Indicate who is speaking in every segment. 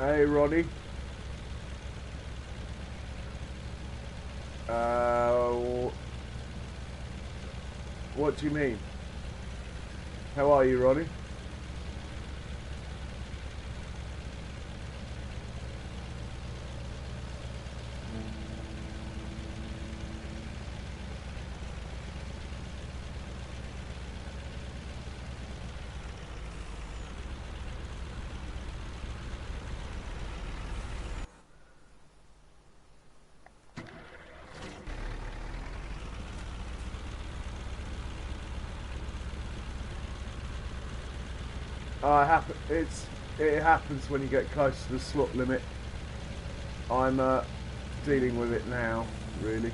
Speaker 1: Hey, Ronnie. What do you mean? How are you, Ronnie? It happens when you get close to the slot limit. I'm dealing with it now, really.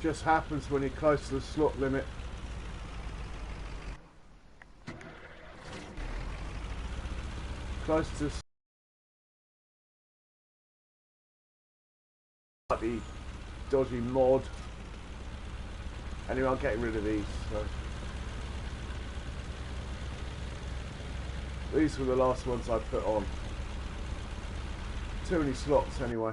Speaker 1: Just happens when you're close to the slot limit. Close to the dodgy mod. Anyway, I'm getting rid of these. So. These were the last ones I put on. Too many slots anyway.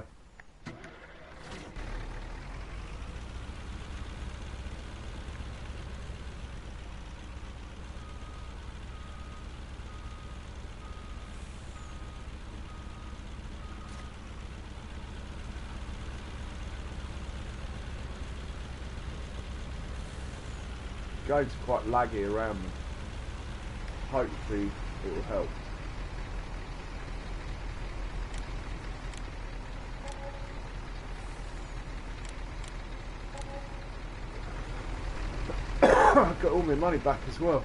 Speaker 1: Game's quite laggy around me. Hopefully it will help. I've got all my money back as well.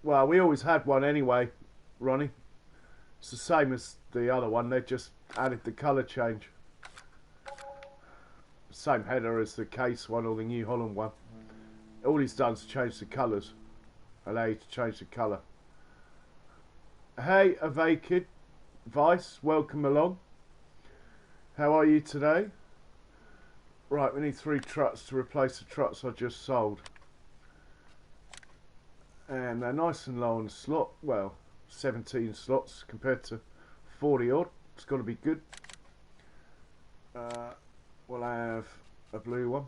Speaker 1: Well, we always had one anyway, Ronnie. It's the same as the other one, they just added the colour change. Same header as the case one or the New Holland one. All he's done is change the colours. Allow you to change the colour. Hey, Avakid Vice, welcome along. How are you today? Right, we need 3 trucks to replace the trucks I just sold. And they're nice and low on the slot. Well, 17 slots compared to 40 odd. It's got to be good. We'll have a blue one.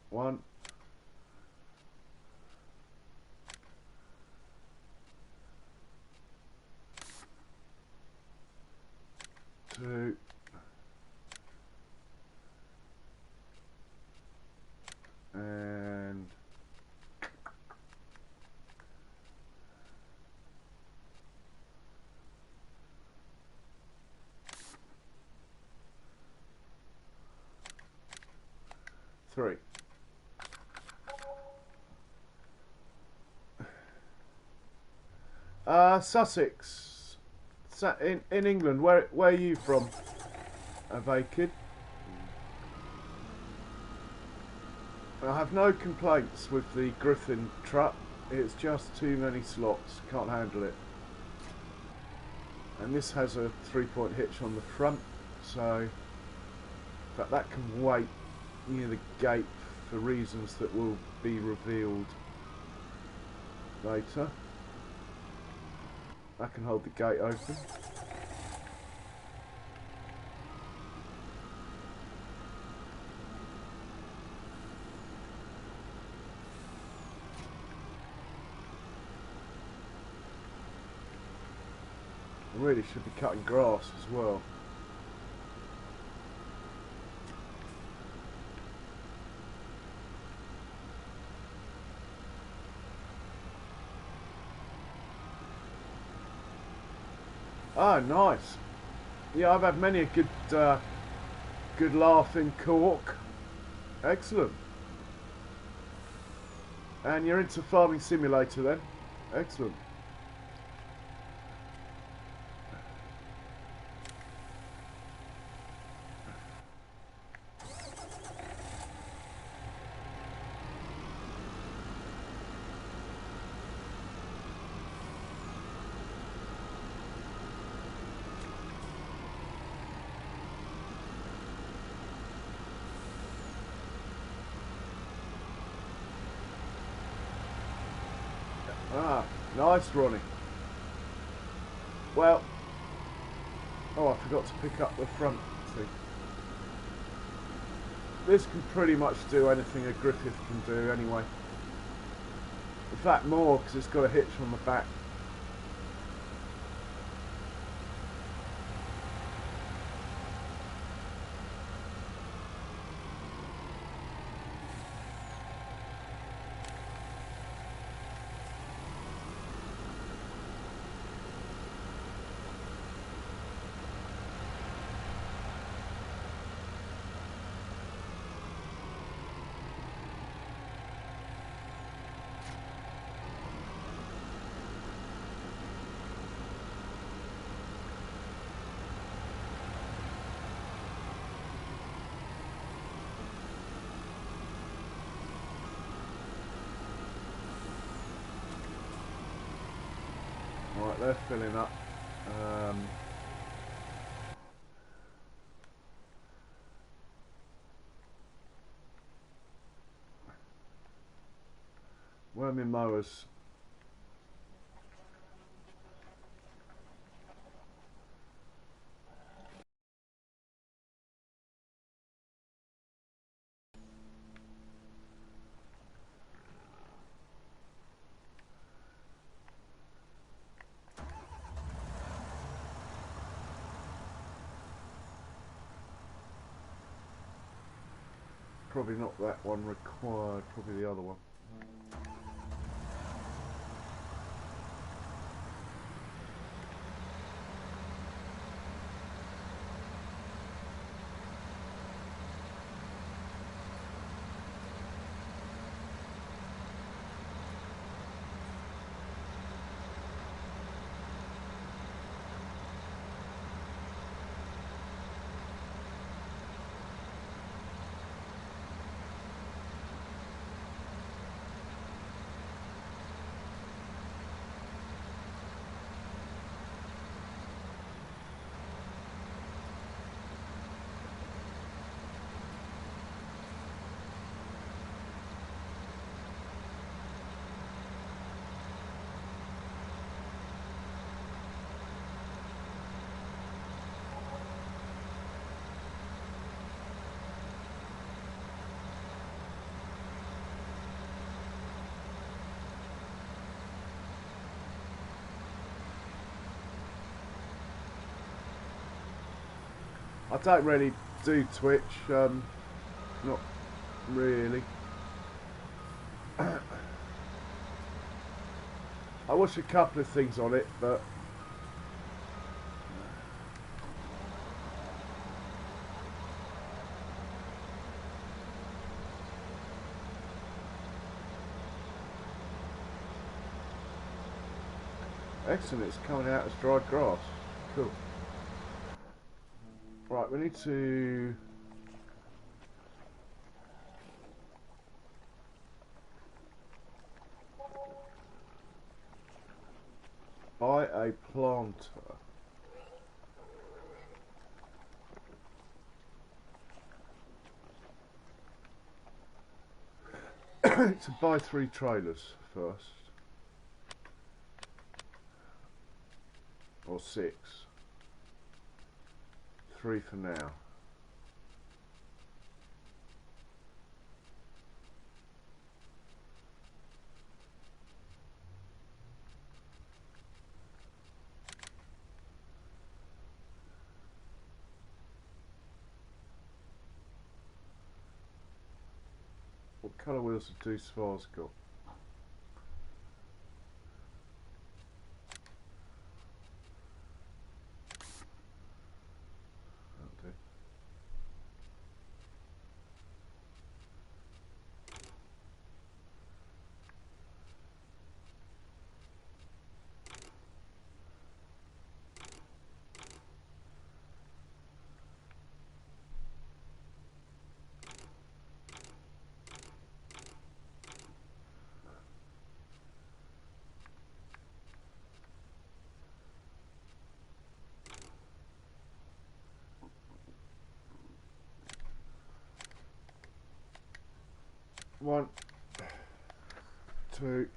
Speaker 1: One, 3. Sussex, in England. Where are you from, Vacid? I have no complaints with the Griffin truck. It's just too many slots. Can't handle it. And this has a 3-point hitch on the front, so in fact that can wait near the gate for reasons that will be revealed later. I can hold the gate open. I really should be cutting grass as well. Oh, nice. Yeah, I've had many a good laugh in Cork. Excellent. And you're into Farming Simulator then? Excellent. Ah, nice, Ronnie. Well, oh, I forgot to pick up the front thing. This can pretty much do anything a Griffin can do anyway. In fact, more, because it's got a hitch on the back. Right, they're filling up. Where are my mowers? Probably not that one required, probably the other one. I don't really do Twitch, not really. I watch a couple of things on it, but Excellent, it's coming out as dried grass. Cool. Right, we need to buy a planter. To buy 3 trailers first. Or 6. 3 for now. What colour wheels have Deuce-Far's got? That'll do. One, 2,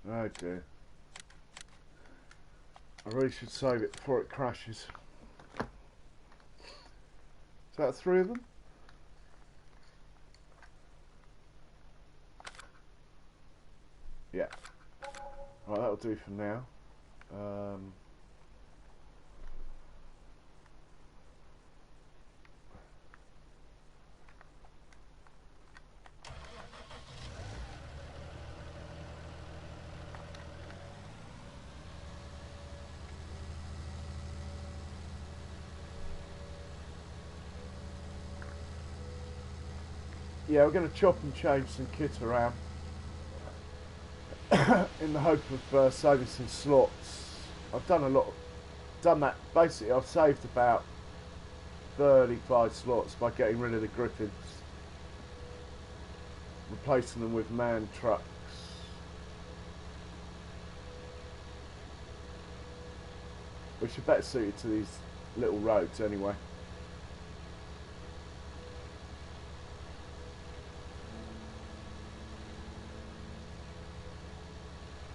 Speaker 1: oh dear. I really should save it before it crashes. Is that 3 of them? Yeah. Right, that'll do for now. Yeah, we're going to chop and change some kit around in the hope of saving some slots. I've done that. Basically, I've saved about 35 slots by getting rid of the Griffins, replacing them with manned trucks. Which are better suited to these little roads anyway.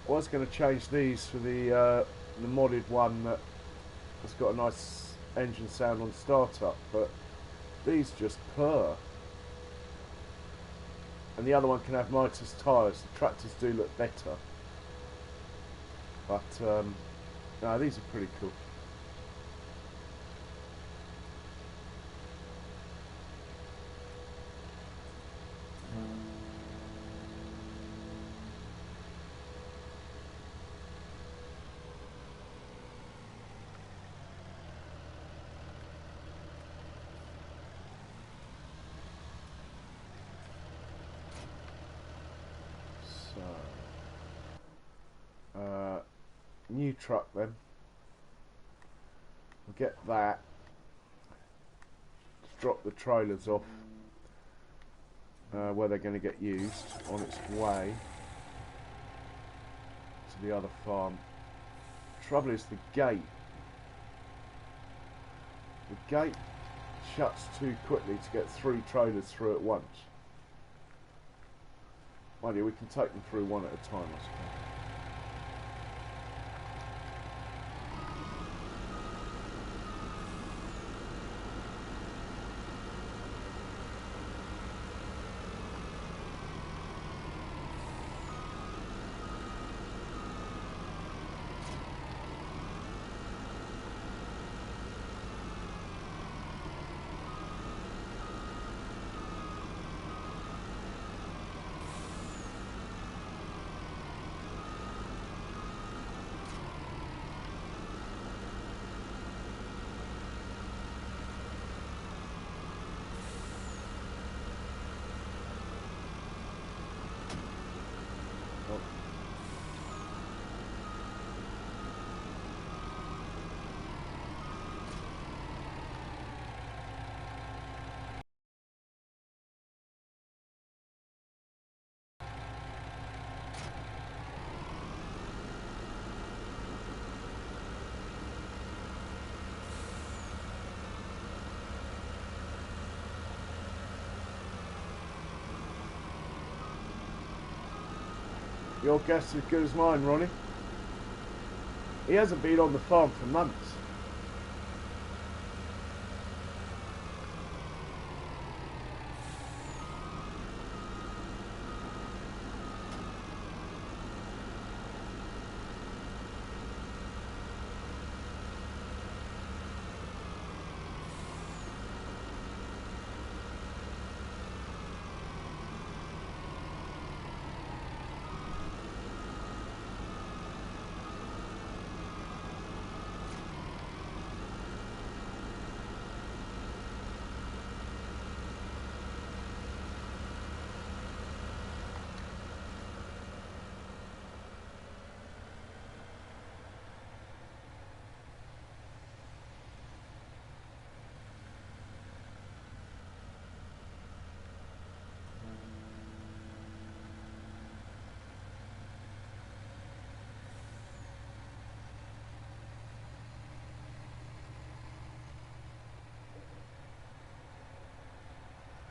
Speaker 1: I was going to change these for the modded one that has got a nice engine sound on startup, but these just purr. And the other one can have Midas tyres. The tractors do look better, but no, these are pretty cool. New truck then. We'll get that. Just drop the trailers off where they're going to get used on its way to the other farm. Trouble is the gate. The gate shuts too quickly to get 3 trailers through at once. Mind you, we can take them through one at a time, I suppose. Your guess is as good as mine, Ronnie. He hasn't been on the farm for months.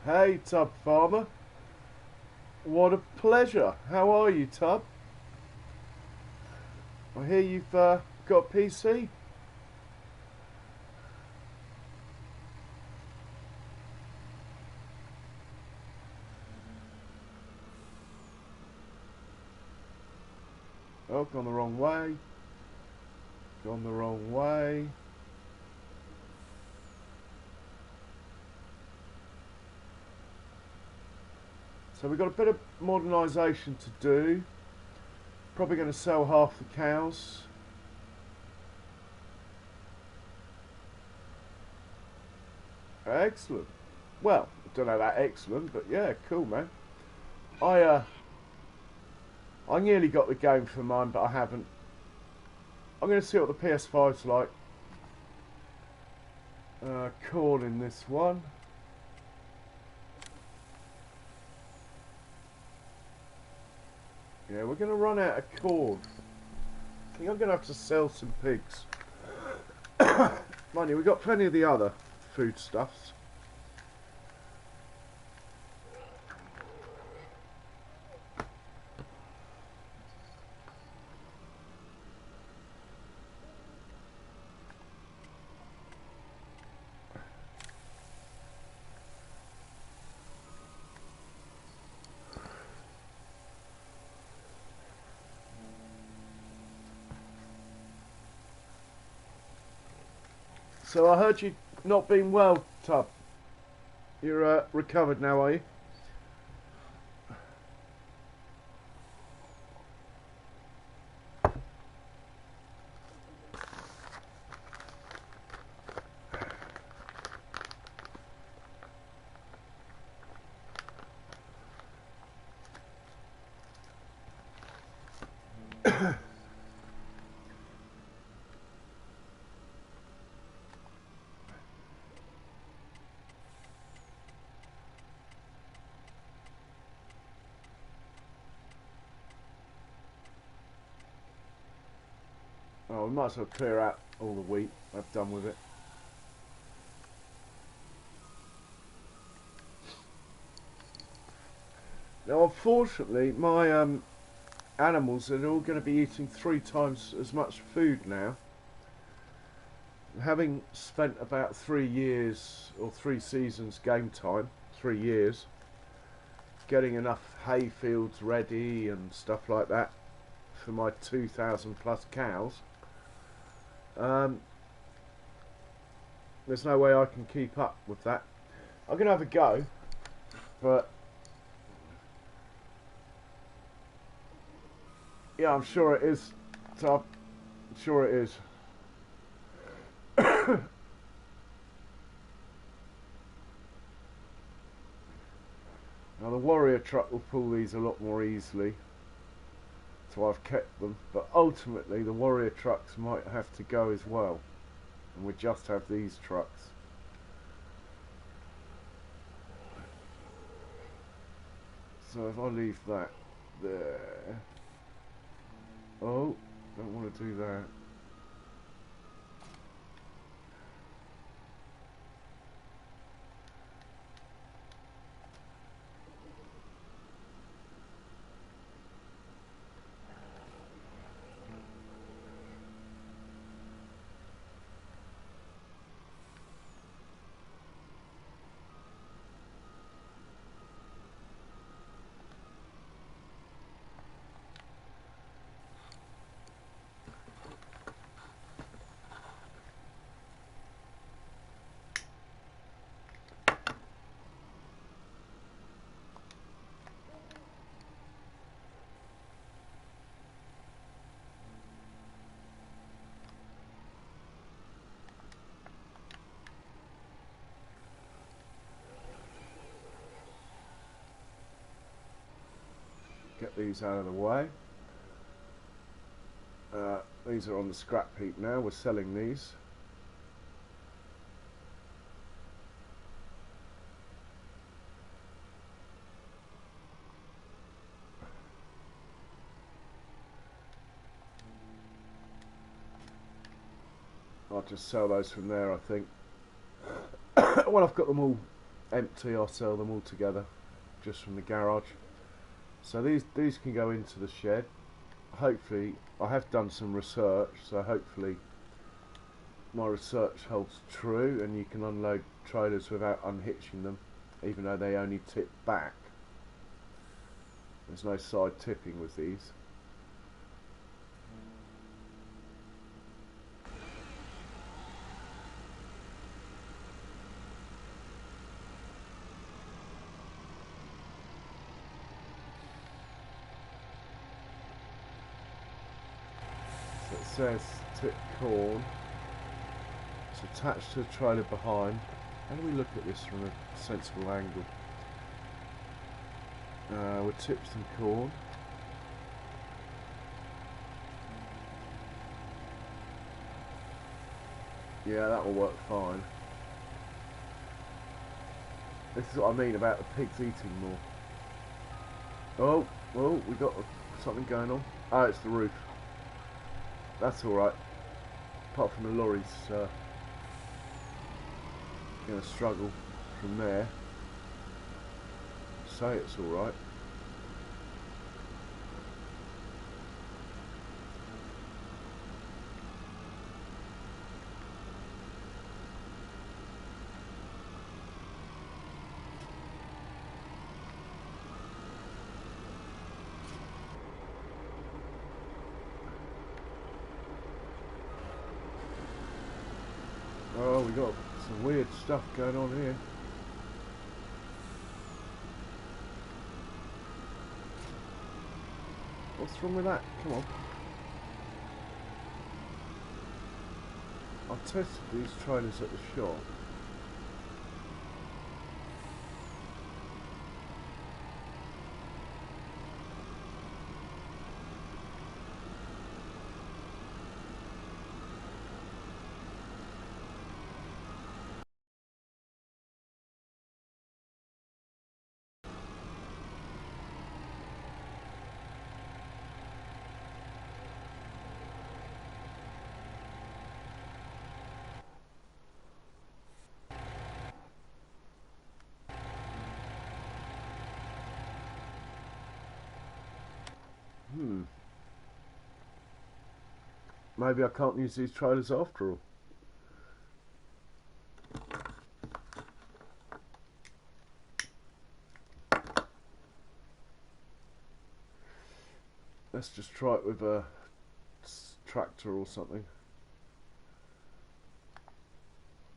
Speaker 1: Hey, Tub Farmer. What a pleasure. How are you, Tub? I hear you've got a PC. Oh, gone the wrong way. Gone the wrong way. So we've got a bit of modernisation to do. Probably going to sell half the cows. Excellent. Well, I don't know that excellent, but yeah, cool, man. I nearly got the game for mine, but I haven't. I'm going to see what the PS5's like. Calling this one. Yeah, we're going to run out of corn. I think I'm going to have to sell some pigs. Mind you, we've got plenty of the other foodstuffs. So I heard you not been well, Tub. You're recovered now, are you? Oh, we might as well clear out all the wheat. I've done with it. Now, unfortunately, my animals are all going to be eating 3 times as much food now. Having spent about 3 years or 3 seasons game time, 3 years, getting enough hay fields ready and stuff like that for my 2,000 plus cows. There's no way I can keep up with that. I'm going to have a go, but yeah, I'm sure it is. So I'm sure it is. Now the warrior truck will pull these a lot more easily, so I've kept them, but ultimately the warrior trucks might have to go as well, and we just have these trucks. So if I leave that there, oh, don't want to do that. these out of the way. These are on the scrap heap now. We're selling these. I'll just sell those from there, I think. When I've got them all empty, I'll sell them all together, just from the garage. So these can go into the shed. Hopefully, I have done some research, so hopefully my research holds true, and you can unload trailers without unhitching them, even though they only tip back. There's no side tipping with these. So it says tip corn. It's attached to the trailer behind. How do we look at this from a sensible angle? We'll tip some corn. Yeah, that will work fine. This is what I mean about the pigs eating more. Oh, we got something going on. Oh, it's the roof. That's alright. Apart from the lorries going to struggle from there. Say it's alright. Oh, we got some weird stuff going on here. What's wrong with that? Come on. I tested these trailers at the shop. Maybe I can't use these trailers after all. Let's just try it with a tractor or something.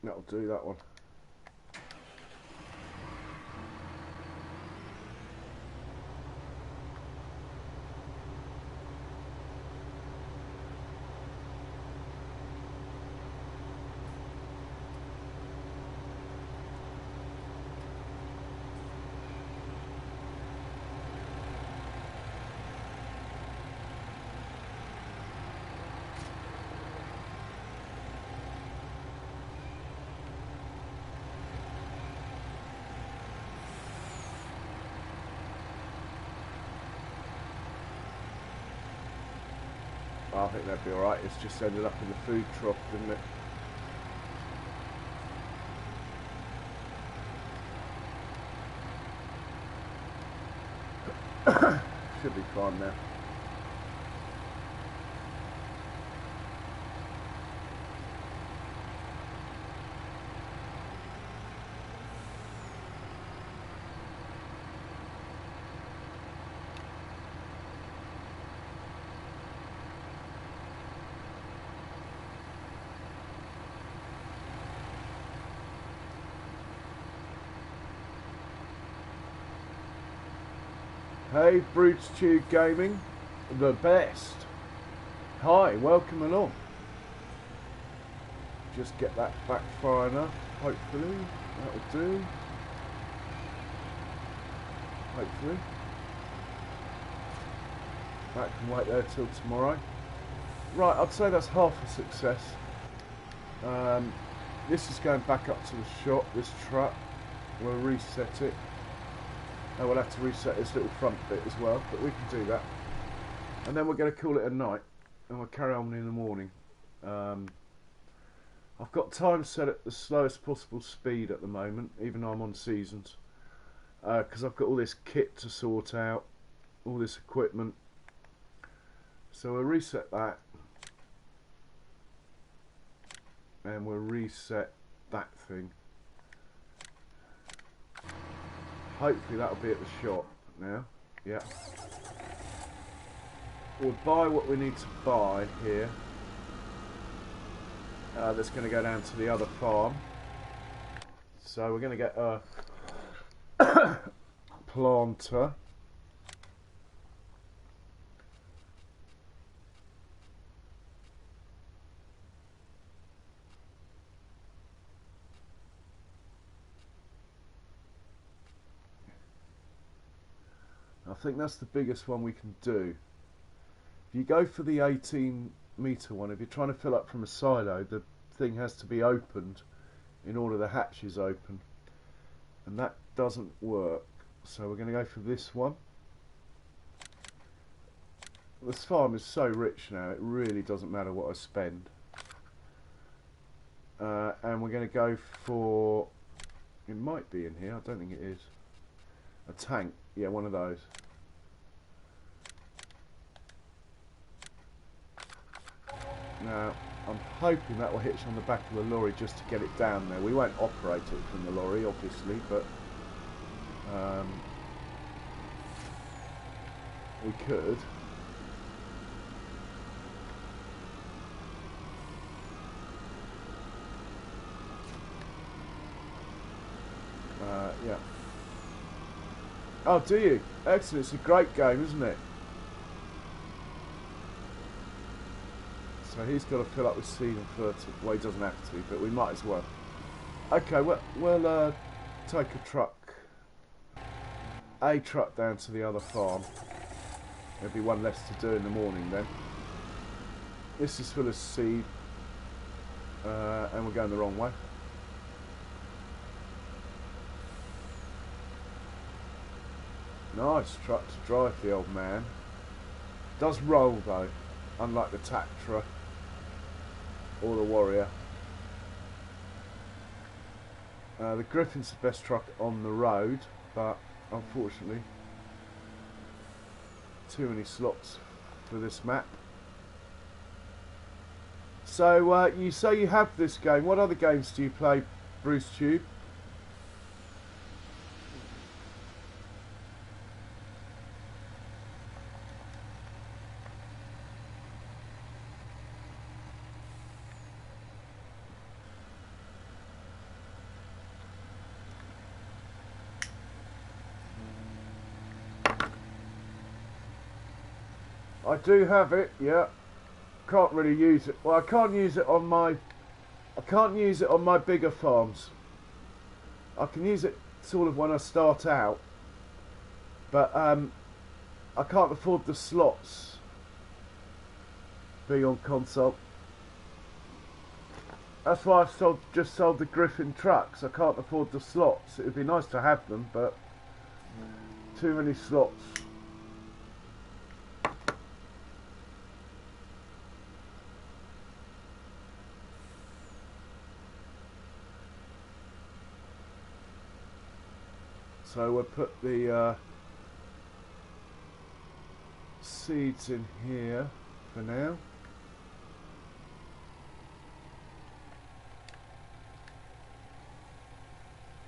Speaker 1: That'll do, that one. I think that'd be alright. It's just ended up in the food trough, didn't it? Should be fine now. Hey, Brutes Tube Gaming, the best. Hi, welcome along. Just get that back far enough, hopefully. That'll do. Hopefully. That can wait there till tomorrow. Right, I'd say that's half a success. This is going back up to the shop, this truck. We'll reset it. Oh, we'll have to reset this little front bit as well, but we can do that. And then we're going to call it a night, and we'll carry on in the morning. I've got time set at the slowest possible speed at the moment, even though I'm on seasons. Because I've got all this kit to sort out, all this equipment. So we'll reset that. And we'll reset that thing. Hopefully that'll be at the shop now. Yeah. We'll buy what we need to buy here. That's going to go down to the other farm. So we're going to get a planter. I think that's the biggest one we can do. If you go for the 18-metre one, if you're trying to fill up from a silo, the thing has to be opened in order the hatch is open. And that doesn't work. So we're going to go for this one. This farm is so rich now, it really doesn't matter what I spend. And we're going to go for... It might be in here, I don't think it is. A tank, yeah, one of those. Now, I'm hoping that will hitch on the back of the lorry just to get it down there. We won't operate it from the lorry, obviously, but we could. Yeah. Oh, do you? Excellent. It's a great game, isn't it? So he's got to fill up with seed and fertilizer. Well, he doesn't have to, but we might as well. Okay, we'll take a truck down to the other farm. There'll be one less to do in the morning then. This is full of seed, and we're going the wrong way. Nice truck to drive, the old man. Does roll though, unlike the Tatra or the Warrior. The Griffin's the best truck on the road, but unfortunately too many slots for this map. So you say you have this game. What other games do you play, Bruce Tube? I do have it, yeah. Can't really use it. Well, I can't use it on my bigger farms. I can use it sort of when I start out, but I can't afford the slots being on console. That's why I've just sold the Griffin trucks. I can't afford the slots. It would be nice to have them, but too many slots. So we'll put the seeds in here for now.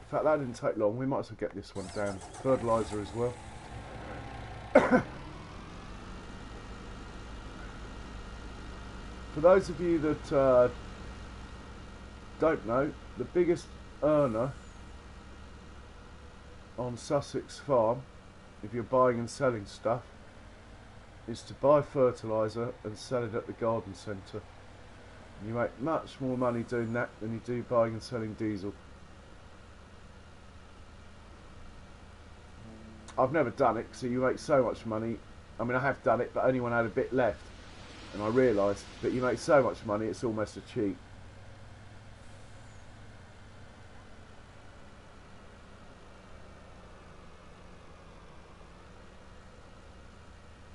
Speaker 1: In fact, that didn't take long. We might as well get this one down. Fertiliser as well. For those of you that don't know, the biggest earner on Sussex farm, if you're buying and selling stuff, is to buy fertiliser and sell it at the garden centre. You make much more money doing that than you do buying and selling diesel. I've never done it, so you make so much money I mean, I have done it, but only when I had a bit left. And I realised that you make so much money, it's almost a cheat.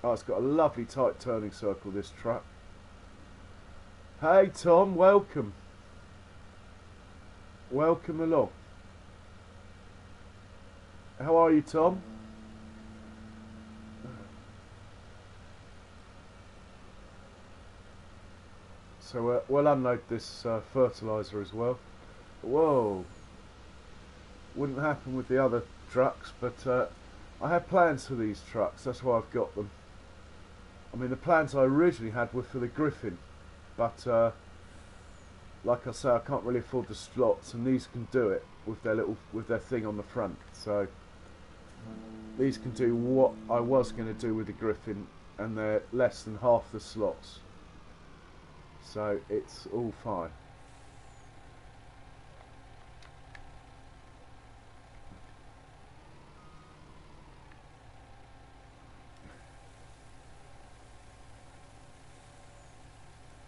Speaker 1: Oh, it's got a lovely tight turning circle, this truck. Hey Tom, welcome. Welcome along. How are you, Tom? So we'll unload this fertiliser as well. Whoa. Wouldn't happen with the other trucks, but I have plans for these trucks, that's why I've got them. I mean, the plans I originally had were for the Griffin, but like I say, I can't really afford the slots, and these can do it with their thing on the front. So these can do what I was going to do with the Griffin, and they're less than half the slots. So it's all fine.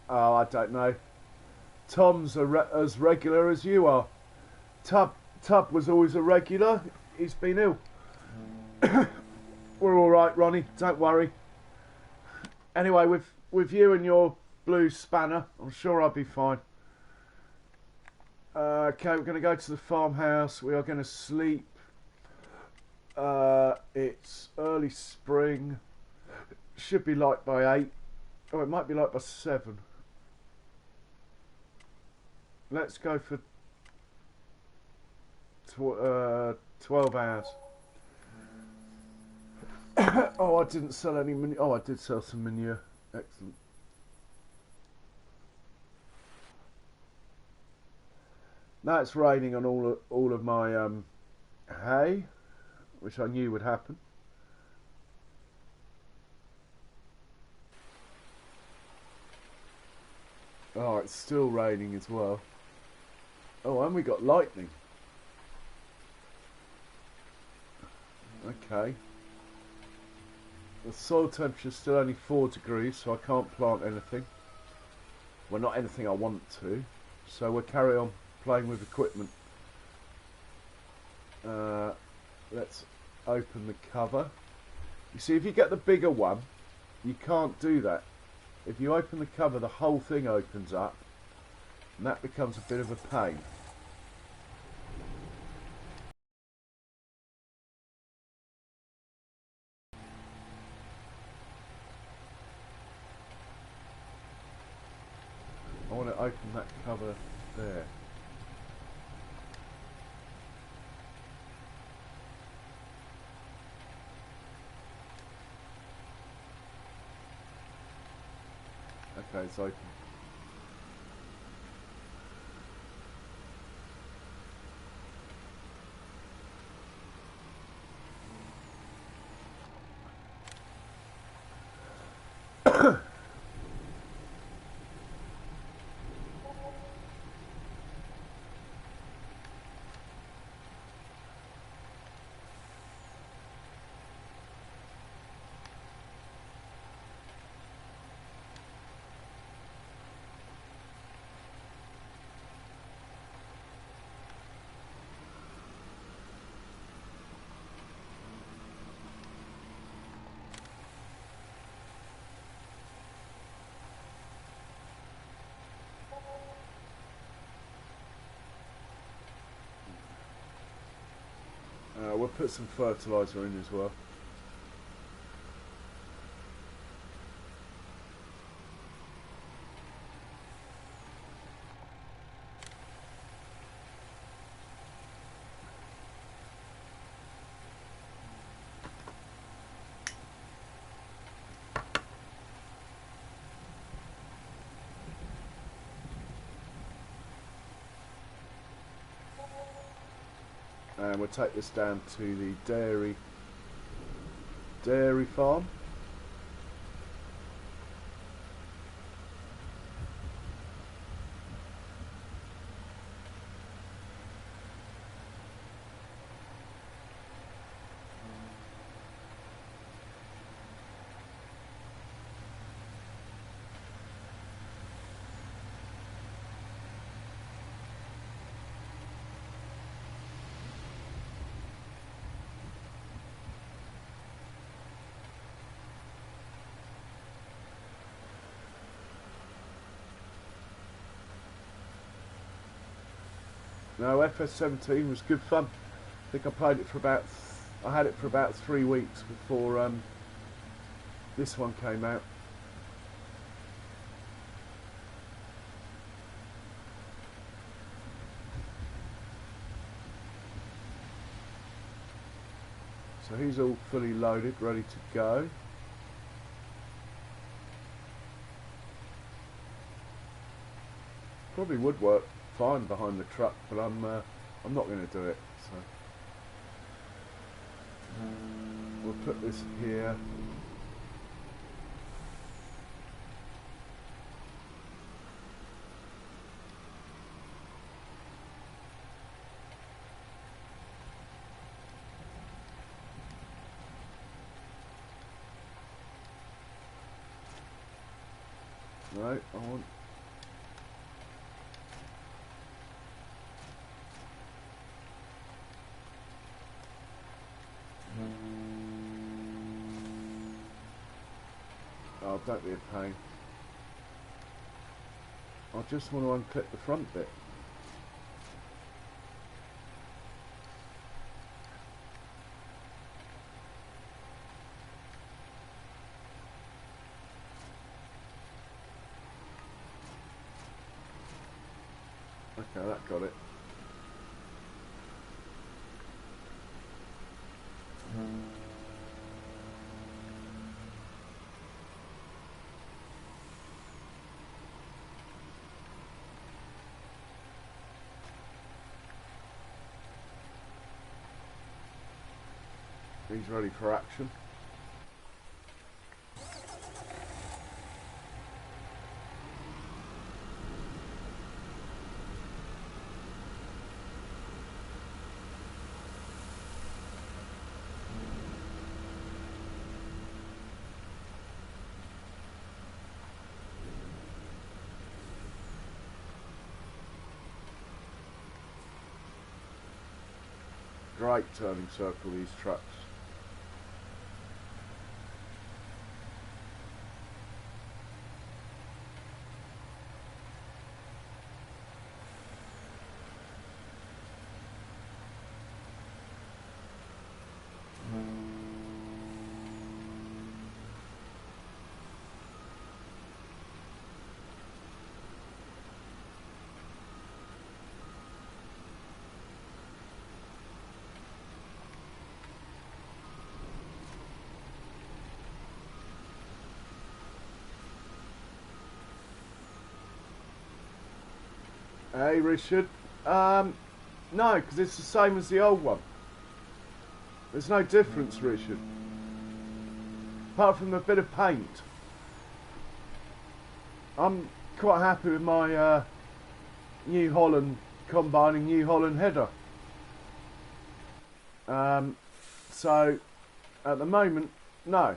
Speaker 1: Oh, I don't know. Tom's as regular as you are. Tub was always a regular. He's been ill. We're all right, Ronnie. Don't worry. Anyway, with you and your blue spanner, I'm sure I'll be fine. Okay, we're going to go to the farmhouse. We are going to sleep. It's early spring. Should be light by 8. Oh, it might be light by 7. Let's go for 12 hours. Oh, I didn't sell any manure. Oh, I did sell some manure. Excellent. Now it's raining on all of my hay, which I knew would happen. Oh, it's still raining as well. Oh, and we got lightning. Okay. The soil temperature is still only 4 degrees, so I can't plant anything. Well, not anything I want to. So we'll carry on playing with equipment. Let's open the cover. You see, if you get the bigger one, you can't do that. If you open the cover, the whole thing opens up, and that becomes a bit of a pain. I want to open that cover there. Okay, it's open. We'll put some fertiliser in as well. And we'll take this down to the dairy farm. No, FS17 was good fun. I think I played it for about, I had it for about 3 weeks before this one came out. So he's all fully loaded, ready to go. Probably would work fine behind the truck, but I'm not going to do it. So we'll put this here. No, I want. Oh, don't be a pain. I just want to unclip the front bit. Okay, that got it. He's ready for action. Great turning circle, these trucks. Hey Richard, no, because it's the same as the old one. There's no difference, Richard, apart from a bit of paint. I'm quite happy with my New Holland combining New Holland header. So at the moment, no.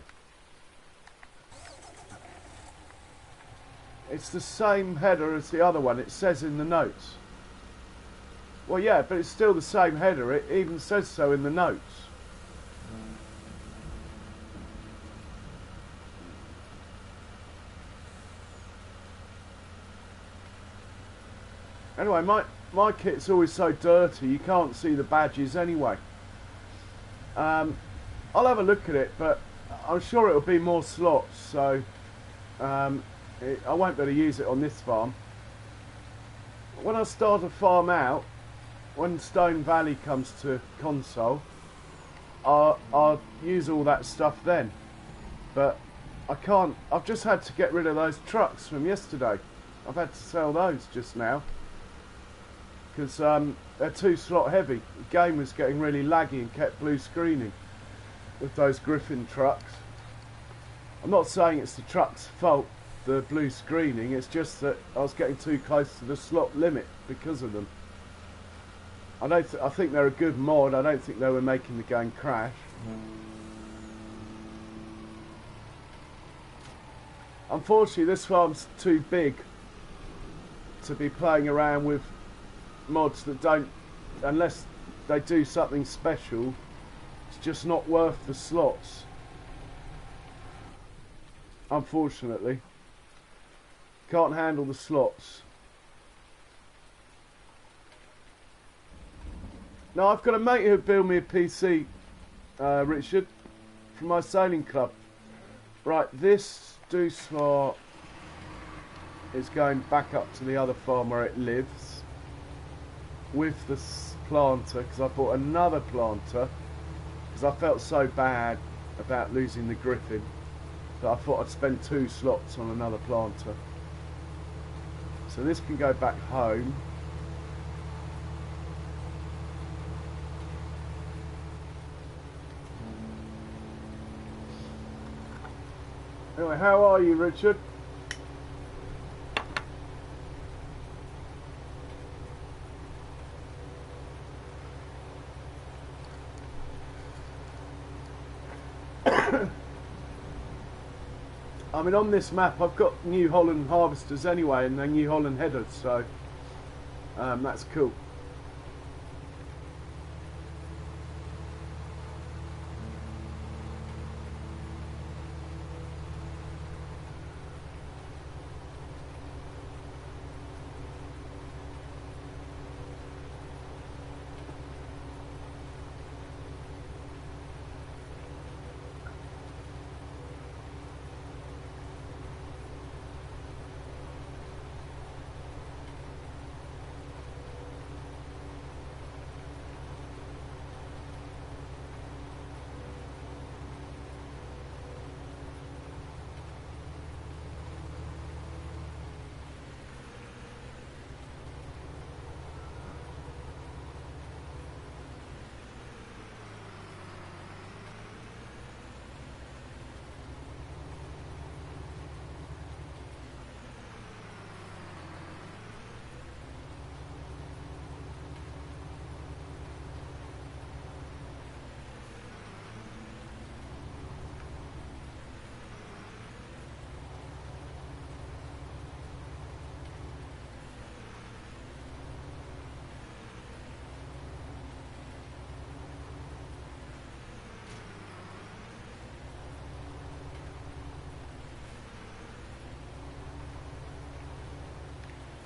Speaker 1: It's the same header as the other one, it says in the notes. Well, yeah, but it's still the same header, it even says so in the notes. Anyway, my kit's always so dirty, you can't see the badges anyway. I'll have a look at it, but I'm sure it'll be more slots, so I won't be able to use it on this farm. When I start a farm out, when Stone Valley comes to console, I'll use all that stuff then. But I can't, I've just had to get rid of those trucks from yesterday. I've had to sell those just now. Because they're too slot heavy. The game was getting really laggy and kept blue screening with those Griffin trucks. I'm not saying it's the truck's fault, the blue screening, it's just that I was getting too close to the slot limit because of them. I think they're a good mod, I don't think they were making the game crash. Unfortunately this farm's too big to be playing around with mods that don't, unless they do something special, it's just not worth the slots. Unfortunately. Can't handle the slots. No, I've got a mate who'll build me a PC, Richard, from my sailing club. Right, this Do Smart is going back up to the other farm where it lives with the planter, because I bought another planter because I felt so bad about losing the Griffin that I thought I'd spend 2 slots on another planter. So this can go back home. Anyway, how are you, Richard? I mean, on this map I've got New Holland harvesters anyway, and they're New Holland headers, so that's cool.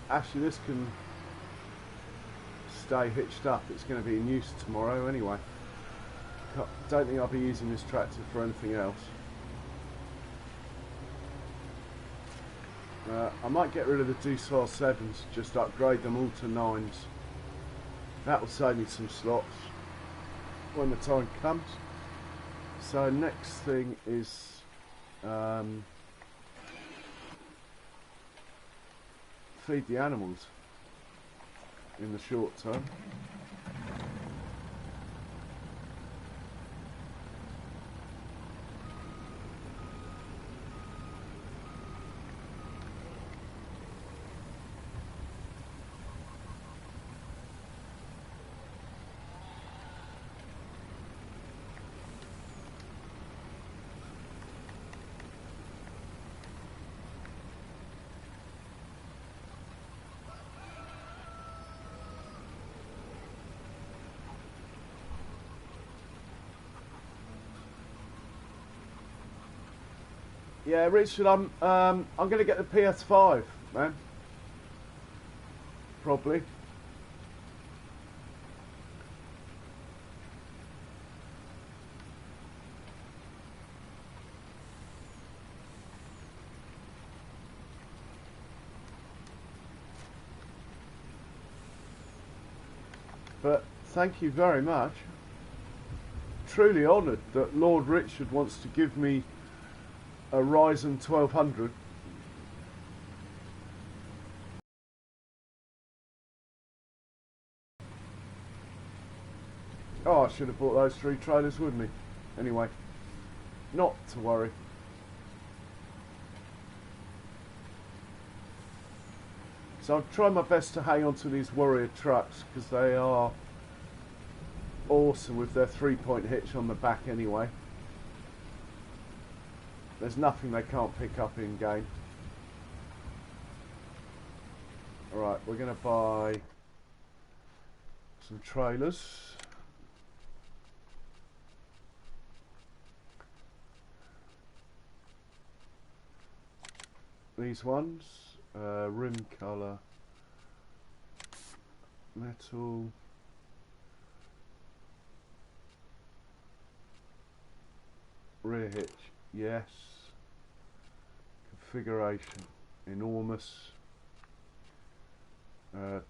Speaker 1: Actually, this can stay hitched up. It's going to be in use tomorrow anyway. Don't think I'll be using this tractor for anything else. I might get rid of the Doosan 7s, just upgrade them all to 9s. That will save me some slots when the time comes. So next thing is feed the animals in the short term. Yeah, Richard, I'm going to get the PS5, man. Probably. But thank you very much. Truly honoured that Lord Richard wants to give me a Ryzen 1200. Oh, I should have bought those 3 trailers with me. Anyway, not to worry. So I've tried my best to hang on to these Warrior trucks because they are awesome with their 3-point hitch on the back anyway. There's nothing they can't pick up in game. Alright, we're going to buy some trailers. These ones, rim colour, metal, rear hitch, yes. Configuration, enormous.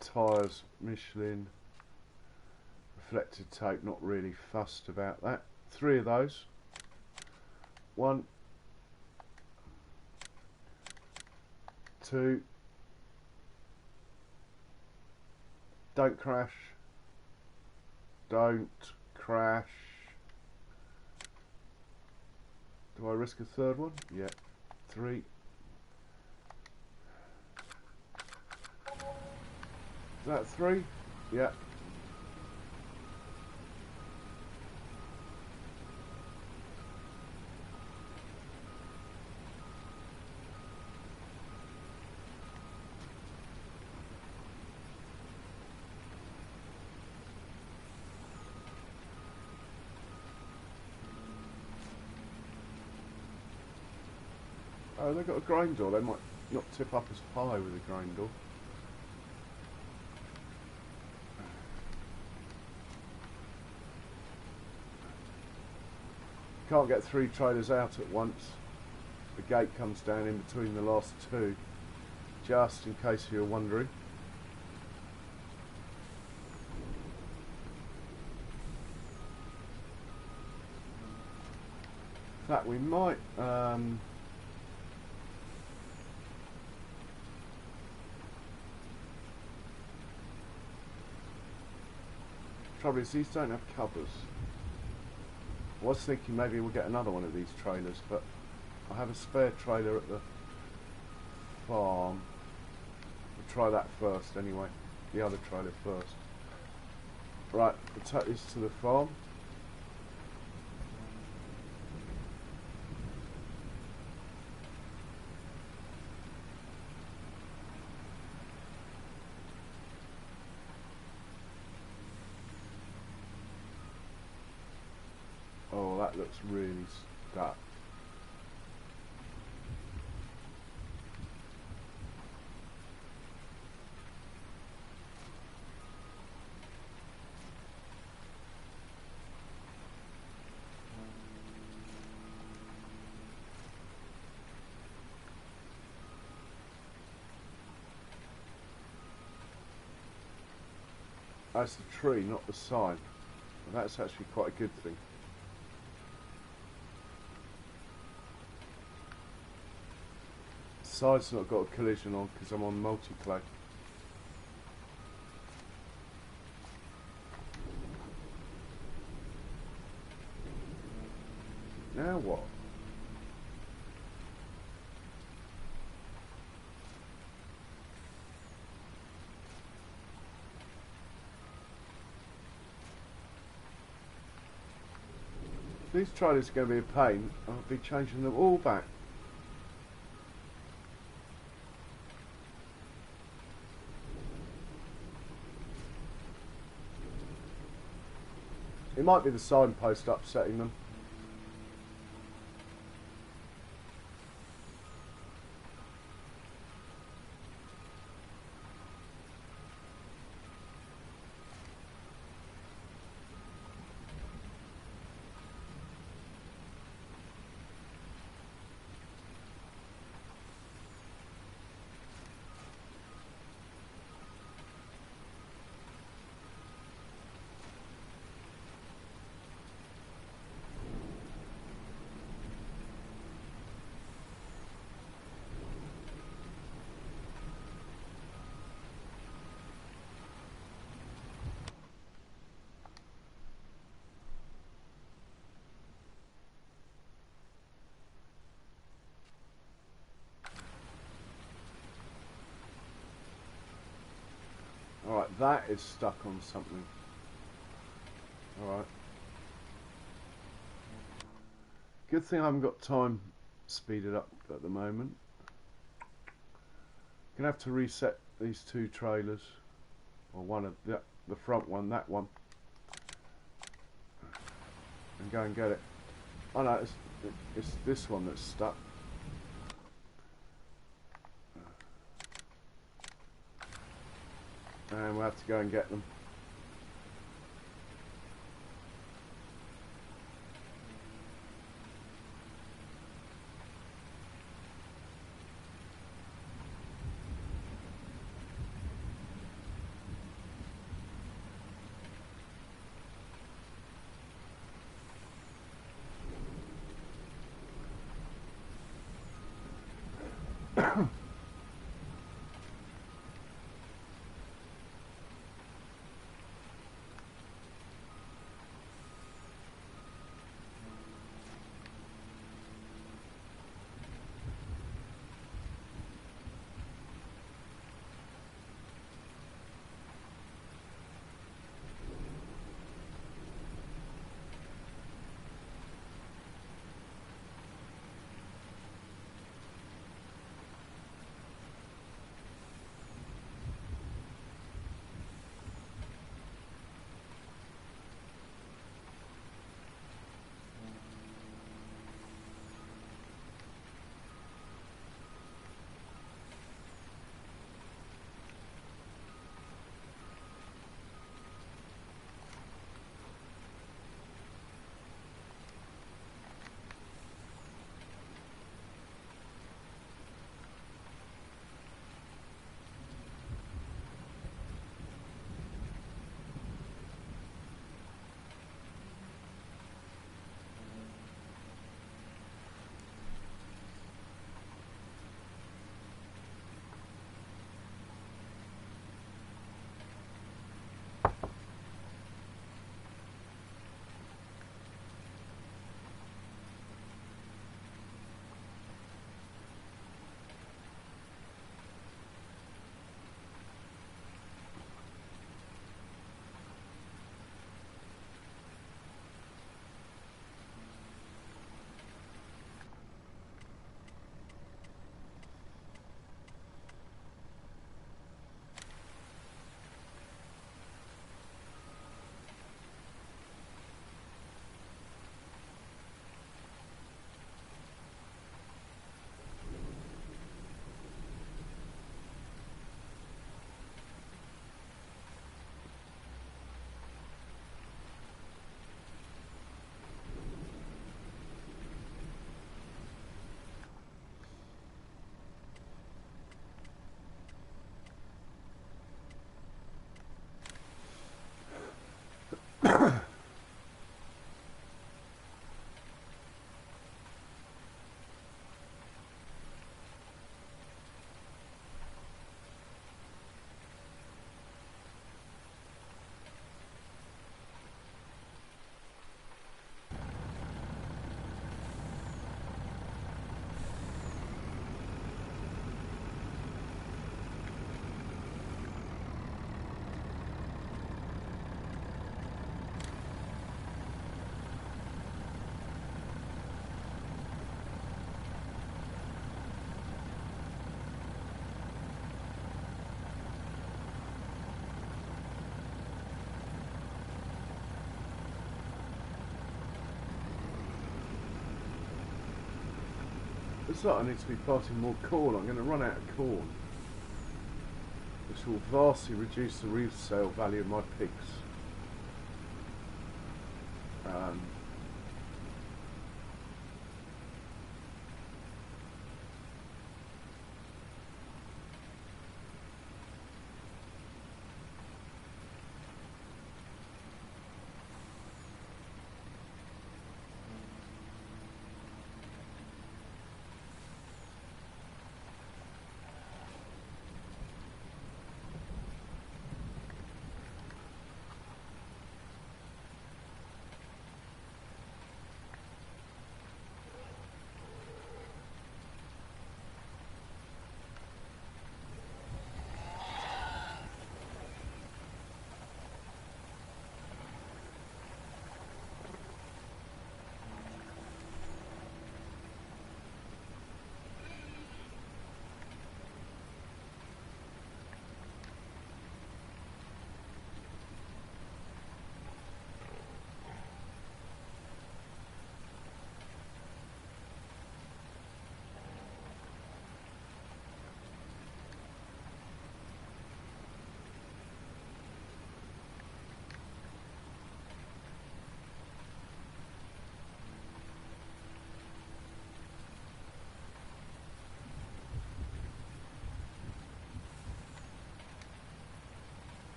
Speaker 1: Tyres, Michelin. Reflected tape, not really fussed about that. 3 of those. 1, 2. Don't crash. Don't crash. Do I risk a 3rd one? Yeah. 3. Is that 3? Yeah. Oh, they've got a grain door. They might not tip up as high with a grain door. Can't get 3 trailers out at once. The gate comes down in between the last 2, just in case you're wondering. In fact, we might trouble is these don't have covers. I was thinking maybe we'll get another one of these trailers, but I have a spare trailer at the farm. We'll try that first anyway, the other trailer first. Right, we'll take this to the farm. Oh, that looks really stuck. That's the tree, not the sign. And that's actually quite a good thing. Side's not got a collision on because I'm on multi-play. Now what? These trailers are going to be a pain. I'll be changing them all back. It might be the signpost upsetting them. Alright, that is stuck on something. Alright. Good thing I haven't got time speeded up at the moment. Gonna have to reset these 2 trailers. Or one of the front one, that one. And go and get it. Oh no, it's this one that's stuck. And we'll have to go and get them. Looks like I need to be planting more corn. I'm going to run out of corn, which will vastly reduce the resale value of my pigs.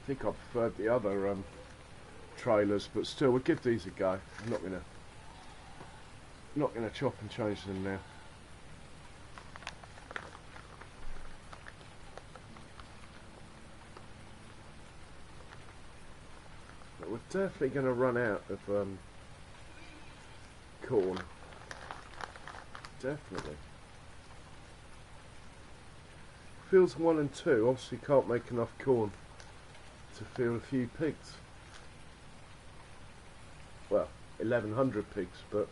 Speaker 1: I think I preferred the other trailers, but still, we'll give these a go. I'm not gonna chop and change them now. But we're definitely gonna run out of corn. Definitely. Fields 1 and 2 obviously can't make enough corn to fill a few pigs. Well, 1,100 pigs, but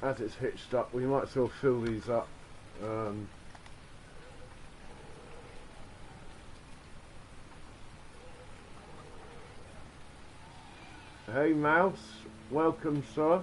Speaker 1: as it's hitched up, we might as well fill these up. Hey Mouse, welcome sir.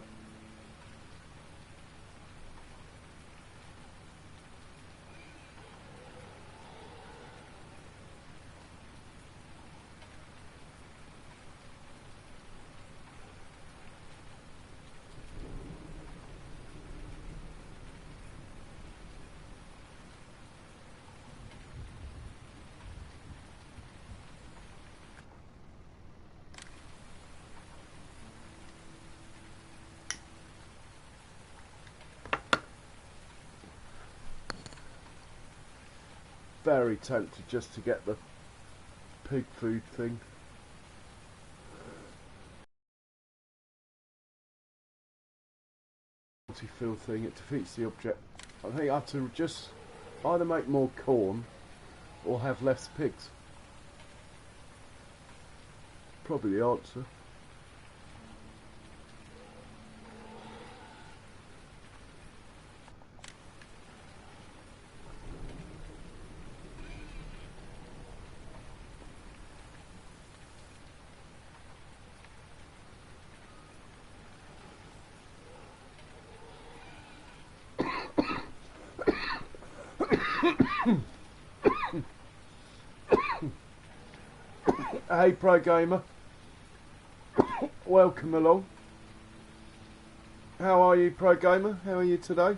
Speaker 1: Very tempted just to get the pig food thing. Multi-fill thing, it defeats the object. I think I have to just either make more corn or have less pigs. Probably the answer. Hey Pro Gamer, welcome along. How are you, Pro Gamer? How are you today?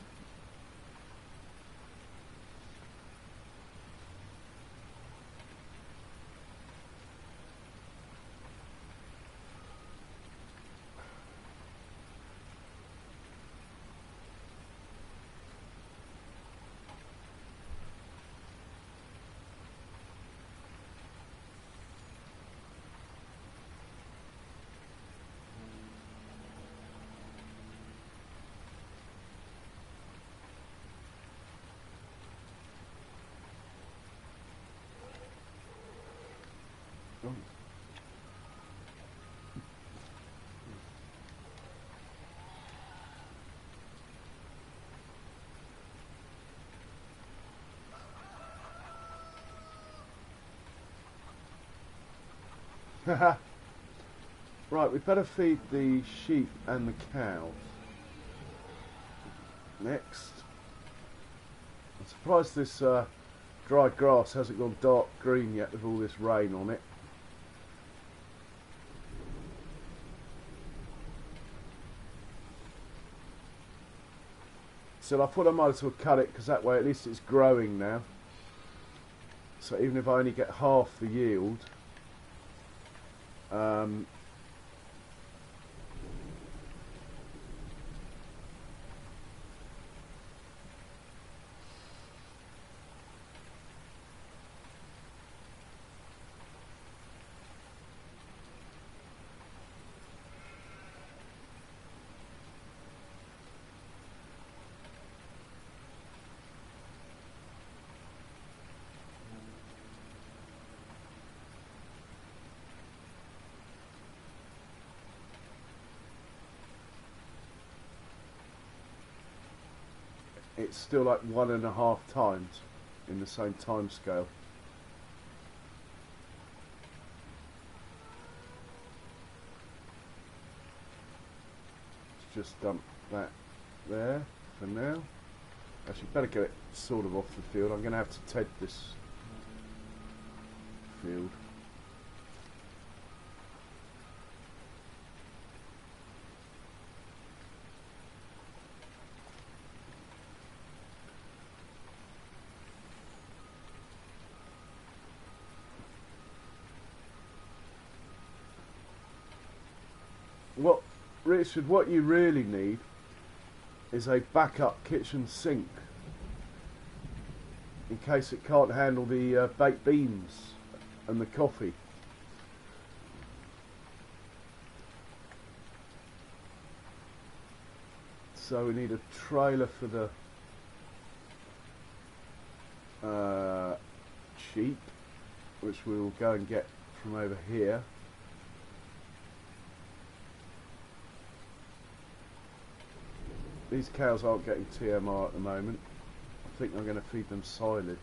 Speaker 1: Right, we better feed the sheep and the cows. Next. I'm surprised this dry grass hasn't gone dark green yet with all this rain on it. So I thought I might as well cut it because that way at least it's growing now. So even if I only get half the yield, it's still like 1.5 times in the same time scale. Let's just dump that there for now. Actually, better get it sort of off the field. I'm going to have to ted this field. What, Richard, what you really need is a backup kitchen sink in case it can't handle the baked beans and the coffee. So we need a trailer for the sheep, which we will go and get from over here. These cows aren't getting TMR at the moment. I think I'm going to feed them silage.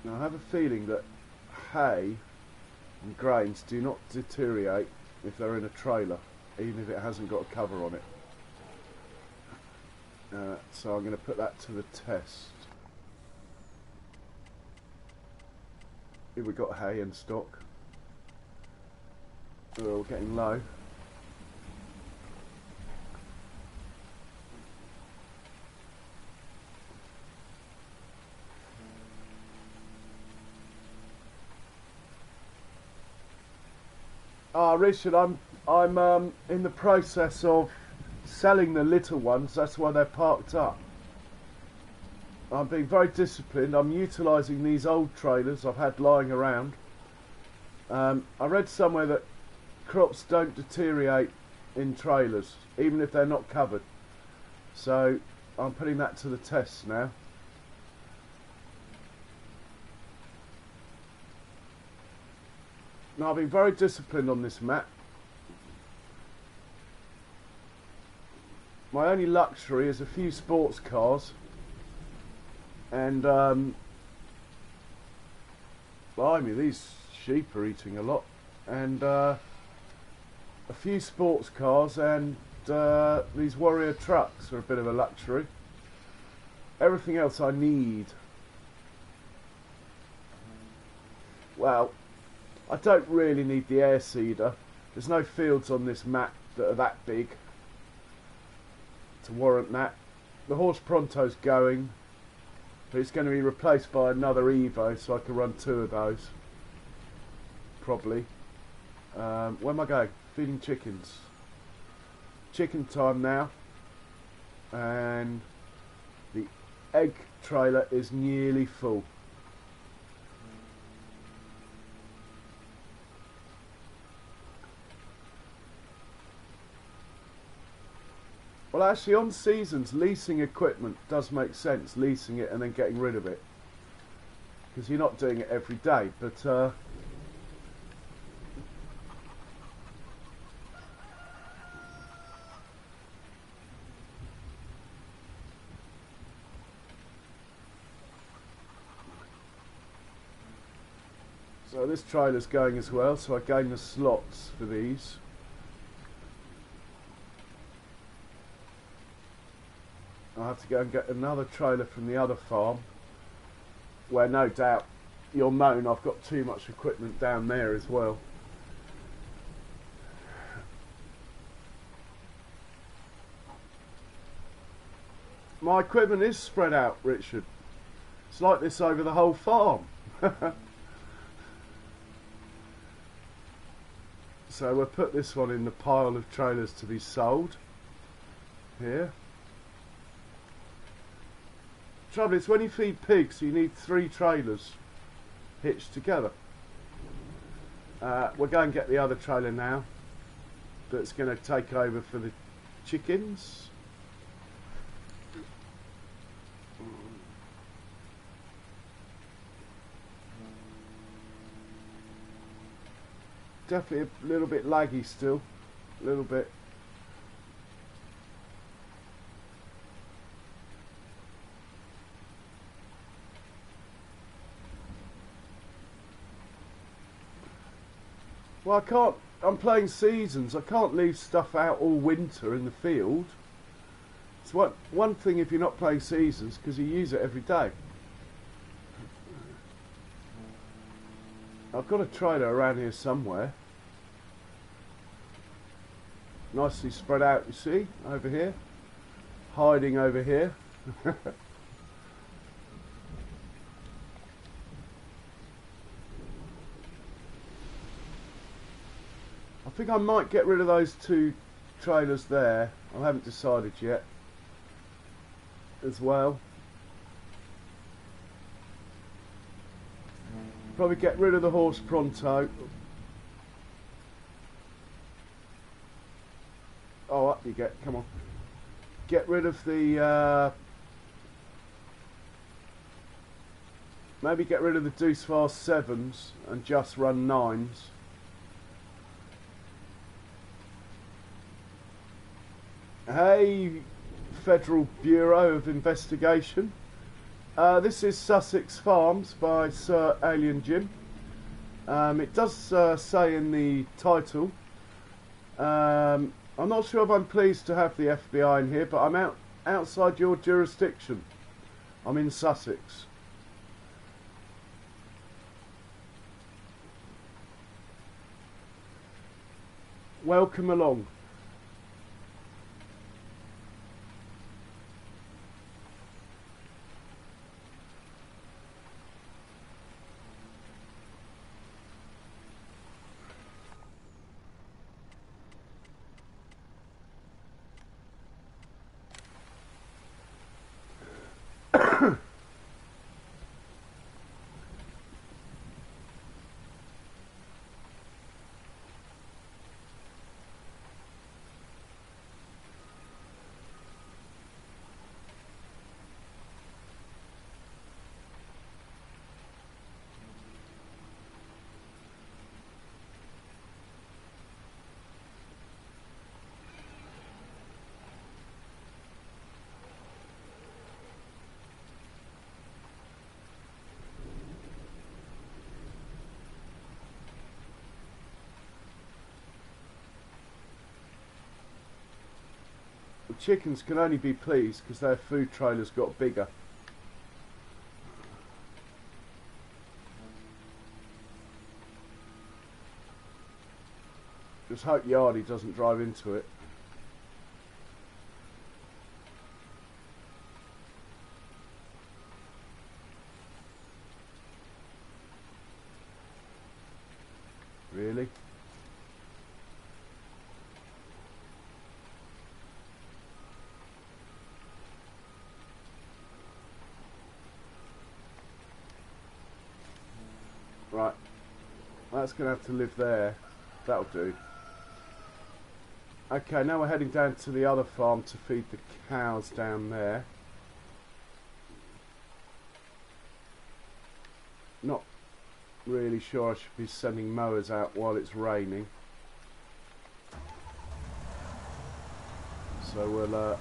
Speaker 1: Now I have a feeling that hay and grains do not deteriorate if they're in a trailer, even if it hasn't got a cover on it. So I'm going to put that to the test. Here we've got hay in stock. We're all getting low. Richard, I'm in the process of selling the little ones. That's why they're parked up. I'm being very disciplined. I'm utilising these old trailers I've had lying around. I read somewhere that crops don't deteriorate in trailers, even if they're not covered. So I'm putting that to the test now. Now I've been very disciplined on this map. my only luxury is a few sports cars, and blimey, these sheep are eating a lot, and a few sports cars, and these Warrior trucks are a bit of a luxury. Everything else I need. Well, I don't really need the air seeder. There's no fields on this map that are that big to warrant that. The Horse Pronto's going, but it's going to be replaced by another Evo, so I can run 2 of those probably. Where am I going? Feeding chickens. Chicken time now, and the egg trailer is nearly full. Well, actually, on Seasons, leasing equipment does make sense, leasing it and then getting rid of it, because you're not doing it every day. But so this trailer's going as well, so I gain the slots for these. I'll have to go and get another trailer from the other farm, where no doubt you'll moan I've got too much equipment down there as well. My equipment is spread out, Richard. It's like this over the whole farm. So we'll put this one in the pile of trailers to be sold here. Trouble is, when you feed pigs, you need 3 trailers hitched together. We'll go and get the other trailer now that's going to take over for the chickens. Definitely a little bit laggy still, a little bit. Well, I can't, I'm playing Seasons, I can't leave stuff out all winter in the field. It's one thing if you're not playing Seasons, because you use it every day. I've got a trailer around here somewhere. Nicely spread out, you see, over here. Hiding over here. I think I might get rid of those 2 trailers there. I haven't decided yet. As well. Probably get rid of the Horse Pronto. Oh, up you get, come on. Get rid of the maybe get rid of the Deuce Fast 7s and just run 9s. Hey, Federal Bureau of Investigation. This is Sussex Farms by Sir ALiEN Jim. It does say in the title. I'm not sure if I'm pleased to have the FBI in here, but I'm outside your jurisdiction. I'm in Sussex. Welcome along. The chickens can only be pleased because their food trailer's got bigger. Just hope Yardy doesn't drive into it. Really? Right. That's going to have to live there. That'll do. Okay, now we're heading down to the other farm to feed the cows down there. Not really sure I should be sending mowers out while it's raining. So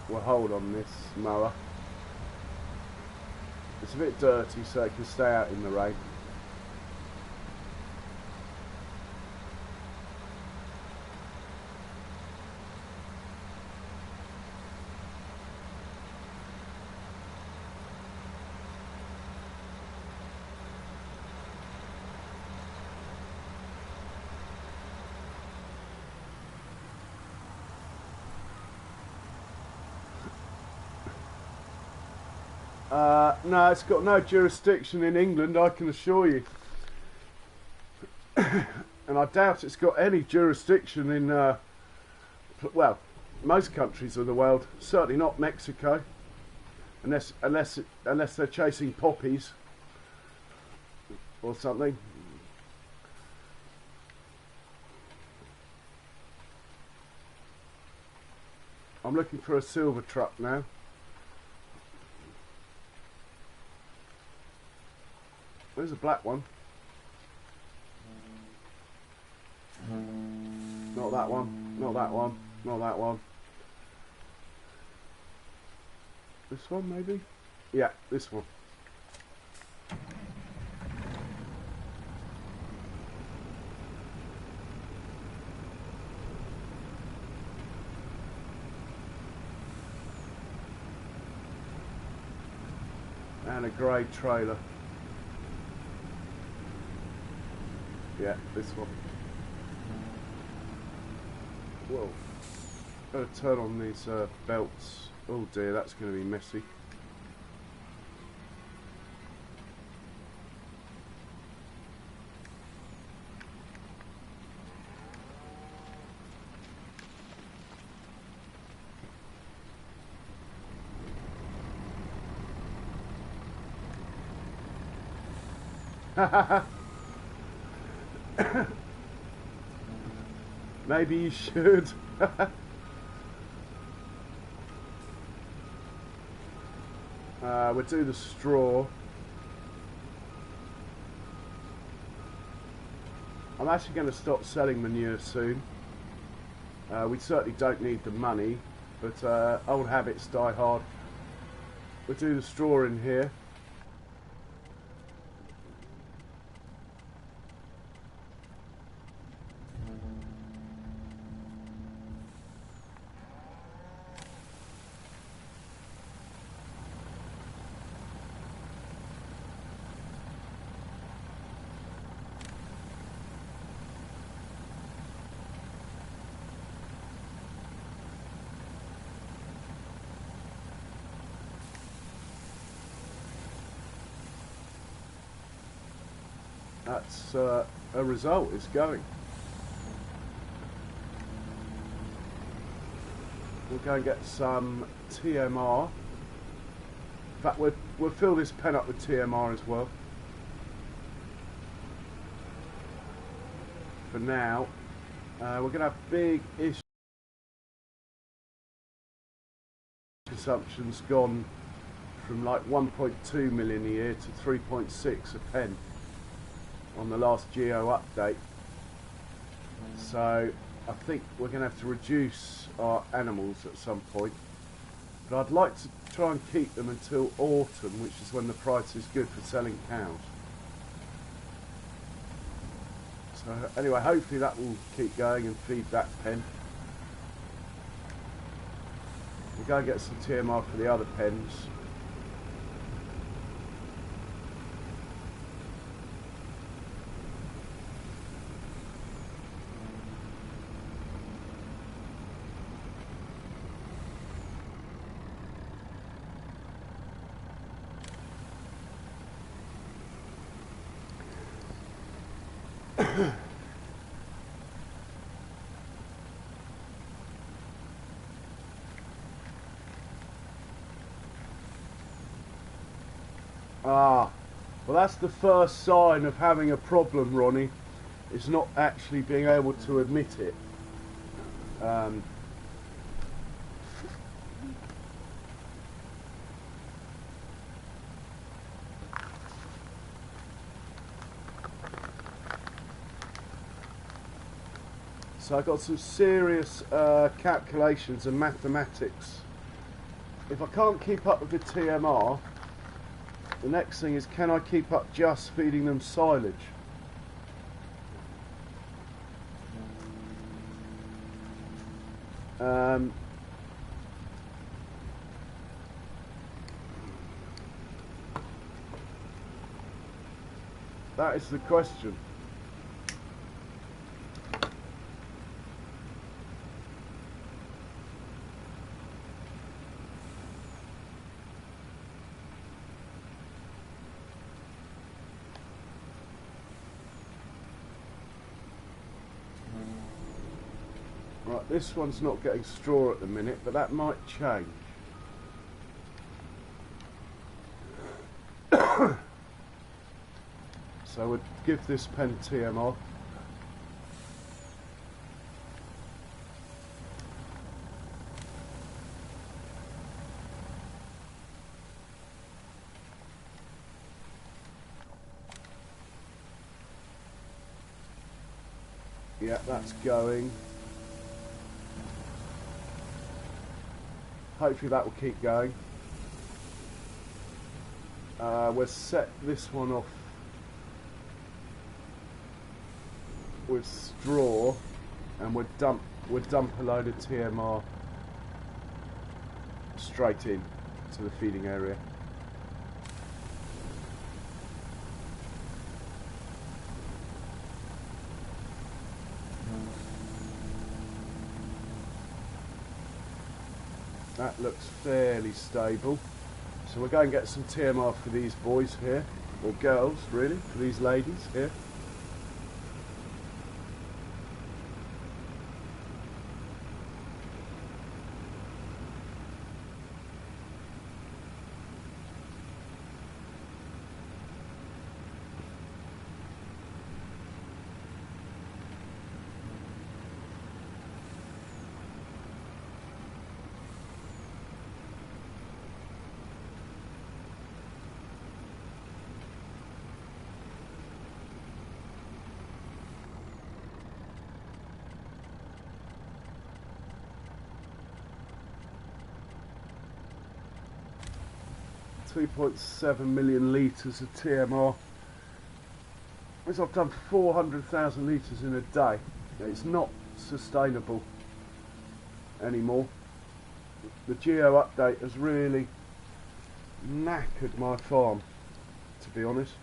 Speaker 1: we'll hold on this mower. It's a bit dirty, so it can stay out in the rain. No, it's got no jurisdiction in England, I can assure you. And I doubt it's got any jurisdiction in, well, most countries of the world. Certainly not Mexico, unless they're chasing poppies or something. I'm looking for a silver truck now. There's a black one. Not that one, not that one, not that one. This one maybe? Yeah, this one. And a grey trailer. Yeah, this one. Whoa. Better turn on these belts. Oh dear, that's going to be messy. Maybe you should. We'll do the straw. I'm actually going to stop selling manure soon. We certainly don't need the money, but old habits die hard. We'll do the straw in here. That's a result, it's going. We'll go and get some TMR. In fact, we'll fill this pen up with TMR as well. For now, we're going to have big issue. Consumption's gone from like 1.2 million a year to 3.6 a pen on the last geo update. So I think we're going to have to reduce our animals at some point, but I'd like to try and keep them until autumn, which is when the price is good for selling cows. So anyway, hopefully that will keep going and feed that pen. We'll go and get some TMR for the other pens. Ah, well that's the first sign of having a problem, Ronnie, is not actually being able to admit it. So I got some serious calculations and mathematics. If I can't keep up with the TMR, the next thing is, can I keep up just feeding them silage? That is the question. Right, this one's not getting straw at the minute, but that might change. So we'll give this pen TMR. Yeah, that's going. Hopefully that will keep going. We'll set this one off with straw, and we'll dump a load of TMR straight in to the feeding area. That looks fairly stable. So we'll go and get some TMR for these boys here, or girls really, for these ladies here. .7 million litres of TMR. As I've done 400,000 litres in a day. It's not sustainable anymore. The geo update has really knackered my farm, to be honest.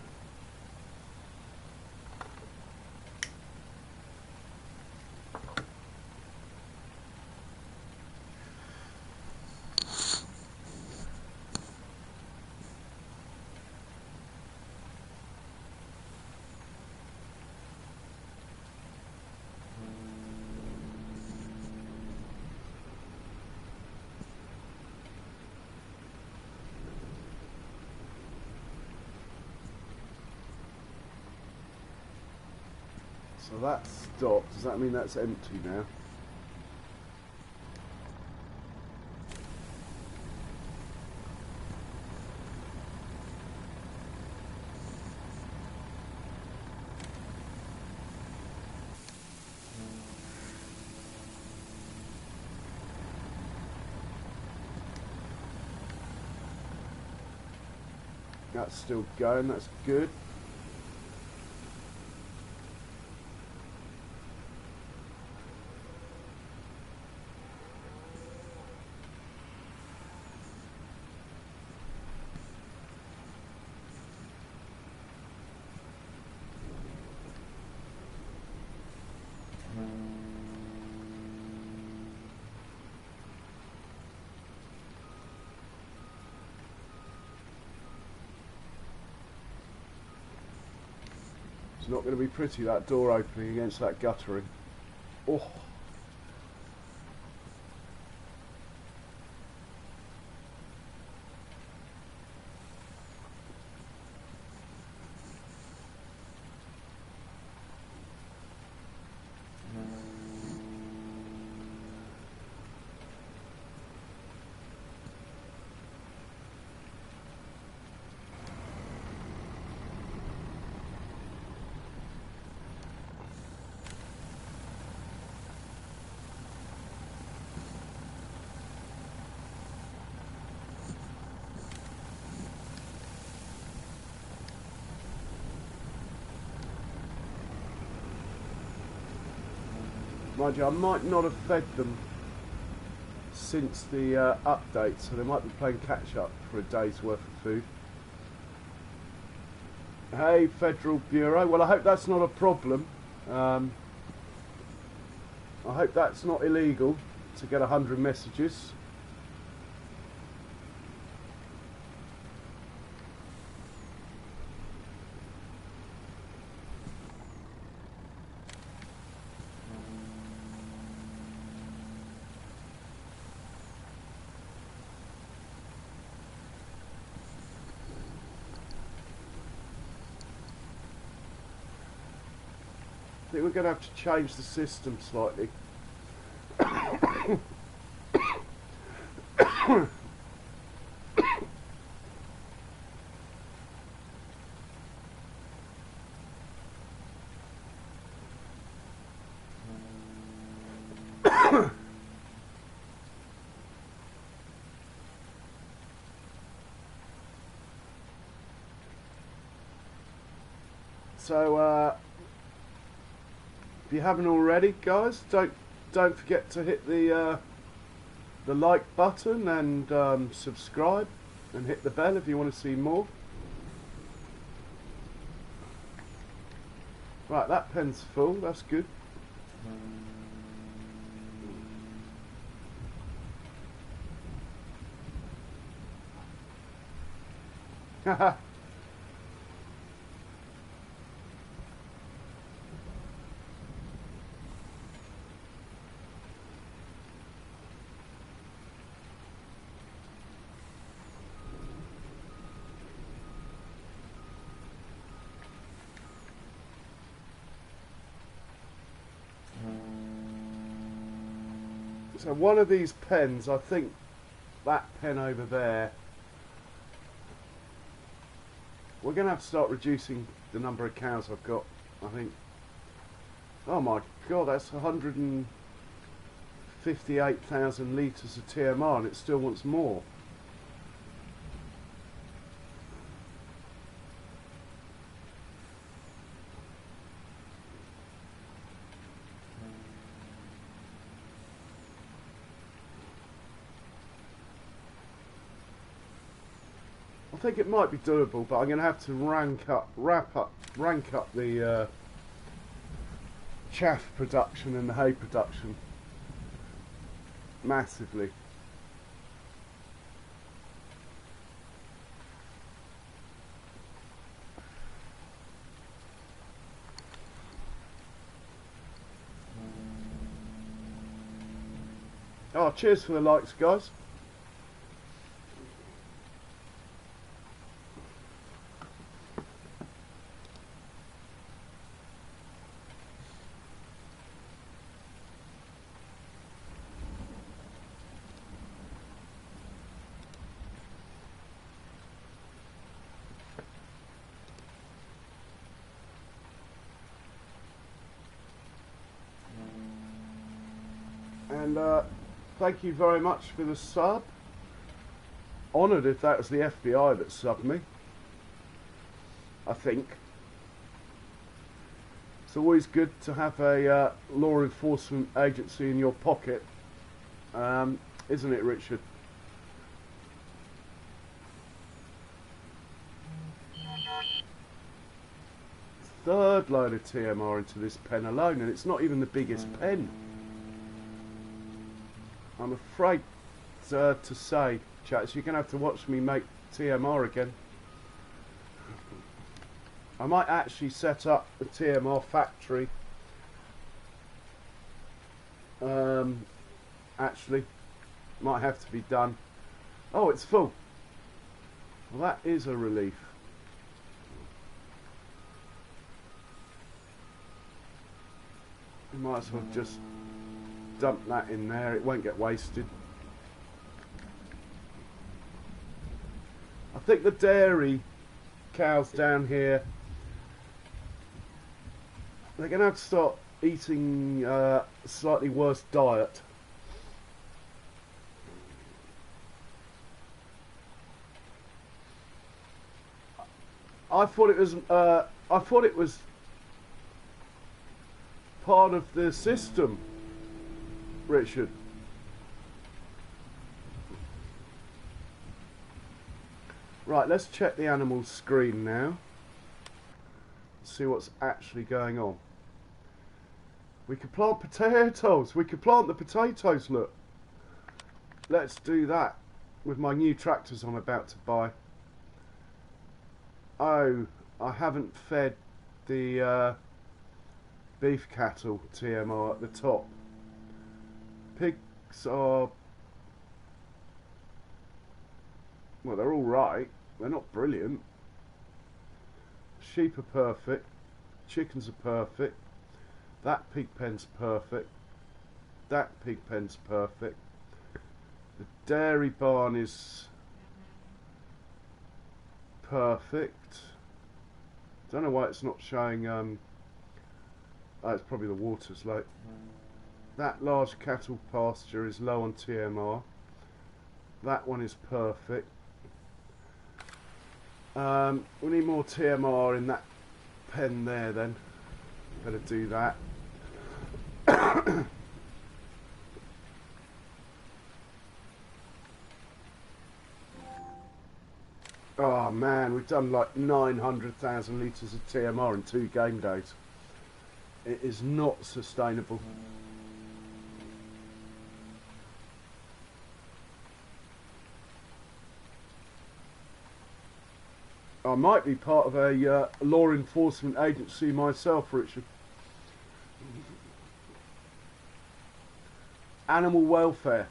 Speaker 1: So that's stopped. Does that mean that's empty now? That's still going, that's good. It's not going to be pretty, that door opening against that guttering. Oh. Mind you, I might not have fed them since the update, so they might be playing catch up for a day's worth of food. Hey, Federal Bureau. Well, I hope that's not a problem. I hope that's not illegal to get 100 messages. I think we're going to have to change the system slightly. So, if you haven't already, guys, don't forget to hit the like button and subscribe, and hit the bell if you want to see more. Right, that pen's full. That's good. Haha. So one of these pens, I think that pen over there, we're going to have to start reducing the number of cows I've got. I think, oh my god, that's 158,000 litres of TMR and it still wants more. I think it might be doable, but I'm going to have to rank up the chaff production and the hay production massively. Oh, cheers for the likes, guys. And thank you very much for the sub. Honoured if that was the FBI that subbed me. I think. It's always good to have a law enforcement agency in your pocket. Isn't it, Richard? Third load of TMR into this pen alone, and it's not even the biggest pen. I'm afraid to say, chats, you're going to have to watch me make TMR again. I might actually set up the TMR factory. Actually, might have to be done. Oh, it's full. Well, that is a relief. You might as well just dump that in there. It won't get wasted. I think the dairy cows down here, they're going to have to start eating a slightly worse diet. I thought it was part of the system, Richard. Right, let's check the animal's screen now. See what's actually going on. We could plant potatoes. We could plant the potatoes, look. Let's do that with my new tractors I'm about to buy. Oh, I haven't fed the beef cattle TMR at the top. Pigs are, well, they're all right. They're not brilliant. Sheep are perfect. Chickens are perfect. That pig pen's perfect. That pig pen's perfect. The dairy barn is perfect. Don't know why it's not showing. Oh, it's probably the water's low. That large cattle pasture is low on TMR. That one is perfect. We need more TMR in that pen there then. Better do that. Oh man, we've done like 900,000 litres of TMR in 2 game days. It is not sustainable. I might be part of a law enforcement agency myself, Richard. Animal welfare.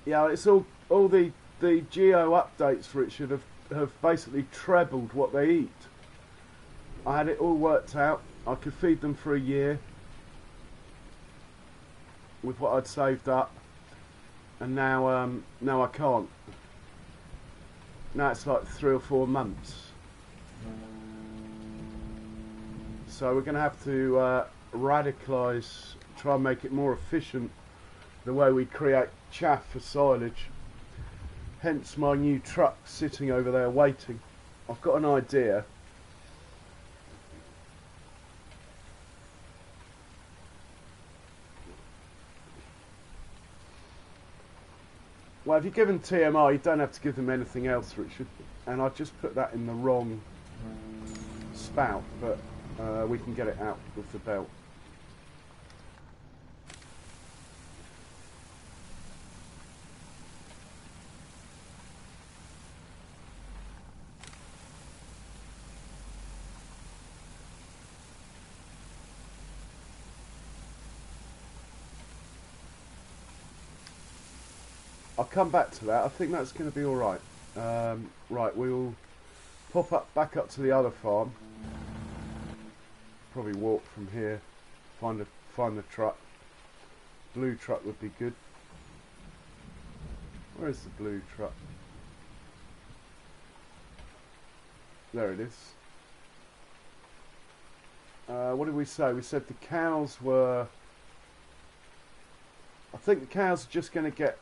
Speaker 1: Yeah, it's all the geo updates, Richard, have basically trebled what they eat. I had it all worked out. I could feed them for a year with what I'd saved up, and now now I can't. Now it's like 3 or 4 months. So we're going to have to radicalise, try and make it more efficient, the way we create chaff for silage. Hence my new truck sitting over there waiting. I've got an idea. Well, if you're given TMR, you don't have to give them anything else, Richard. And I just put that in the wrong spout, but we can get it out with the belt. I'll come back to that. I think that's going to be all right. Right, we'll pop back up to the other farm. Probably walk from here. Find the truck. Blue truck would be good. Where is the blue truck? There it is. What did we say? We said the cows were. I think the cows are just going to get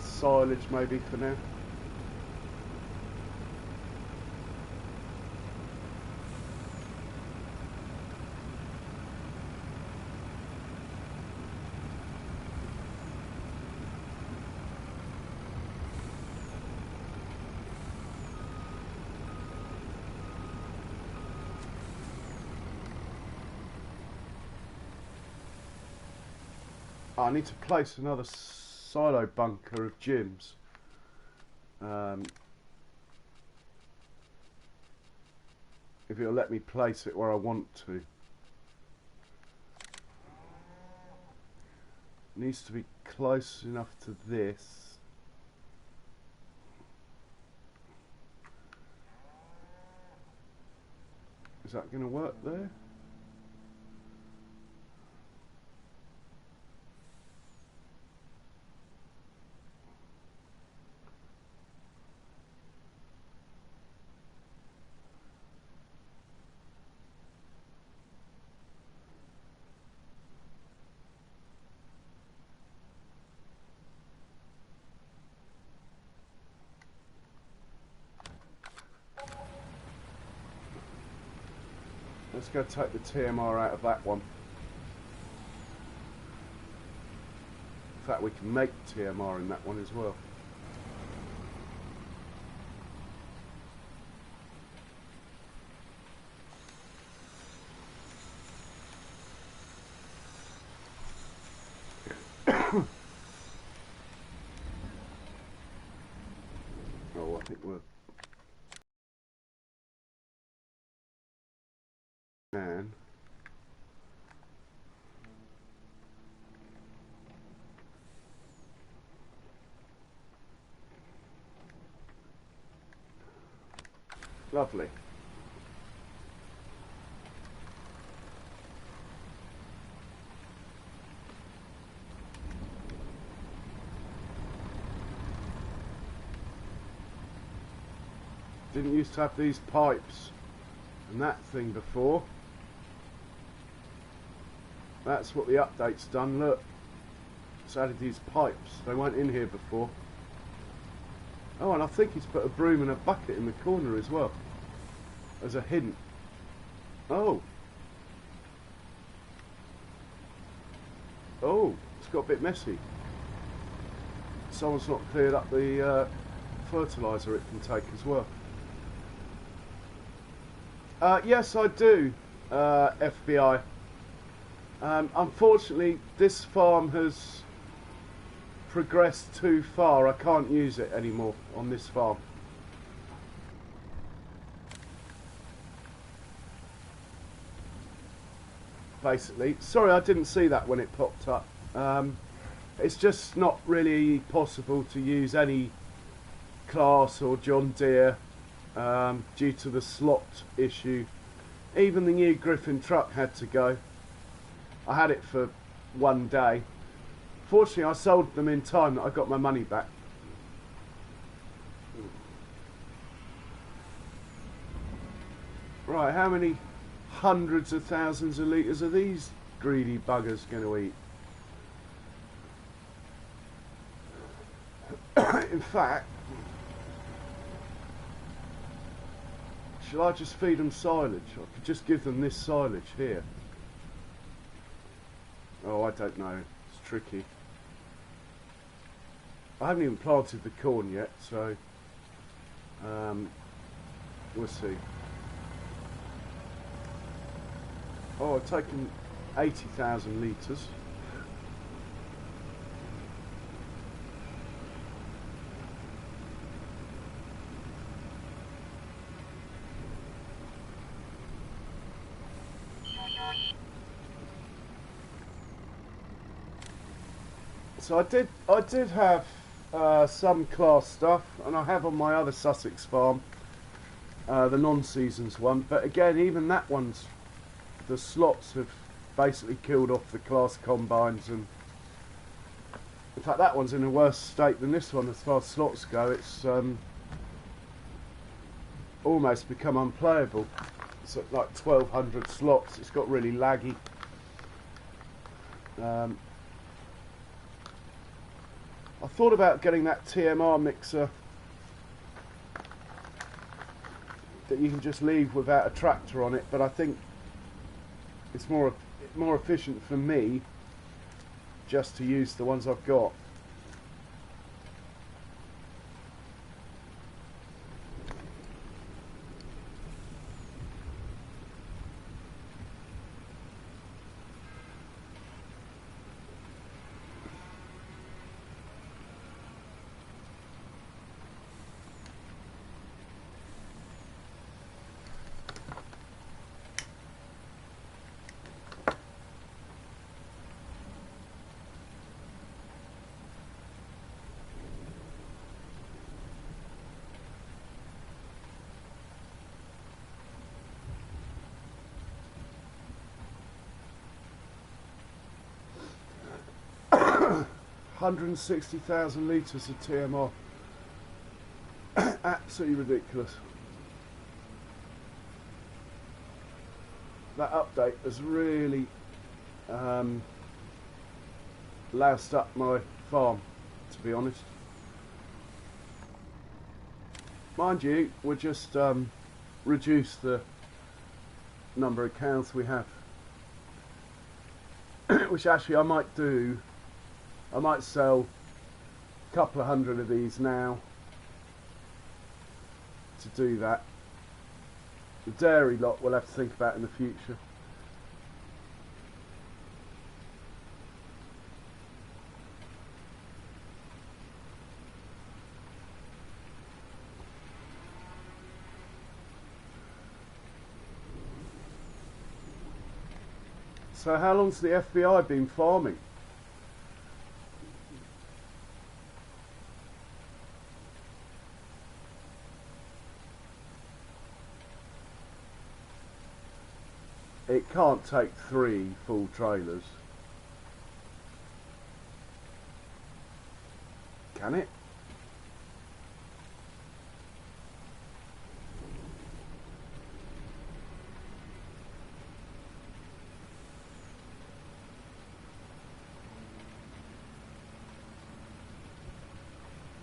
Speaker 1: silage maybe for now. Oh, I need to place another silo bunker of Jim's. If it'll let me place it where I want to. It needs to be close enough to this. Is that going to work there? Let's go take the TMR out of that one. In fact, we can make TMR in that one as well. Oh, I think we're... Man. Lovely. Didn't used to have these pipes and that thing before. That's what the update's done, look. It's added these pipes. They weren't in here before. Oh, and I think he's put a broom and a bucket in the corner as well. As a hint. Oh. Oh, it's got a bit messy. Someone's not cleared up the fertiliser it can take as well. Yes, I do, FBI. Unfortunately, this farm has progressed too far. I can't use it anymore on this farm. Basically, sorry I didn't see that when it popped up. It's just not really possible to use any Class or John Deere due to the slot issue. Even the new Griffin truck had to go. I had it for one day. Fortunately, I sold them in time that I got my money back. Right, how many hundreds of thousands of litres are these greedy buggers going to eat? In fact, shall I just feed them silage? I could just give them this silage here. Oh, I don't know. It's tricky. I haven't even planted the corn yet, so we'll see. Oh, I've taken 80,000 litres. So I did have some Class stuff, and I have on my other Sussex farm, the non-seasons one. But again, even that one's, the slots have basically killed off the Class combines, and in fact that one's in a worse state than this one as far as slots go. It's almost become unplayable. It's at like 1200 slots. It's got really laggy. I thought about getting that TMR mixer that you can just leave without a tractor on it, but I think it's more efficient for me just to use the ones I've got. 160,000 litres of TMR. Absolutely ridiculous. That update has really loused up my farm, to be honest. Mind you, we'll just reduce the number of cows we have. Which actually I might do. I might sell a couple of hundred of these now to do that. The dairy lot we'll have to think about in the future. So how long's the FBI been farming? It can't take 3 full trailers. Can it?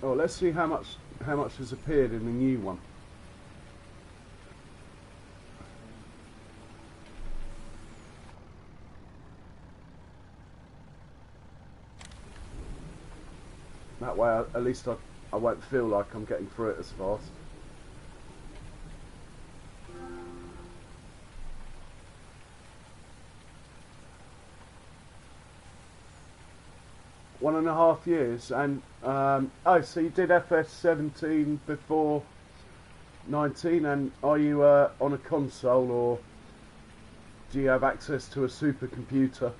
Speaker 1: Oh, let's see how much has appeared in the new one. That way, at least I won't feel like I'm getting through it as fast. One and a half years, and oh, so you did FS 17 before 19, and are you on a console, or do you have access to a supercomputer?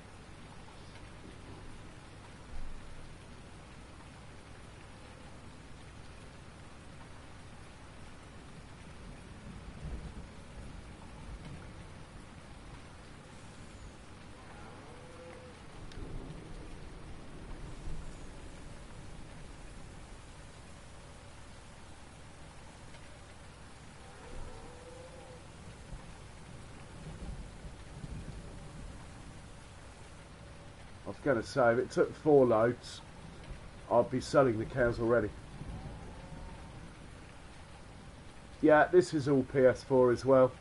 Speaker 1: I was going to say, if it took 4 loads, I'd be selling the cows already. Yeah, this is all PS4 as well.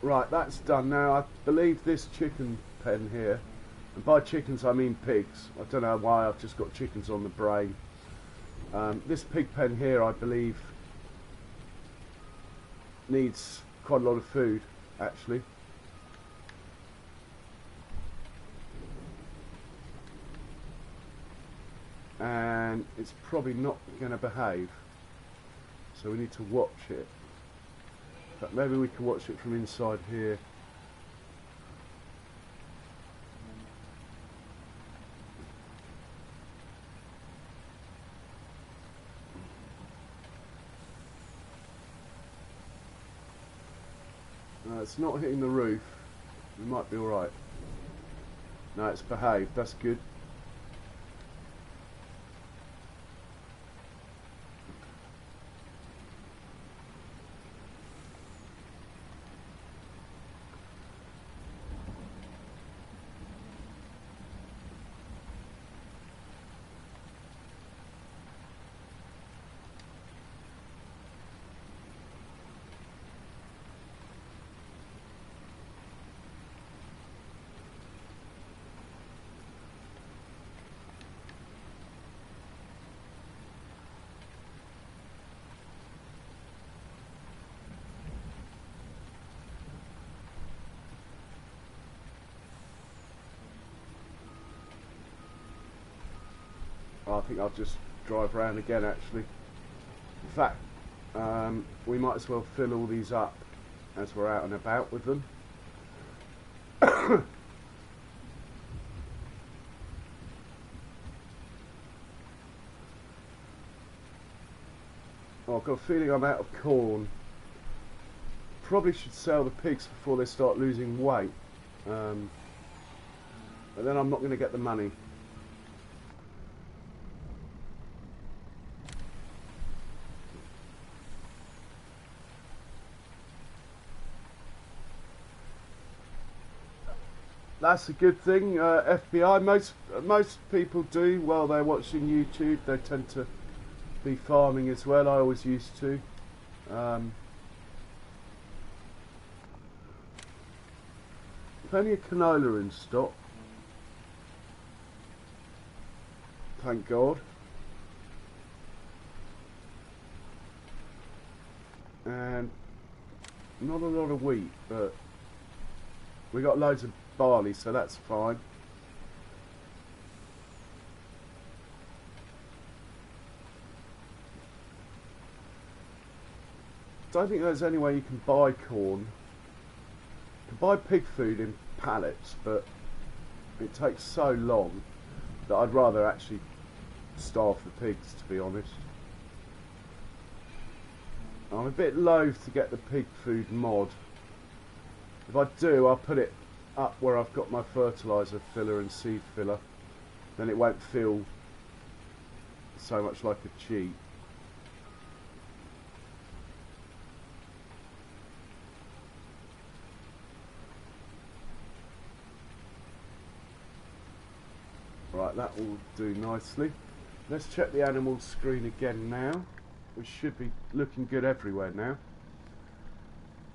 Speaker 1: Right, that's done now. I believe this chicken pen here, and by chickens I mean pigs. I don't know why I've just got chickens on the brain. This pig pen here, I believe, needs quite a lot of food, actually. And it's probably not going to behave, so we need to watch it. But maybe we can watch it from inside here. It's not hitting the roof. We might be alright. No, it's behaved. That's good. I think I'll just drive around again, actually. In fact, we might as well fill all these up as we're out and about with them. Oh, I've got a feeling I'm out of corn probably should sell the pigs before they start losing weight. But then I'm not going to get the money. That's a good thing. FBI, most people do while they're watching YouTube. They tend to be farming as well. I always used to. Plenty of canola in stock. Thank God. And not a lot of wheat, but we got loads of barley, so that's fine. Don't think there's any way you can buy corn. You can buy pig food in pallets, but it takes so long that I'd rather actually starve the pigs, to be honest. I'm a bit loath to get the pig food mod. If I do, I'll put it up where I've got my fertiliser filler and seed filler. Then it won't feel so much like a cheat. Right, that will do nicely. Let's check the animal screen again now. We should be looking good everywhere now.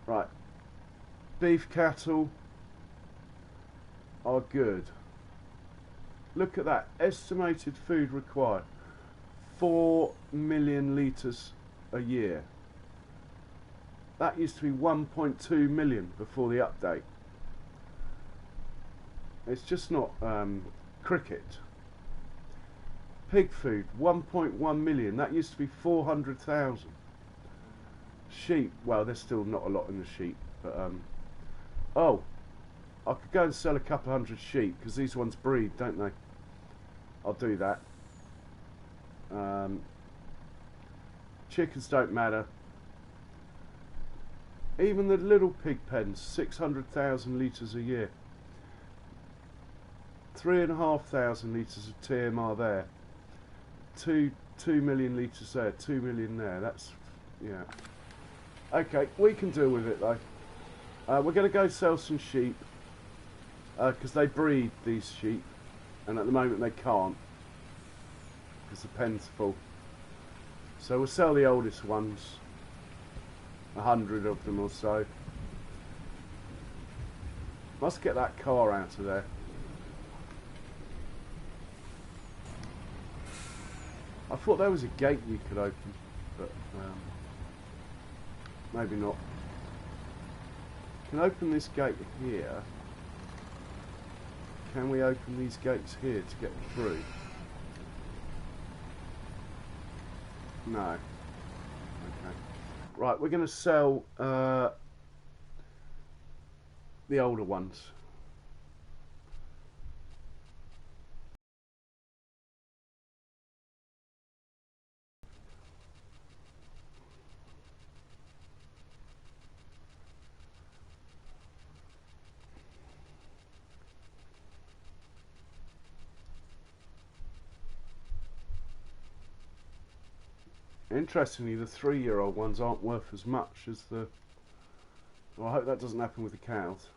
Speaker 1: Right, beef cattle are good. Look at that, estimated food required 4 million litres a year. That used to be 1.2 million before the update. It's just not cricket. Pig food, 1.1 million. That used to be 400,000. Sheep, well, there's still not a lot in the sheep, but oh, I could go and sell a couple hundred sheep because these ones breed, don't they? I'll do that. Chickens don't matter. Even the little pig pens, 600,000 litres a year. 3,500 litres of TMR there. 2 million litres there, 2 million there. That's, yeah. Okay, we can deal with it though. We're going to go sell some sheep because they breed these sheep, and at the moment they can't because the pen's full. So we'll sell the oldest ones, 100 of them or so. Must get that car out of there. I thought there was a gate you could open, but maybe not. Can open this gate here. Can we open these gates here to get through? No. Okay. Right, we're going to sell the older ones. Interestingly, the 3-year-old ones aren't worth as much as the... Well, I hope that doesn't happen with the cows.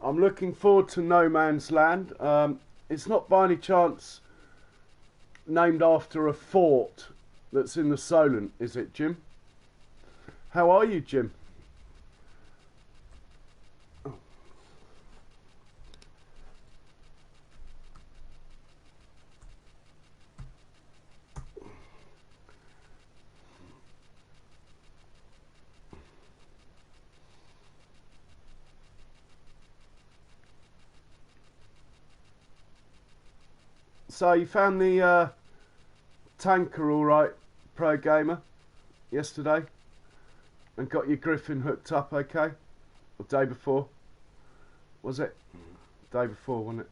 Speaker 1: I'm looking forward to No Man's Land. It's not by any chance named after a fort that's in the Solent, is it, Jim? How are you, Jim? Oh. So you found the tanker all right, Pro Gamer? yesterday and got your Griffin hooked up okay? Or day before? Was it? Day before, wasn't it?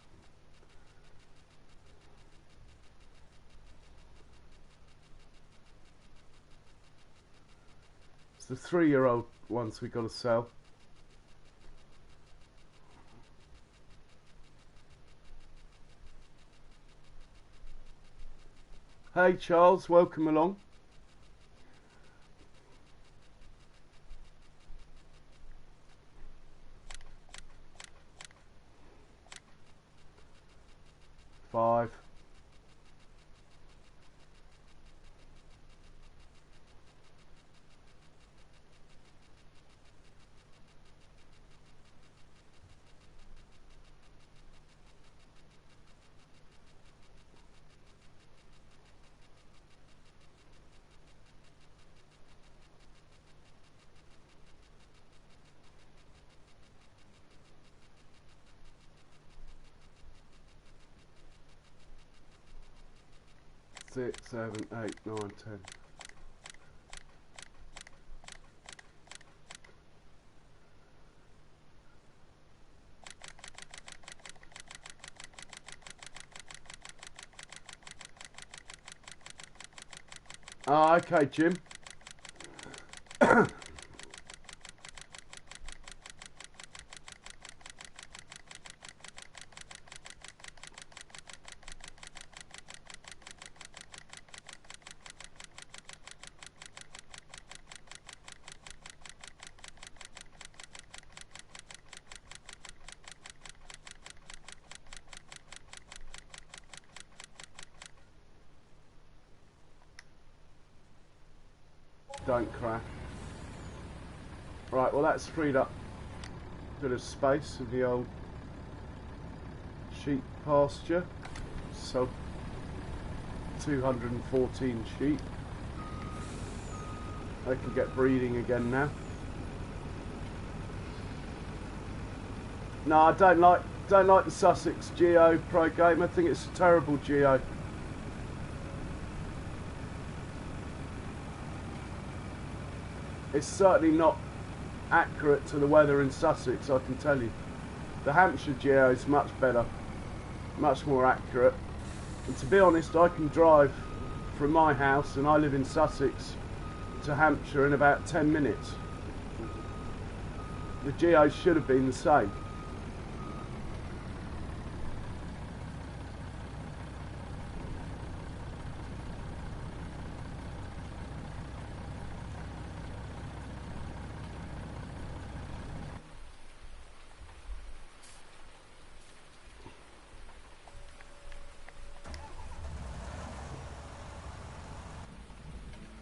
Speaker 1: It's the 3-year-old ones we got to sell. Hey Charles, welcome along. Five. Six, 7, 8, 9, 10. Ah, okay, Jim. Don't crack. Right, well that's freed up a bit of space in the old sheep pasture. So 214 sheep. They can get breeding again now. No, I don't like the Sussex Geo Pro game. I think it's a terrible Geo. It's certainly not accurate to the weather in Sussex, I can tell you. The Hampshire Geo is much better, much more accurate. And to be honest, I can drive from my house, and I live in Sussex, to Hampshire in about 10 minutes. The Geos should have been the same.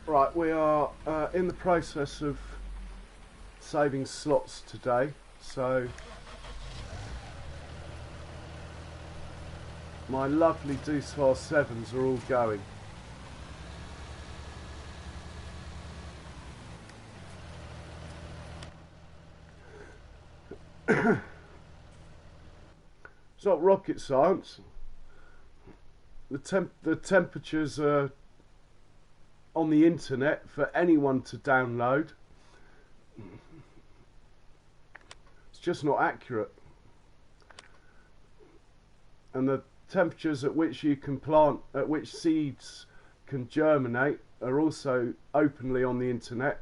Speaker 1: Right, we are in the process of saving slots today, so my lovely Deuce-Far 7s are all going. It's not rocket science. The temperatures are on the internet for anyone to download. It's just not accurate. And the temperatures at which you can plant, at which seeds can germinate, are also openly on the internet.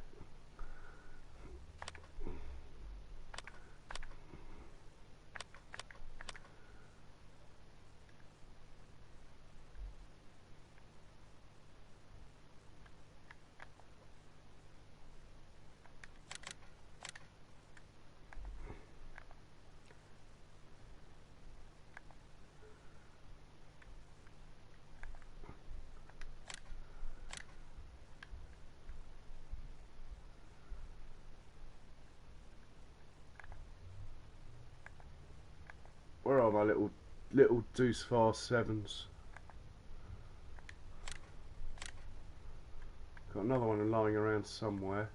Speaker 1: Where are my little Deuce-Far 7s? Got another one lying around somewhere.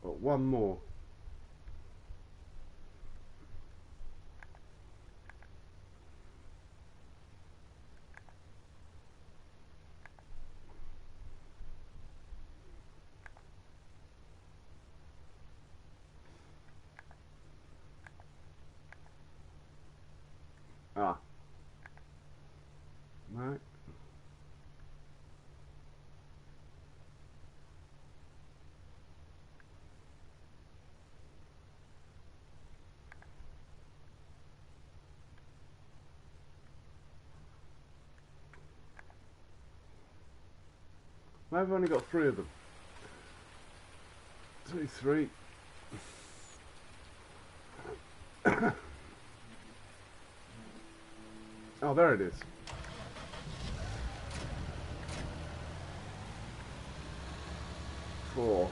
Speaker 1: Got one more. Ah. No. I've only got 3 of them. 2, 3. Oh, there it is. Four.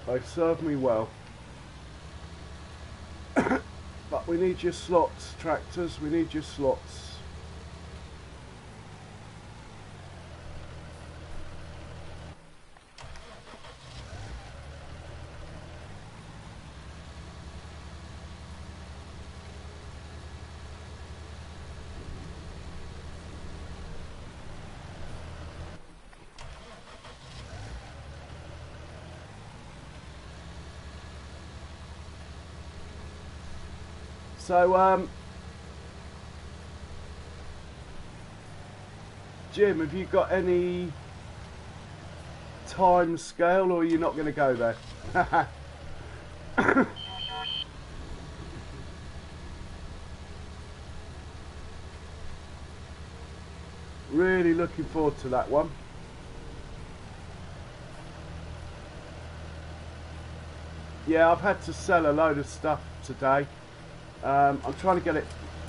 Speaker 1: They've served me well. But we need your slots, tractors, we need your slots. So, Jim, have you got any time scale, or are you not going to go there? Really looking forward to that one. Yeah, I've had to sell a load of stuff today. I'm trying to get it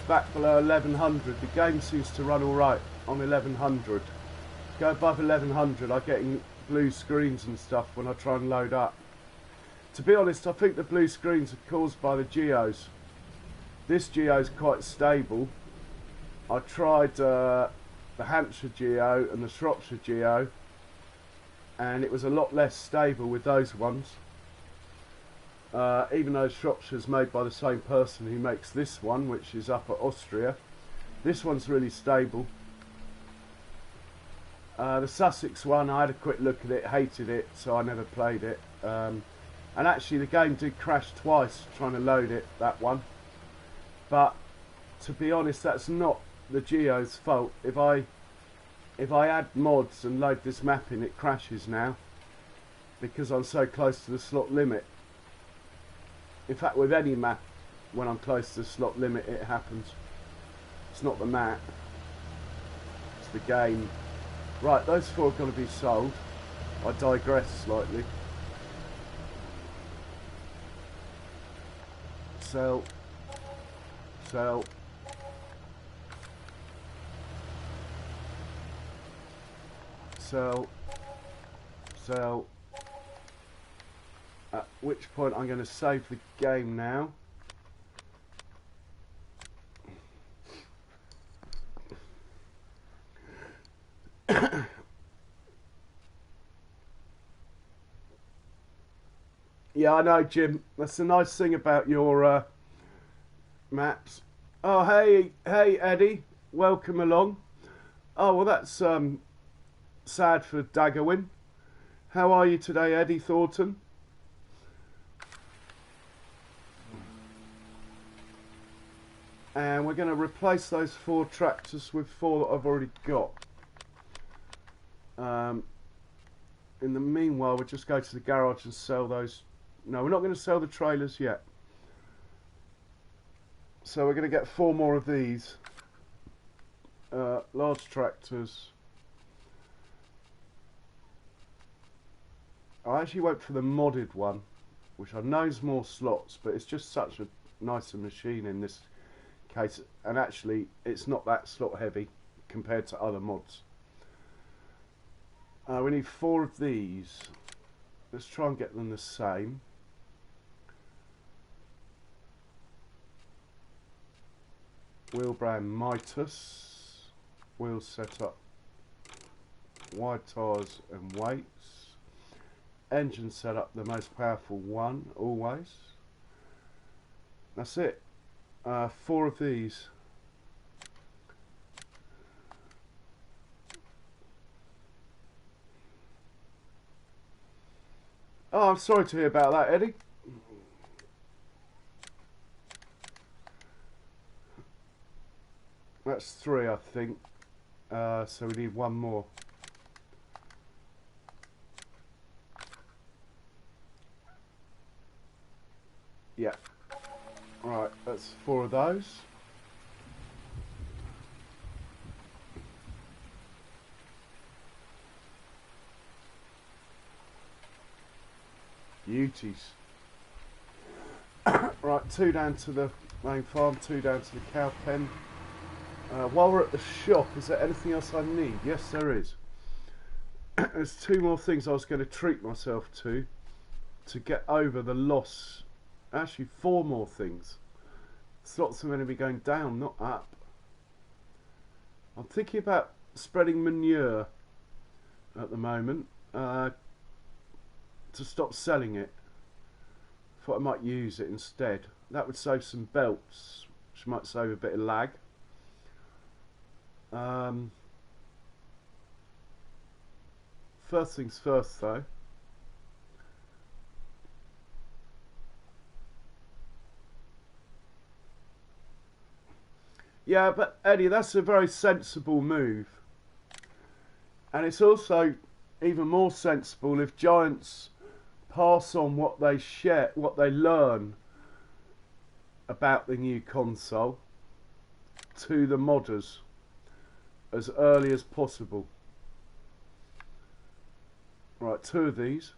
Speaker 1: back below 1100. The game seems to run alright on 1100. Go above 1100, I'm getting blue screens and stuff when I try and load up. To be honest, I think the blue screens are caused by the geos. This geo is quite stable. I tried the Hampshire geo and the Shropshire geo, and it was a lot less stable with those ones. Even though Shropshire's made by the same person who makes this one, which is up at Austria. This one's really stable. The Sussex one, I had a quick look at it, hated it, so I never played it. And actually the game did crash twice trying to load it, that one. But to be honest, that's not the geo's fault. If I add mods and load this map in, it crashes now, because I'm so close to the slot limit. In fact, with any map, when I'm close to the slot limit, it happens. It's not the map, it's the game. Right, those 4 are going to be sold. I digress slightly. Sell. Sell. Sell. Sell. At which point I'm going to save the game now. Yeah, I know, Jim. That's the nice thing about your maps. Oh, hey, Eddie. Welcome along. Oh, well, that's sad for Daggerwin. How are you today, Eddie Thornton? And we're going to replace those 4 tractors with 4 that I've already got. In the meanwhile, we'll just go to the garage and sell those. No, we're not going to sell the trailers yet. So we're going to get 4 more of these. Large tractors. I actually went for the modded one, which I know is more slots, but it's just such a nicer machine in this case, and actually it's not that slot heavy compared to other mods. We need 4 of these. Let's try and get them the same. Wheel brand Mitus. Wheel setup. Wide tyres and weights. Engine setup, the most powerful one always. That's it. 4 of these. Oh, I'm sorry to hear about that, Eddie. That's 3, I think. So we need 1 more. Yeah. Right, that's 4 of those. Beauties. Right, 2 down to the main farm, 2 down to the cow pen. While we're at the shop, is there anything else I need? Yes, there is. There's 2 more things I was going to treat myself to get over the loss. Actually, 4 more things. Slots are going to be going down, not up. I'm thinking about spreading manure at the moment to stop selling it. Thought I might use it instead. That would save some belts, which might save a bit of lag. First things first, though. Yeah, but Eddie, that's a very sensible move. And it's also even more sensible if giants pass on what they share, what they learn about the new console to the modders as early as possible. Right, 2 of these.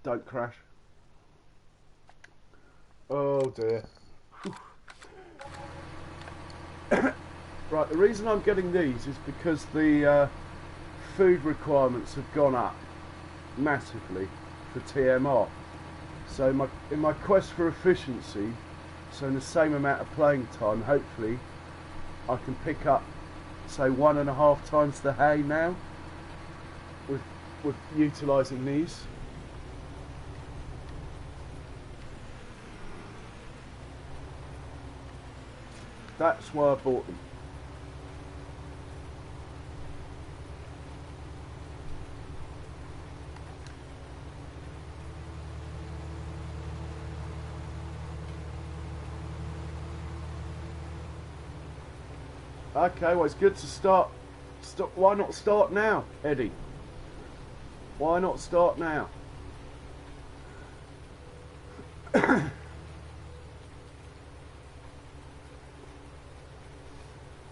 Speaker 1: Don't crash. Oh dear. Right, the reason I'm getting these is because the food requirements have gone up massively for TMR. So in my quest for efficiency, so in the same amount of playing time, hopefully I can pick up, say, 1.5 times the hay now with utilising these. That's why I bought them. Okay, well, it's good to start. Why not start now, Eddie? Why not start now?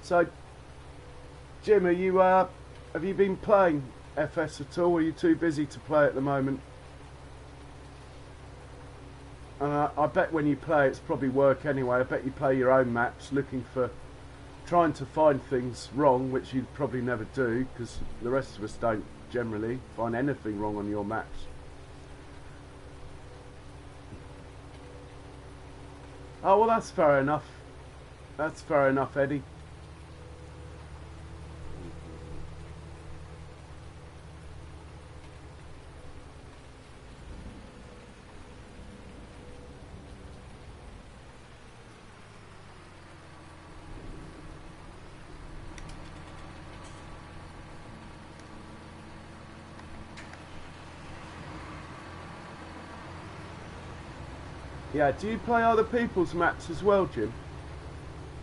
Speaker 1: So, Jim, are you have you been playing FS at all? Or are you too busy to play at the moment? And I bet when you play, it's probably work anyway. I bet you play your own maps, trying to find things wrong, which you'd probably never do, because the rest of us don't generally find anything wrong on your maps. Oh, well, that's fair enough. That's fair enough, Eddie. Yeah, do you play other people's maps as well, Jim?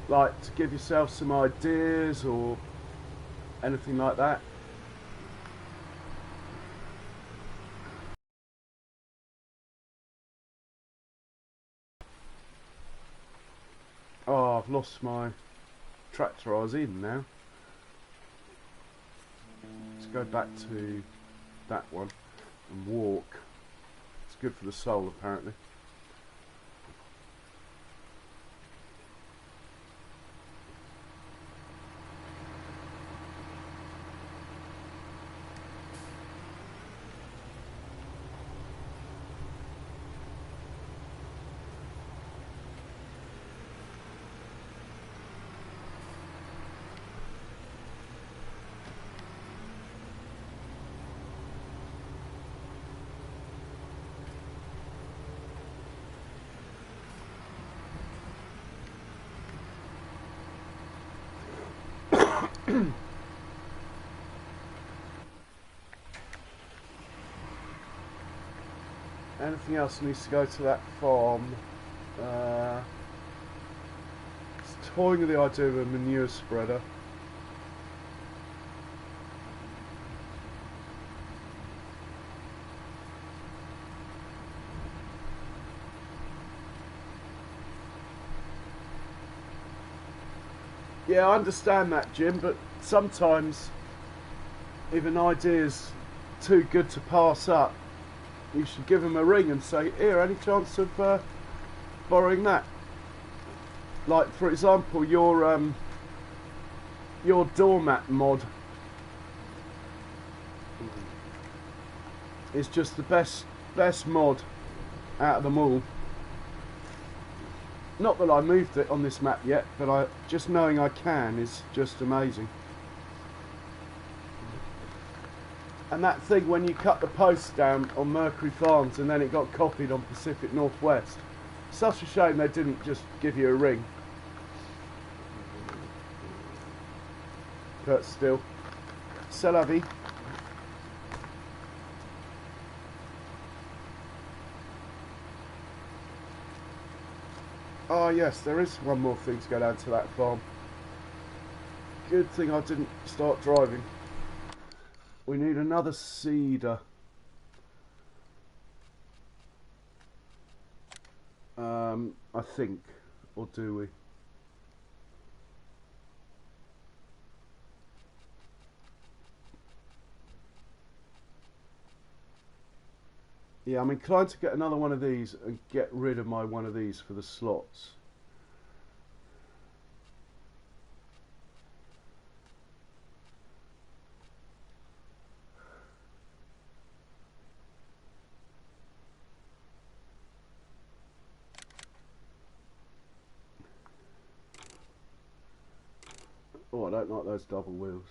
Speaker 1: Like, to give yourself some ideas or anything like that? Oh, I've lost my tractor I was in now. Let's go back to that one and walk. It's good for the soul, apparently. Anything else needs to go to that farm? Just toying with the idea of a manure spreader. Yeah, I understand that, Jim, but sometimes if an idea's too good to pass up, you should give him a ring and say, here, any chance of borrowing that? Like, for example, your doormat mod is just the best mod out of them all. Not that I moved it on this map yet, but just knowing I can is just amazing. And that thing when you cut the post down on Mercury Farms and then it got copied on Pacific Northwest. Such a shame they didn't just give you a ring. Kurt Still. C'est la vie. Oh yes, there is one more thing to go down to that farm. Good thing I didn't start driving. We need another seeder. I think. Or do we? Yeah, I'm inclined to get another one of these and get rid of my one of these for the slots. Oh, I don't like those double wheels.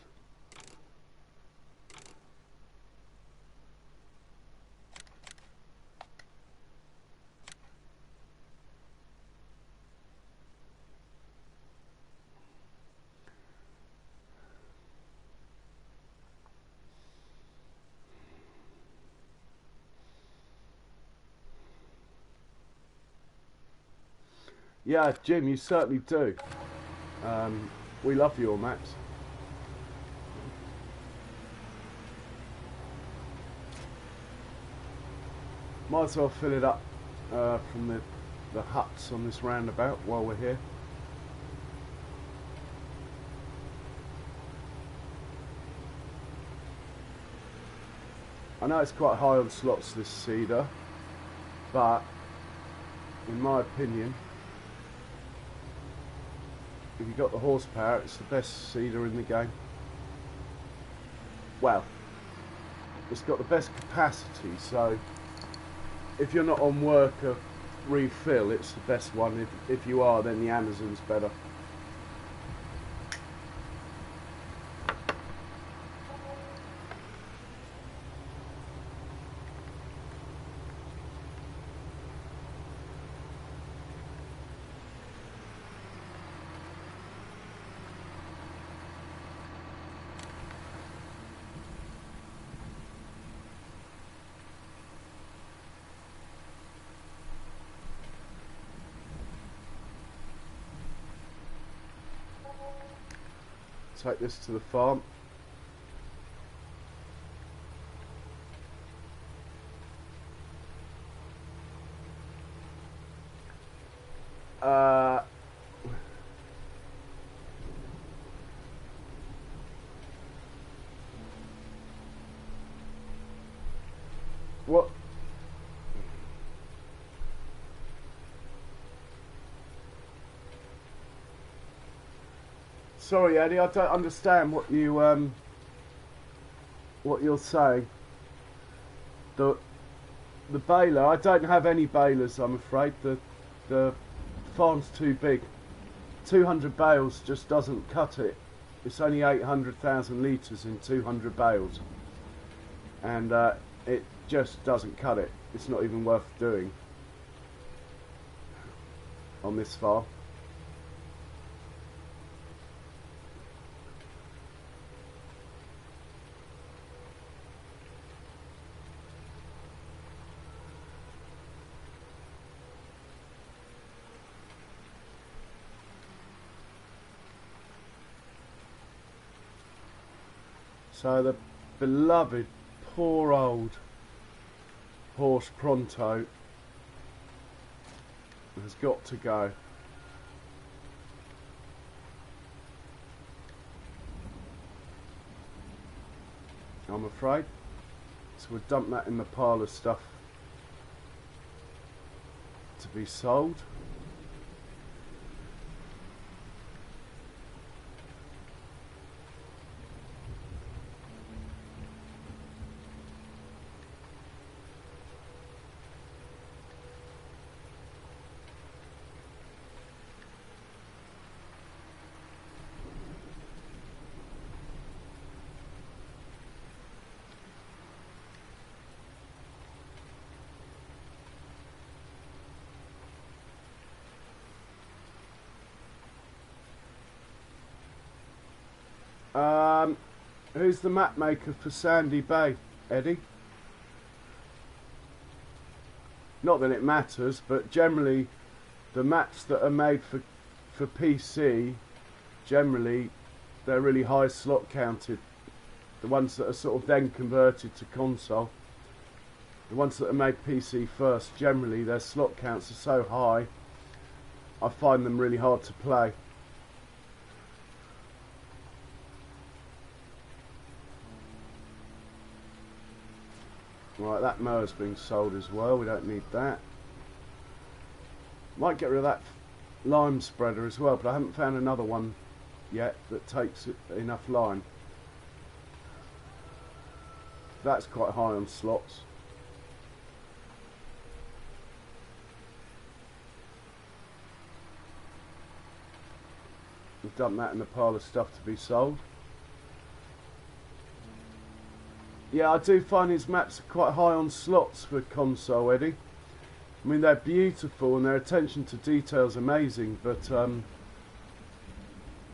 Speaker 1: Yeah, Jim, you certainly do. We love your maps. Might as well fill it up from the huts on this roundabout while we're here. I know it's quite high on slots, this seeder, but in my opinion, if you've got the horsepower, it's the best seeder in the game. Well, it's got the best capacity, so if you're not on work or refill, it's the best one. If you are, then the Amazon's better. Take this to the farm. What? Sorry, Eddie, I don't understand what you're saying. The baler, I don't have any balers, I'm afraid. The farm's too big. 200 bales just doesn't cut it. It's only 800,000 litres in 200 bales, and it just doesn't cut it. It's not even worth doing on this farm. So the beloved poor old horse Pronto has got to go. I'm afraid. So we'll dump that in the pile of stuff to be sold. Who's the map maker for Sandy Bay, Eddie? Not that it matters, but generally the maps that are made for PC, generally they're really high slot counted. The ones that are sort of then converted to console, the ones that are made PC first, generally their slot counts are so high, I find them really hard to play. Right, that mower's being sold as well, we don't need that. Might get rid of that lime spreader as well, but I haven't found another one yet that takes enough lime. That's quite high on slots. We've dumped that in the pile of stuff to be sold. Yeah, I do find his maps are quite high on slots for console, Eddie. I mean, they're beautiful and their attention to detail is amazing, but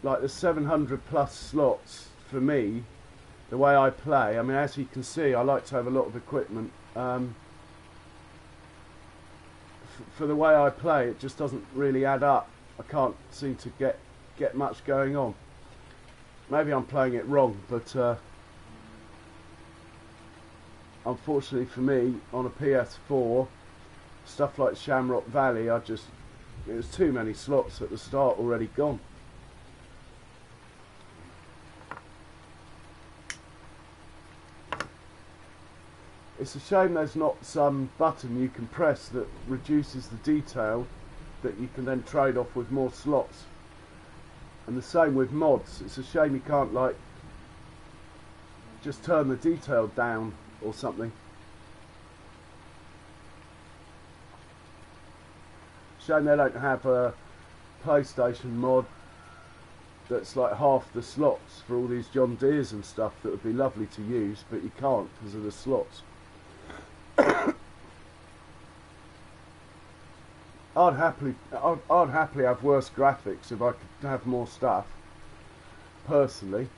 Speaker 1: like the 700 plus slots, for me, the way I play, I mean, as you can see, I like to have a lot of equipment. For the way I play, it just doesn't really add up. I can't seem to get much going on. Maybe I'm playing it wrong, but unfortunately for me, on a PS4, stuff like Shamrock Valley, there's too many slots at the start already gone. It's a shame there's not some button you can press that reduces the detail that you can then trade off with more slots. And the same with mods. It's a shame you can't, like, just turn the detail down or something. Shame they don't have a PlayStation mod that's like half the slots for all these John Deeres and stuff. That would be lovely to use, but you can't because of the slots. I'd happily have worse graphics if I could have more stuff, personally,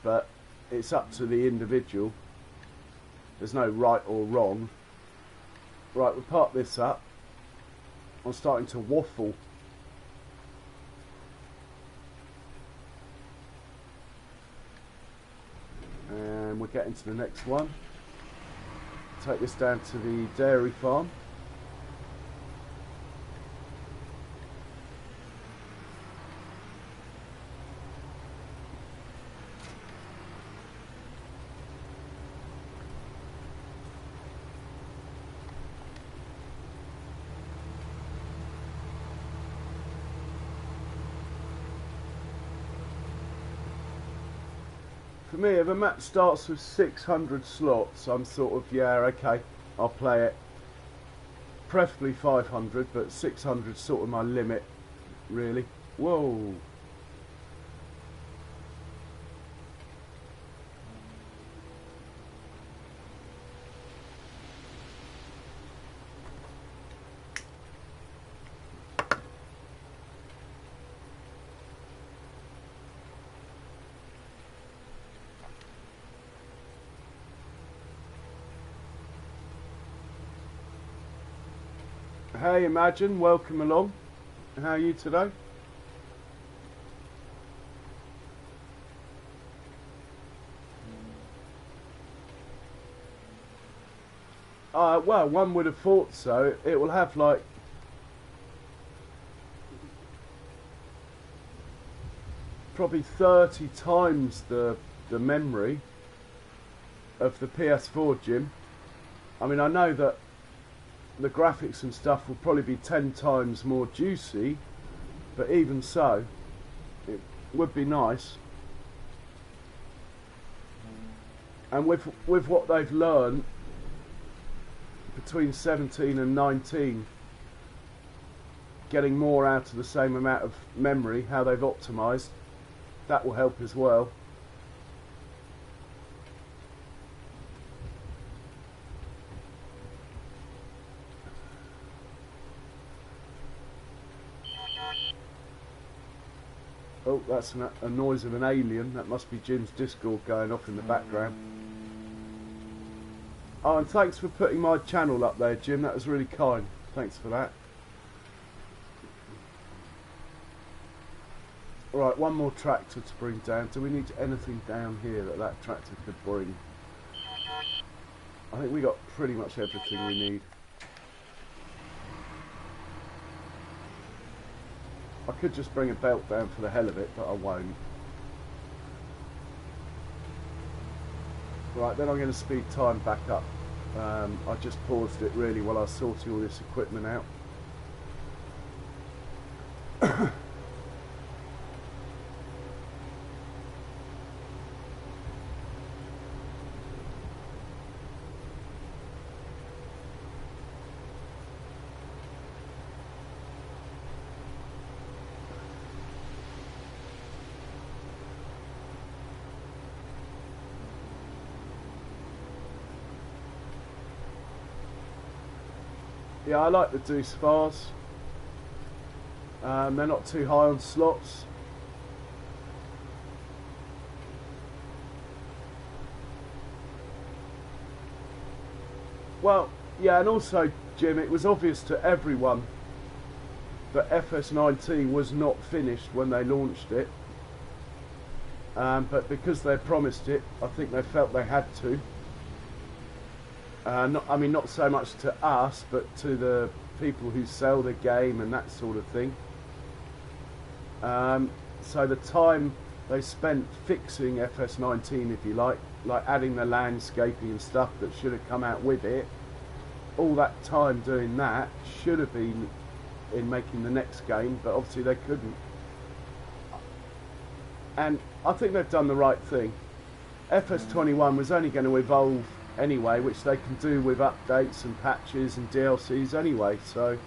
Speaker 1: but it's up to the individual. There's no right or wrong. Right, we'll park this up. I'm starting to waffle. And we're getting to the next one. Take this down to the dairy farm. For me, if a map starts with 600 slots, I'm sort of, yeah, okay, I'll play it. Preferably 500, but 600 is sort of my limit, really. Whoa. Hey Imagine, welcome along. How are you today? Well, one would have thought so. It will have like probably 30 times the memory of the PS4, Jim. I mean, I know that the graphics and stuff will probably be 10 times more juicy, but even so, it would be nice. And with what they've learned between 17 and 19, getting more out of the same amount of memory, how they've optimised, that will help as well. Oh, that's a noise of an alien. That must be Jim's Discord going off in the background. Oh, and thanks for putting my channel up there, Jim. That was really kind. Thanks for that. Right, one more tractor to bring down. Do we need anything down here that tractor could bring? I think we got pretty much everything we need. I could just bring a belt down for the hell of it, but I won't. Right, then I'm going to speed time back up. I just paused it really while I was sorting all this equipment out. Yeah, I like the Deuce Vars. They're not too high on slots. Well, yeah, and also, Jim, it was obvious to everyone that FS19 was not finished when they launched it. But because they promised it, I think they felt they had to. I mean, not so much to us, but to the people who sell the game and that sort of thing. So the time they spent fixing FS19, if you like adding the landscaping and stuff that should have come out with it, all that time doing that should have been in making the next game, but obviously they couldn't. And I think they've done the right thing. FS21 was only going to evolve anyway, which they can do with updates and patches and DLCs anyway, so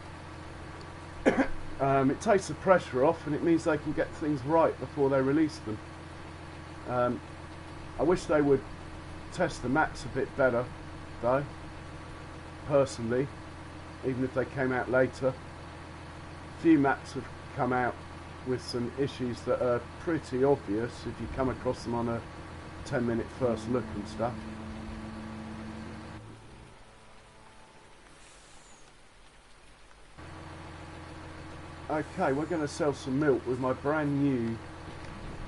Speaker 1: it takes the pressure off and it means they can get things right before they release them. I wish they would test the maps a bit better though, personally, even if they came out later. A few maps have come out with some issues that are pretty obvious if you come across them on a 10-minute first look and stuff. Okay, we're going to sell some milk with my brand new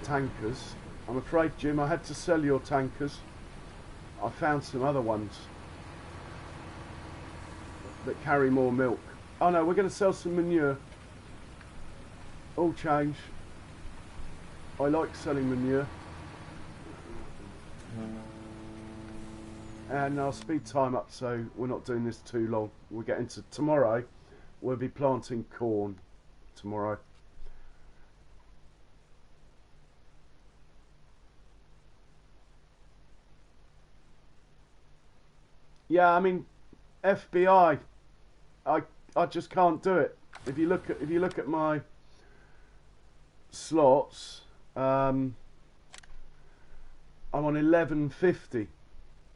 Speaker 1: tankers. I'm afraid, Jim, I had to sell your tankers. I found some other ones that carry more milk. Oh no, we're going to sell some manure. All change. I like selling manure. And I'll speed time up so we're not doing this too long. We'll get into tomorrow. We'll be planting corn tomorrow. Yeah, I mean, FBI, I just can't do it. If you look at my slots, I'm on 1150,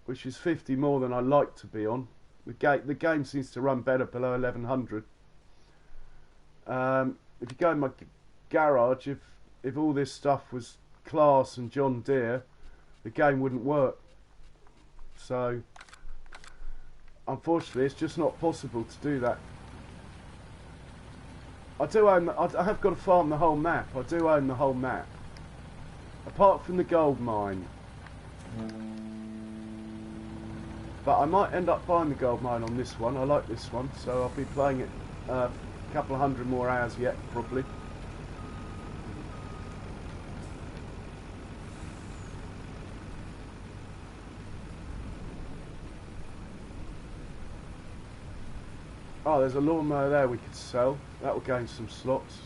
Speaker 1: which is 50 more than I like to be on. The game seems to run better below 1100. If you go in my garage, if all this stuff was Class and John Deere, the game wouldn't work. So unfortunately, it's just not possible to do that. I have got to farm the whole map. I do own the whole map, apart from the gold mine. But I might end up buying the gold mine on this one. I like this one, so I'll be playing it a couple of hundred more hours yet, probably. Oh, there's a lawnmower there we could sell. That will gain some slots.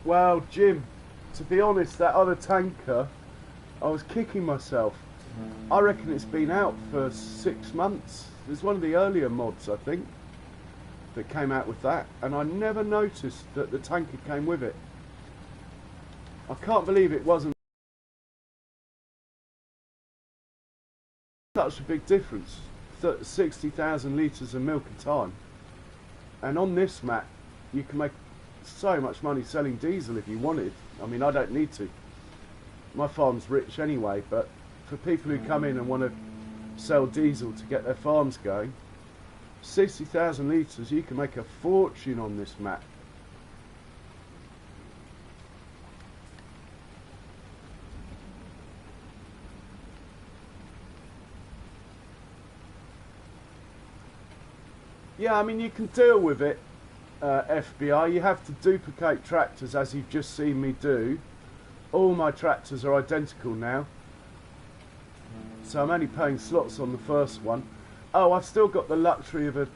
Speaker 1: Well, Jim, to be honest, that other tanker, I was kicking myself. I reckon it's been out for 6 months. It's one of the earlier mods, I think, that came out with that, and I never noticed that the tanker came with it. I can't believe it wasn't such a big difference. 60,000 litres of milk a time. And on this map, you can make so much money selling diesel if you wanted. I mean, I don't need to. My farm's rich anyway, but for people who come in and want to sell diesel to get their farms going, 60,000 litres, you can make a fortune on this map. Yeah, I mean, you can deal with it, FBI. You have to duplicate tractors, as you've just seen me do. All my tractors are identical now, so I'm only paying slots on the first one. Oh, I've still got the luxury of a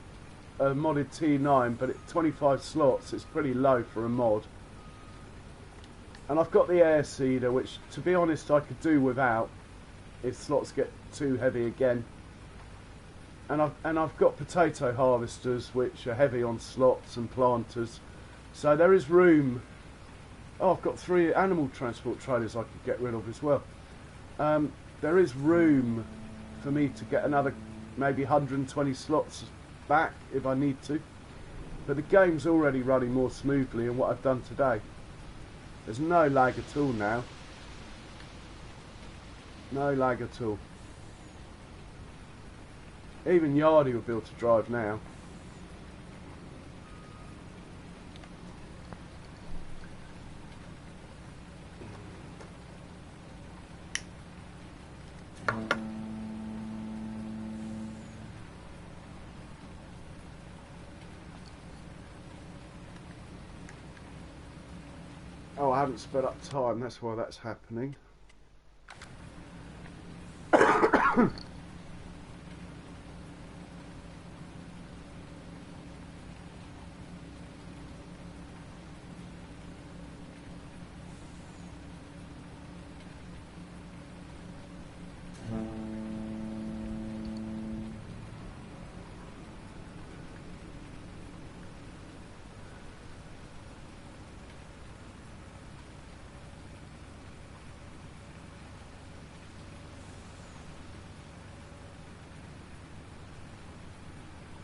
Speaker 1: modded T9, but at 25 slots it's pretty low for a mod. And I've got the air seeder, which to be honest I could do without if slots get too heavy again. And I've got potato harvesters, which are heavy on slots, and planters, so there is room. Oh, I've got 3 animal transport trailers I could get rid of as well. There is room for me to get another maybe 120 slots back if I need to, but the game's already running more smoothly than what I've done today. There's no lag at all now. No lag at all. Even Yardy will be able to drive now. Oh, I haven't sped up time, that's why that's happening.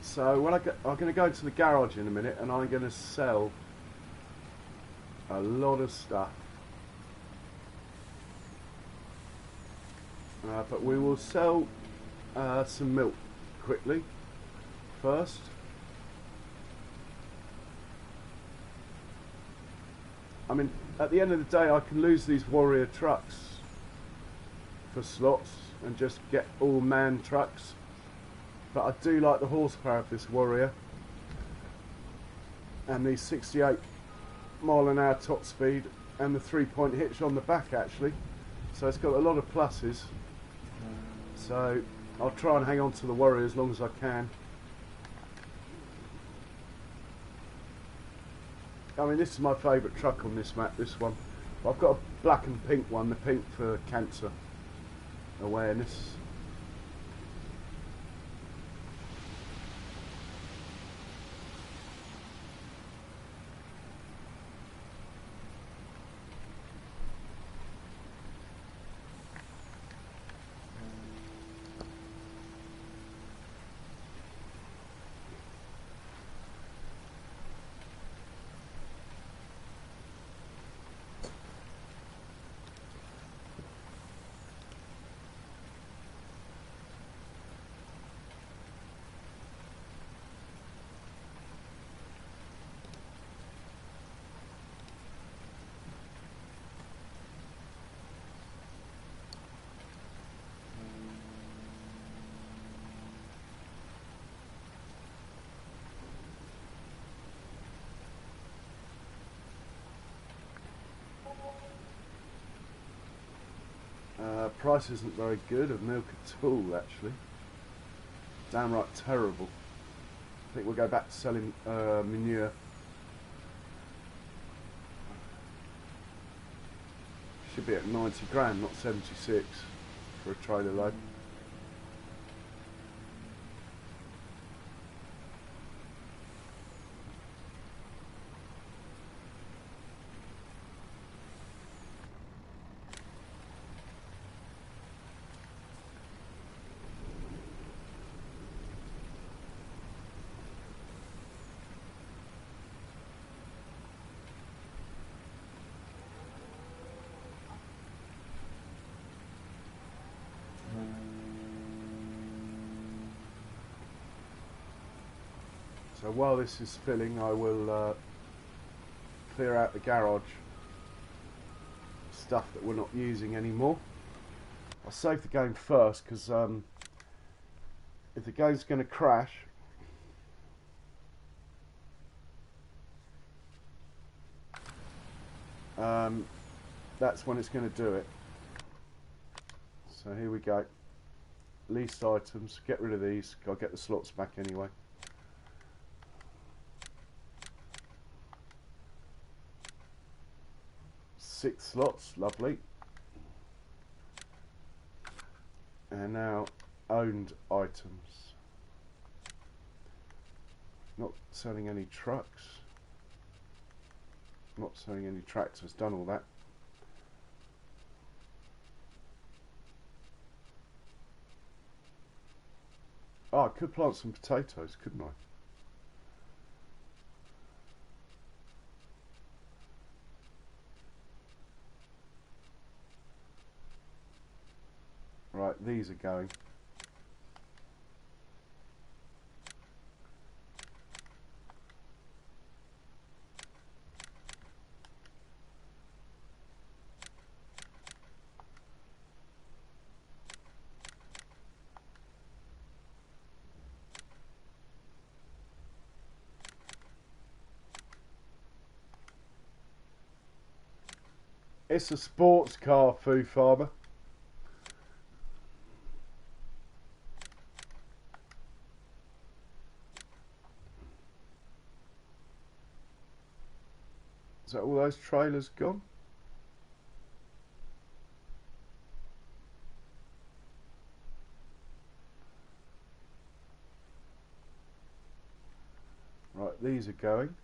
Speaker 1: So when I'm going to go to the garage in a minute, and I'm going to sell a lot of stuff. But we will sell some milk quickly first. I mean, at the end of the day, I can lose these warrior trucks for slots and just get all man trucks. But I do like the horsepower of this warrior and the 68 mile/hour top speed and the 3-point hitch on the back actually. So it's got a lot of pluses. So I'll try and hang on to the warrior as long as I can. I mean, this is my favourite truck on this map, this one. I've got a black and pink one, the pink for cancer awareness. price isn't very good of milk at all, actually. Downright terrible. I think we'll go back to selling manure. Should be at 90 grand, not 76 for a trailer load. So while this is filling, I will clear out the garage stuff that we're not using anymore. I'll save the game first because if the game's going to crash, that's when it's going to do it. So here we go. Leased items, get rid of these, I'll get the slots back anyway. Six slots, lovely. And now owned items. Not selling any trucks. Not selling any tractors, done all that. Oh, I could plant some potatoes, couldn't I? Right, these are going. It's a sports car, Foo Farmer. Is that all those trailers gone? Right, these are going.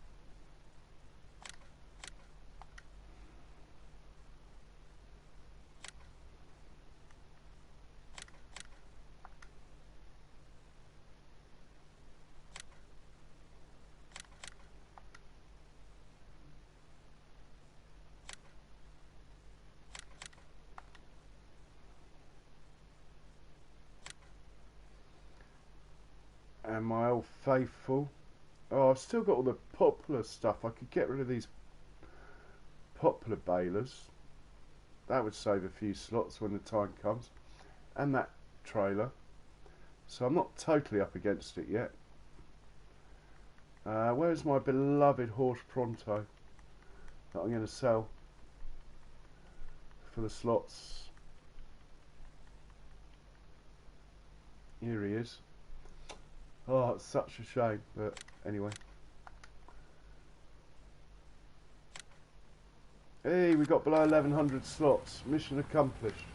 Speaker 1: And my old faithful. Oh, I've still got all the poplar stuff. I could get rid of these poplar balers. That would save a few slots when the time comes. And that trailer. So I'm not totally up against it yet. Where's my beloved horse Pronto that I'm going to sell for the slots? Here he is. Oh, it's such a shame, but anyway. Hey, we got below 1100 slots. Mission accomplished.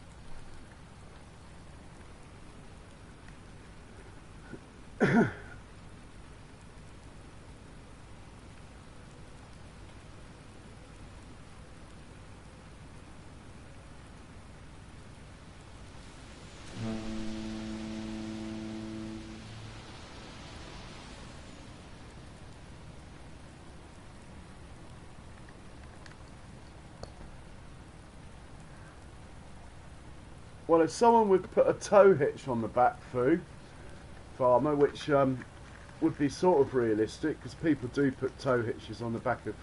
Speaker 1: Well, if someone would put a tow hitch on the back, Foo Farmer, which would be sort of realistic, because people do put tow hitches on the back of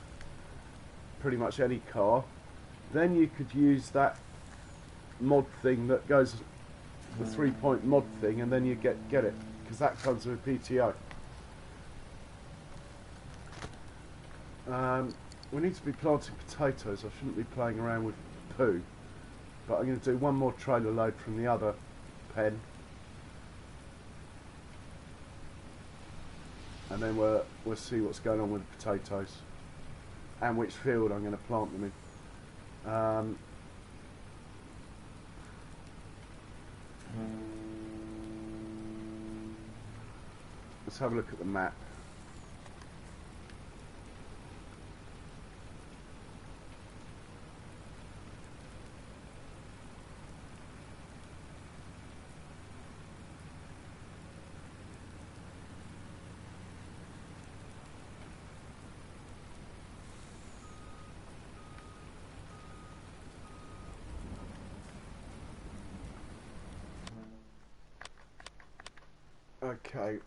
Speaker 1: pretty much any car, then you could use that mod thing that goes, the 3-point mod thing, and then you get it, because that comes with a PTO. We need to be planting potatoes. I shouldn't be playing around with poo. But I'm going to do one more trailer load from the other pen, and then we'll see what's going on with the potatoes and which field I'm going to plant them in. Let's have a look at the map. Okay,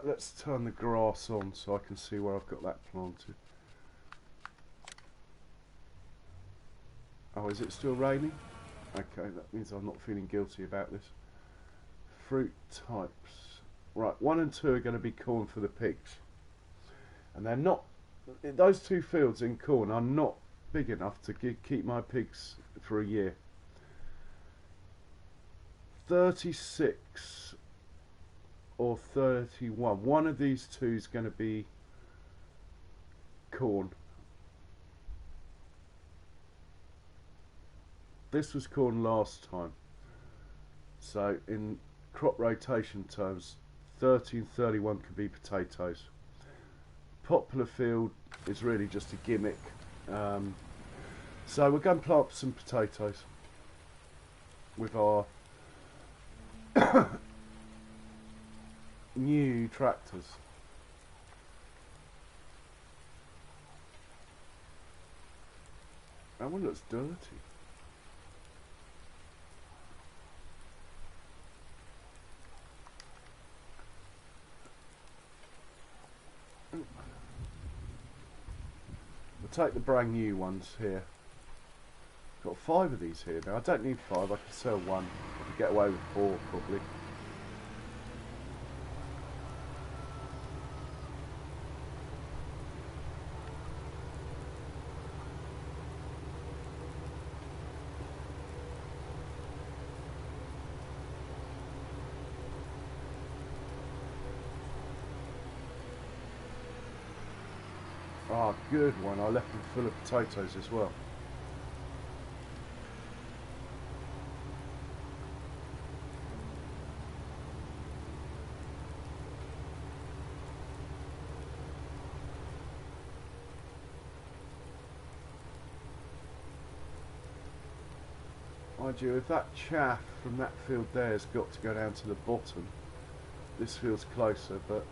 Speaker 1: let's turn the grass on so I can see where I've got that planted. Oh, is it still raining? Okay, that means I'm not feeling guilty about this. Fruit types. Right, 1 and 2 are going to be corn for the pigs. And they're not, those two fields in corn are not big enough to keep my pigs for a year. 36 or 31. One of these two is going to be corn. This was corn last time. So in crop rotation terms, 30 and 31 could be potatoes. Popular field is really just a gimmick. So we're going to plant some potatoes with our new tractors. That one looks dirty. We'll take the brand new ones here. Got 5 of these here now. I don't need 5, I can sell 1. I can get away with 4 probably. Ah, good one. I left them full of potatoes as well. Mind you, if that chaff from that field there has got to go down to the bottom, this feels closer, but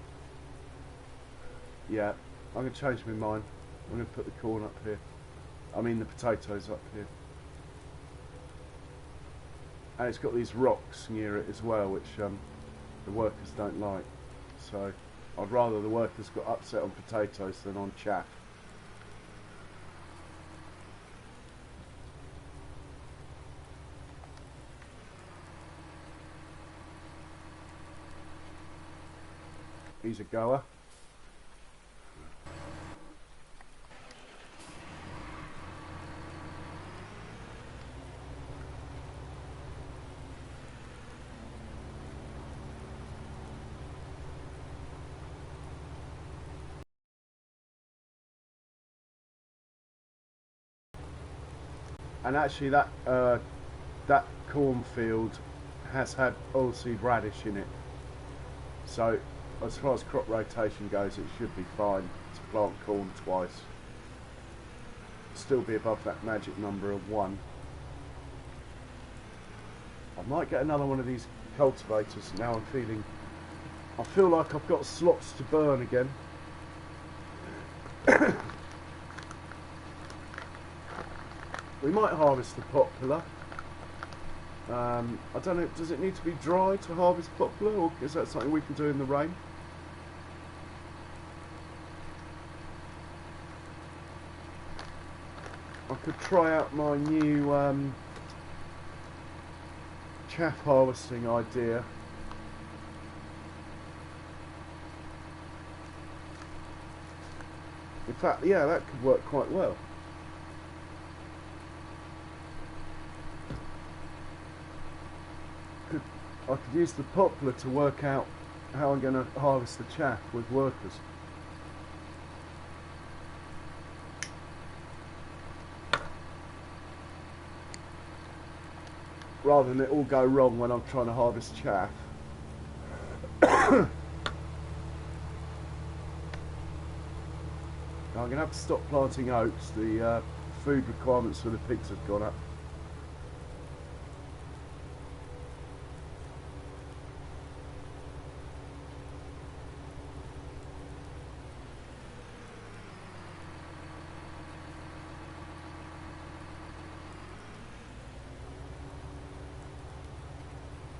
Speaker 1: yeah. I'm going to change my mind. I'm going to put the corn up here. I mean the potatoes up here. And it's got these rocks near it as well, which the workers don't like. So I'd rather the workers got upset on potatoes than on chaff. He's a goer. And actually that that cornfield has had oilseed radish in it. So as far as crop rotation goes, it should be fine to plant corn twice. Still be above that magic number of 1. I might get another one of these cultivators now. I feel like I've got slots to burn again. We might harvest the popular. I don't know, does it need to be dry to harvest popular, or is that something we can do in the rain? I could try out my new chaff harvesting idea. In fact, yeah, that could work quite well. I could use the poplar to work out how I'm going to harvest the chaff with workers. Rather than it all go wrong when I'm trying to harvest chaff. I'm going to have to stop planting oats. The food requirements for the pigs have gone up.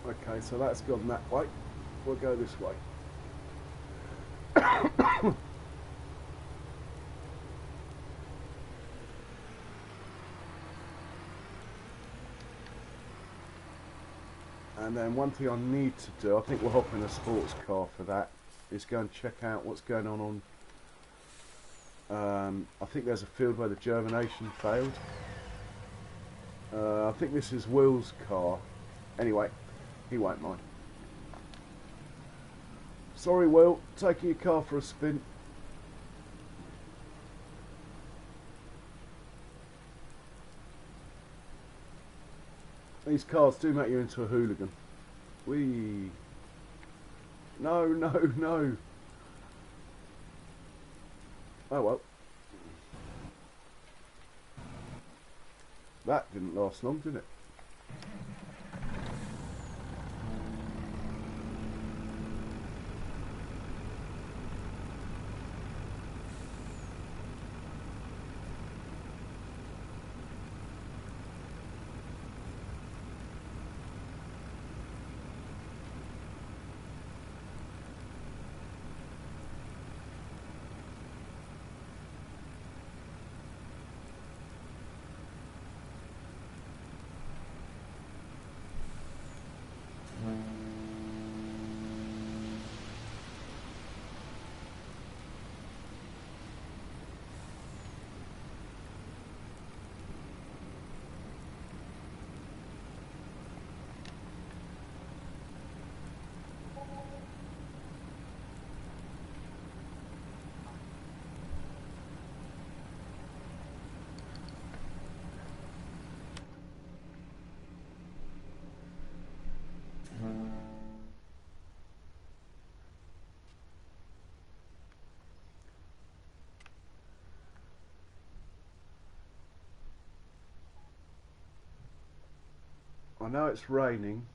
Speaker 1: Okay, so that's gone that way. We'll go this way. And then one thing I need to do, I think we'll hop in a sports car for that, is go and check out what's going on. I think there's a field where the germination failed. I think this is Will's car. Anyway, he won't mind. Sorry, Will, taking your car for a spin. These cars do make you into a hooligan. Whee! No, no, no! Oh well. That didn't last long, did it? I know it's raining,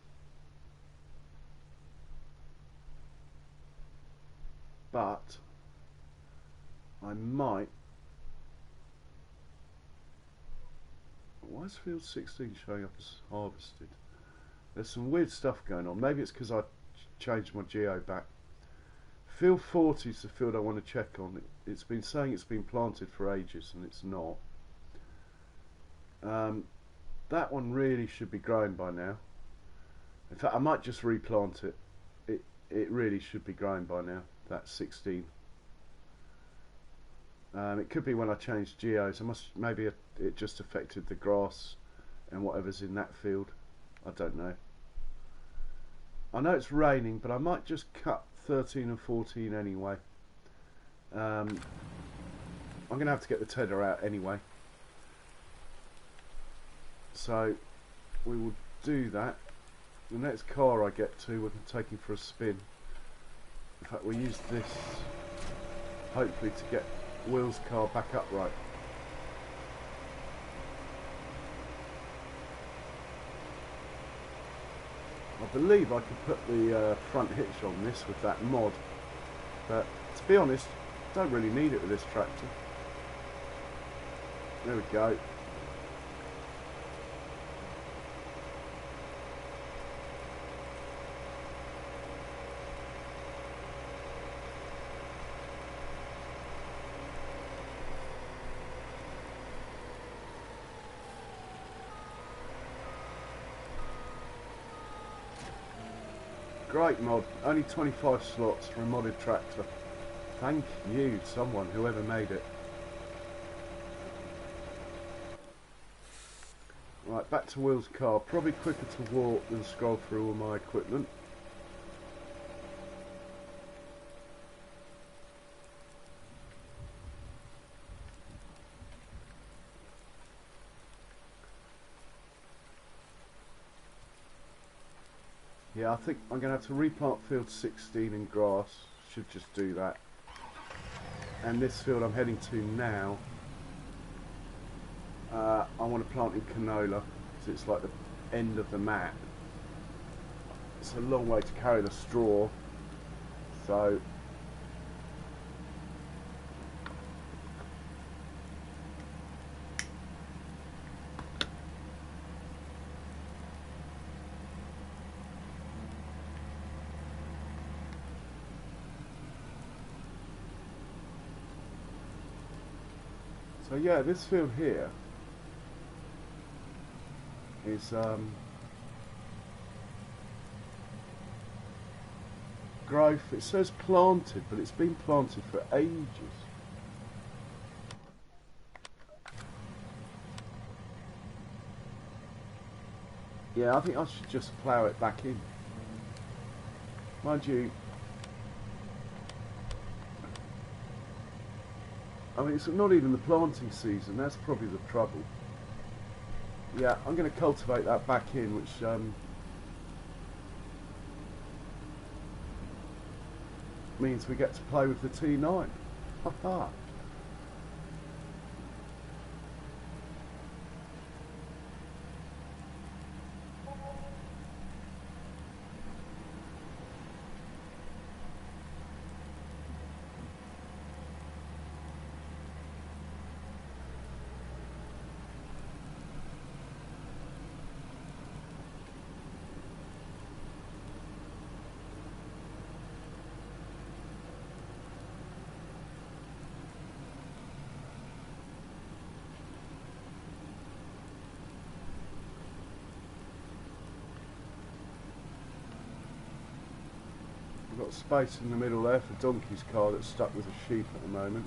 Speaker 1: but I might. Why is field 16 showing up as harvested? There's some weird stuff going on. Maybe it's because I changed my geo back. Field 40 is the field I want to check on. It's been saying it's been planted for ages and it's not. That one really should be growing by now. In fact, I might just replant it. It really should be growing by now. That's 16. It could be when I changed geos. Maybe it just affected the grass and whatever's in that field. I don't know. I know it's raining, but I might just cut 13 and 14 anyway. I'm going to have to get the tedder out anyway. So we will do that. The next car I get to, we're taking for a spin. In fact, we'll use this hopefully to get Will's car back upright. I believe I could put the front hitch on this with that mod, but to be honest, don't really need it with this tractor. There we go. Great mod, only 25 slots for a modded tractor. Thank you, someone, whoever made it. Right, back to Will's car. Probably quicker to walk than scroll through all my equipment. Yeah, I think I'm going to have to replant field 16 in grass. Should just do that. And this field I'm heading to now, I want to plant in canola, because it's like the end of the map. It's a long way to carry the straw, so yeah, this field here is growth. It says planted, but it's been planted for ages. Yeah, I think I should just plough it back in. Mind you, I mean, it's not even the planting season. That's probably the trouble. Yeah, I'm going to cultivate that back in, which means we get to play with the T9. Haha. Got space in the middle there for Donkey's car that's stuck with a sheep at the moment.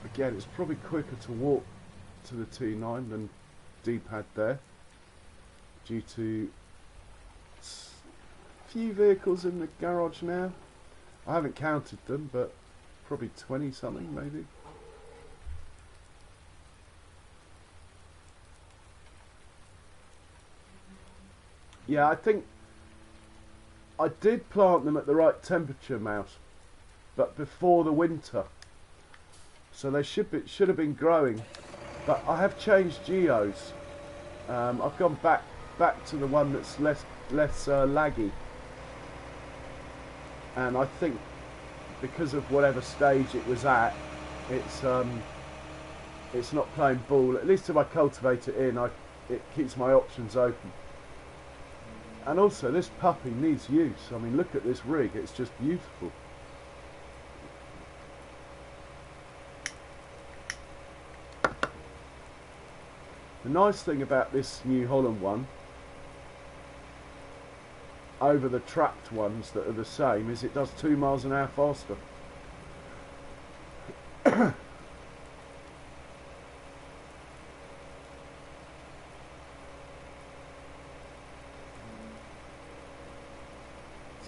Speaker 1: Again, it's probably quicker to walk to the T9 than D-pad there, due to a few vehicles in the garage now. I haven't counted them, but probably 20 something maybe. Yeah, I think I did plant them at the right temperature, Mouse, but before the winter, so they should have been growing. But I have changed geos. I've gone back to the one that's less laggy, and I think because of whatever stage it was at, it's not playing ball. At least if I cultivate it in, it keeps my options open. And also, this puppy needs use. I mean, look at this rig, it's just beautiful. The nice thing about this New Holland one, over the tracked ones that are the same, is it does 2 miles an hour faster.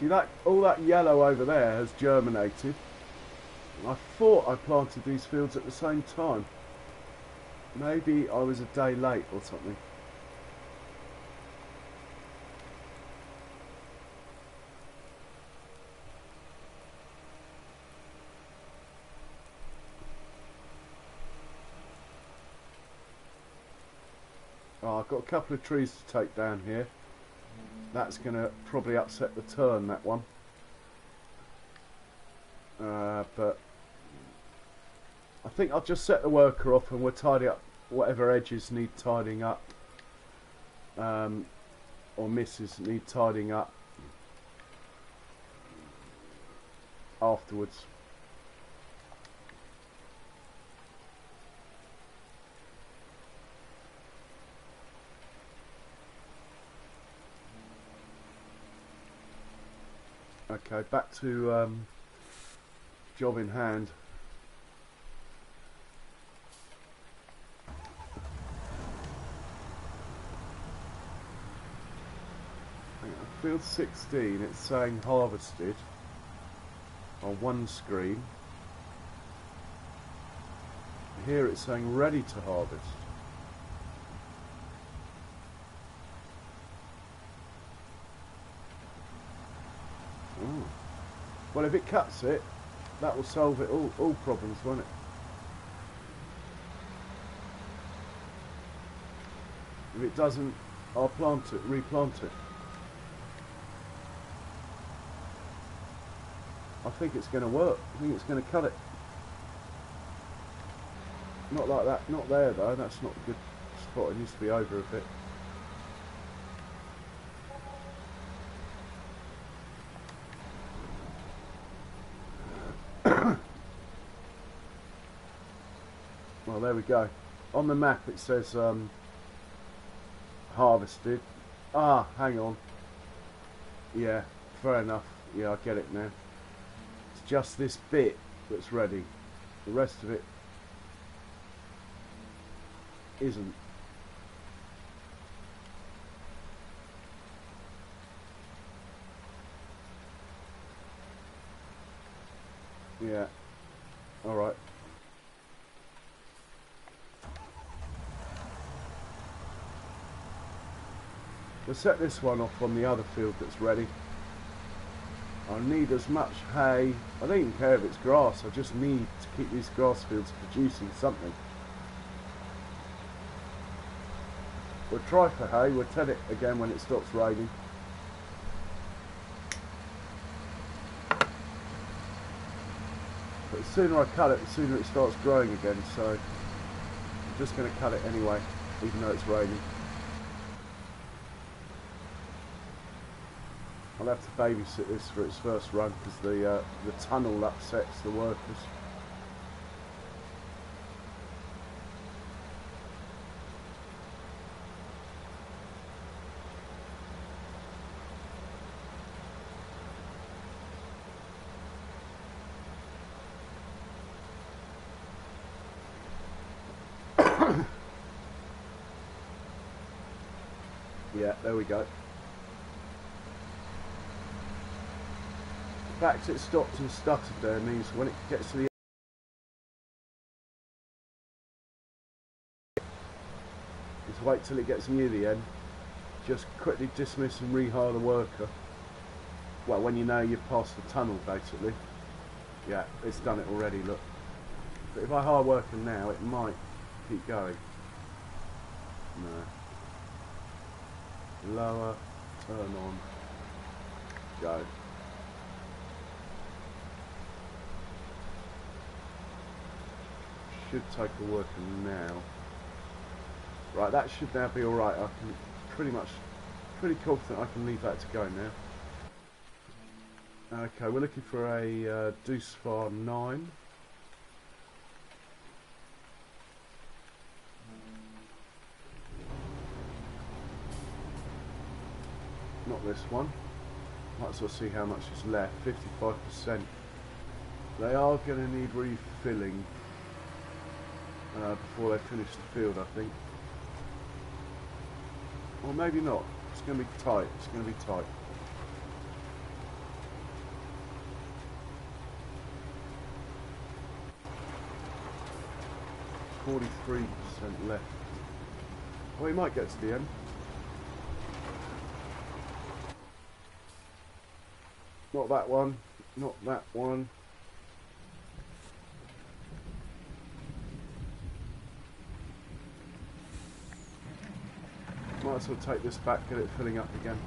Speaker 1: See that, all that yellow over there has germinated. I thought I planted these fields at the same time. Maybe I was a day late or something. Oh, I've got a couple of trees to take down here. That's going to probably upset the turn, that one. But I think I'll just set the worker off and we'll tidy up whatever edges need tidying up, or misses need tidying up afterwards. Okay, back to job in hand. field 16, it's saying harvested on one screen. Here it's saying ready to harvest. Ooh. Well, if it cuts it, that will solve it all problems, won't it? If it doesn't, I'll plant it, replant it. I think it's going to work. I think it's going to cut it. Not like that, not there though, that's not a good spot, it needs to be over a bit. Well, there we go. On the map it says harvested. Ah, hang on. Yeah, fair enough. Yeah, I get it now. It's just this bit that's ready. The rest of it isn't. Yeah. Alright. We'll set this one off on the other field that's ready. I need as much hay. I don't even care if it's grass. I just need to keep these grass fields producing something. We'll try for hay. We'll tell it again when it stops raining. But the sooner I cut it, the sooner it starts growing again. So I'm just going to cut it anyway, even though it's raining. I'll have to babysit this for its first run because the tunnel upsets the workers. Yeah, there we go. The fact it stopped and stuttered there means when it gets to the end, just wait till it gets near the end, just quickly dismiss and rehire the worker. Well, when you know you've passed the tunnel basically. Yeah, it's done it already, look. But if I hire worker now, it might keep going. No. Lower, turn on, go. Should take a worker now. Right, that should now be alright. I can pretty confident I can leave that to go now. Okay, we're looking for a Deuce Far 9. Not this one. Might as well see how much is left. 55%. They are going to need refilling before they finish the field, I think. Or maybe not. It's going to be tight. It's going to be tight. %, left. Well, he might get to the end. Not that one, not that one. Might as well take this back, get it filling up again.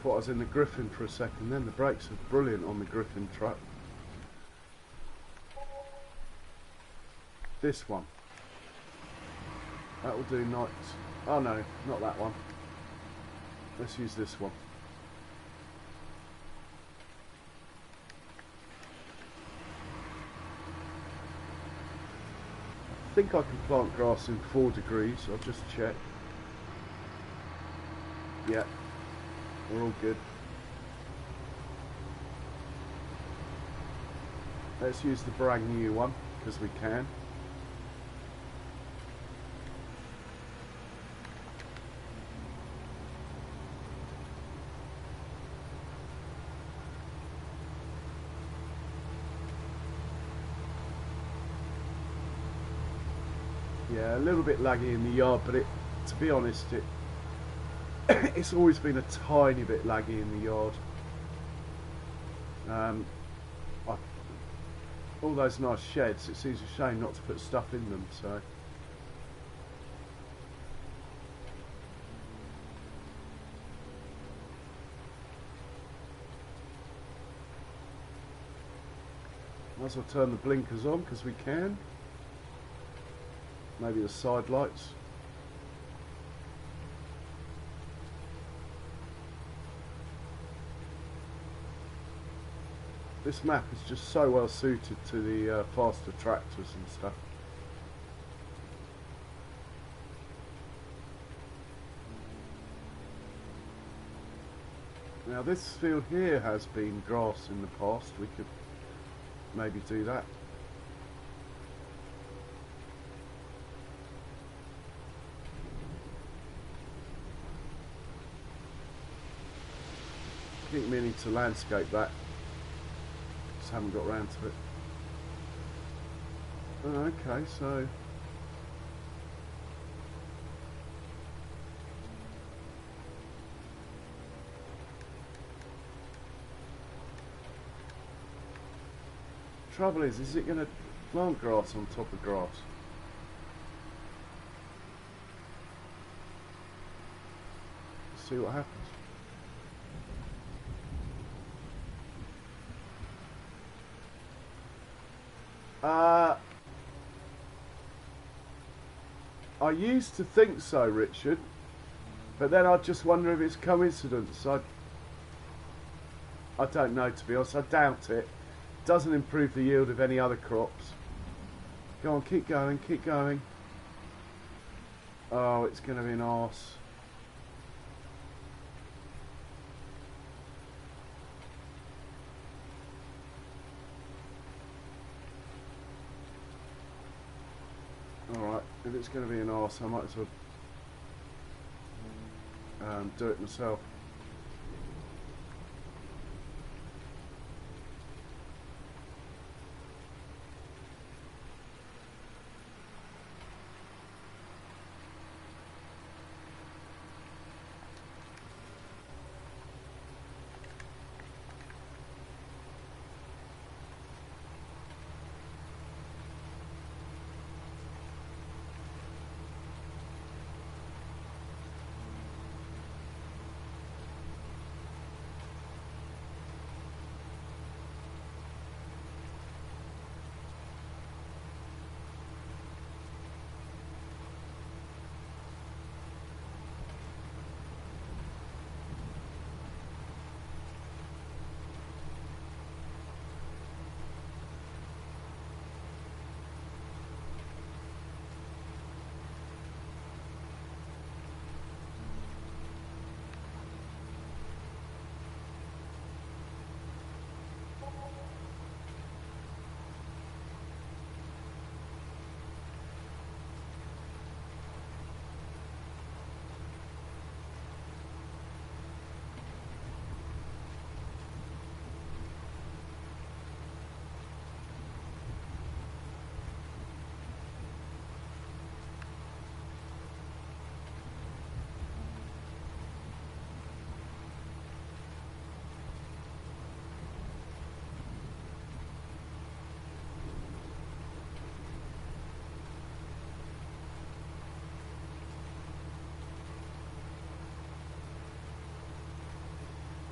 Speaker 1: Thought I was in the Griffin for a second then. The brakes are brilliant on the Griffin truck. This one. That will do nights. Oh no, not that one. Let's use this one. think I can plant grass in 4 degrees. I'll just check. Yeah, we're all good. Let's use the brand new one, because we can. Yeah, a little bit laggy in the yard, but to be honest, it's always been a tiny bit laggy in the yard. All those nice sheds, it seems a shame not to put stuff in them, so. Might as well turn the blinkers on, because we can. Maybe the side lights. This map is just so well suited to the faster tractors and stuff. Now this field here has been grass in the past. We could maybe do that. I keep meaning to landscape that. Just haven't got round to it. Oh, okay, so trouble is it going to plant grass on top of grass? Let's see what happens. I used to think so, Richard, but then I just wonder if it's coincidence. I don't know, to be honest. I doubt it. Doesn't improve the yield of any other crops. Go on, keep going, keep going. Oh, it's going to be an arse. Alright, if it's going to be an arse, I might as well do it myself.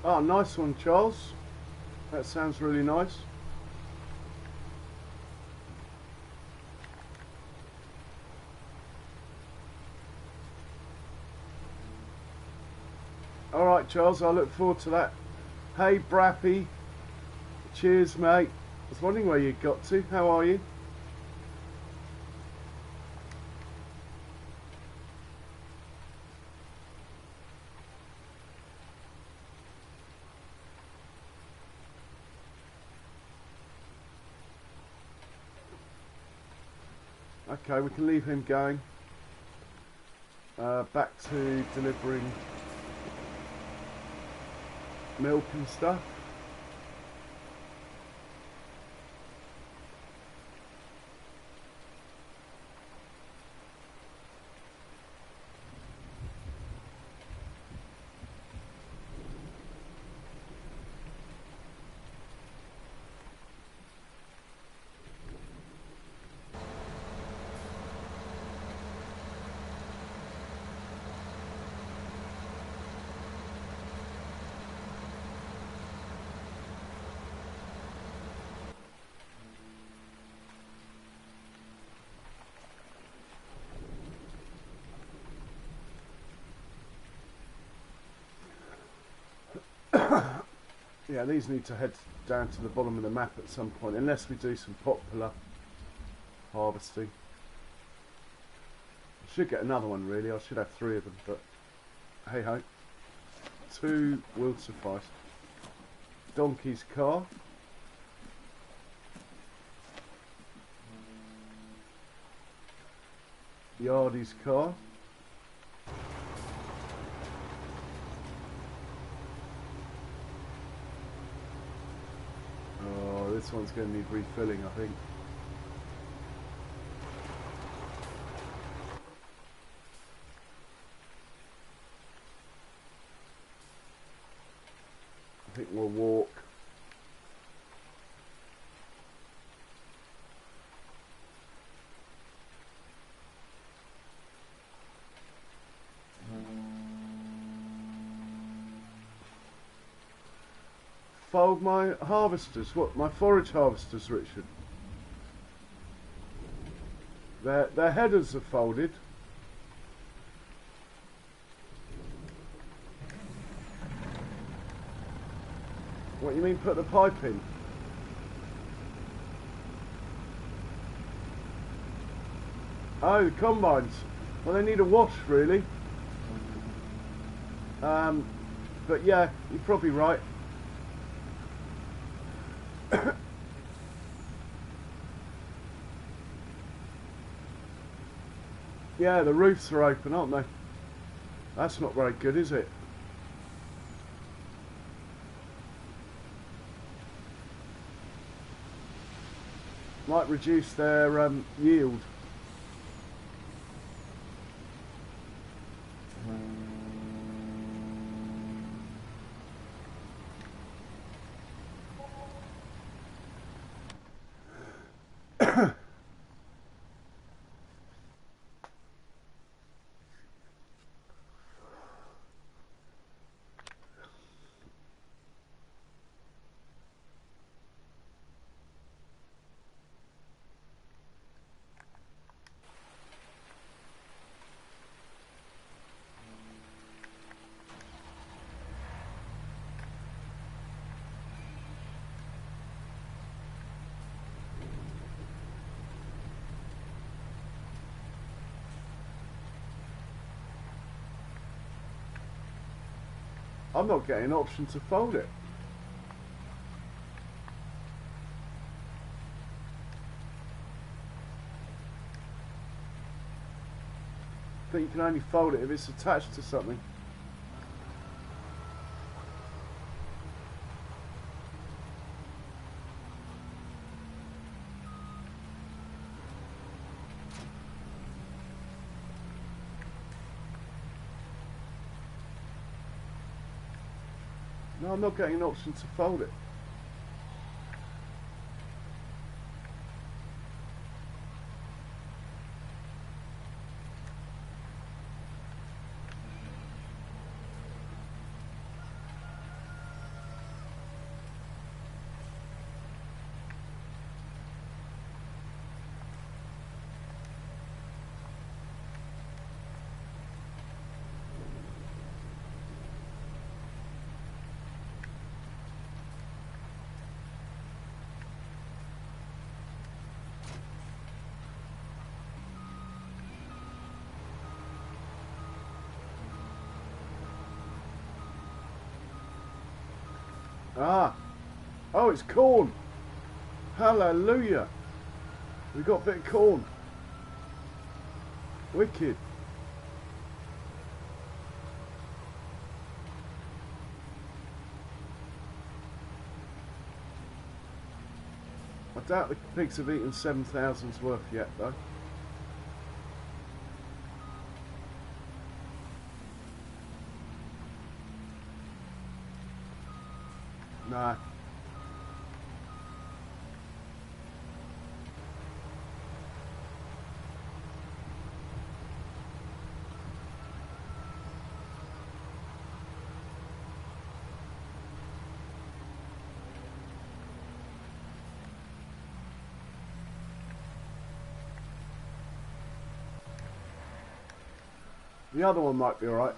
Speaker 1: Oh, nice one, Charles. That sounds really nice. Alright, Charles, I look forward to that. Hey, Brappy. Cheers, mate. I was wondering where you got to. How are you? Okay, we can leave him going. Back to delivering milk and stuff. Yeah, these need to head down to the bottom of the map at some point, unless we do some popular harvesting. I should get another one really, I should have 3 of them, but hey ho. 2 will suffice. Donkey's car. Yardy's car. Oh, this one's going to need refilling, I think. I think we'll walk. Fold my harvesters. What? My forage harvesters, Richard? Their headers are folded. What you mean put the pipe in? Oh, the combines. Well, they need a wash, really. But yeah, you're probably right. Yeah, the roofs are open, aren't they? That's not very good, is it? Might reduce their yield. I'm not getting an option to fold it. I think you can only fold it if it's attached to something. No, I'm not getting an option to fold it. Ah, oh, it's corn. Hallelujah. We got a bit of corn. Wicked. I doubt the pigs have eaten 7,000's worth yet though. Nah. The other one might be alright.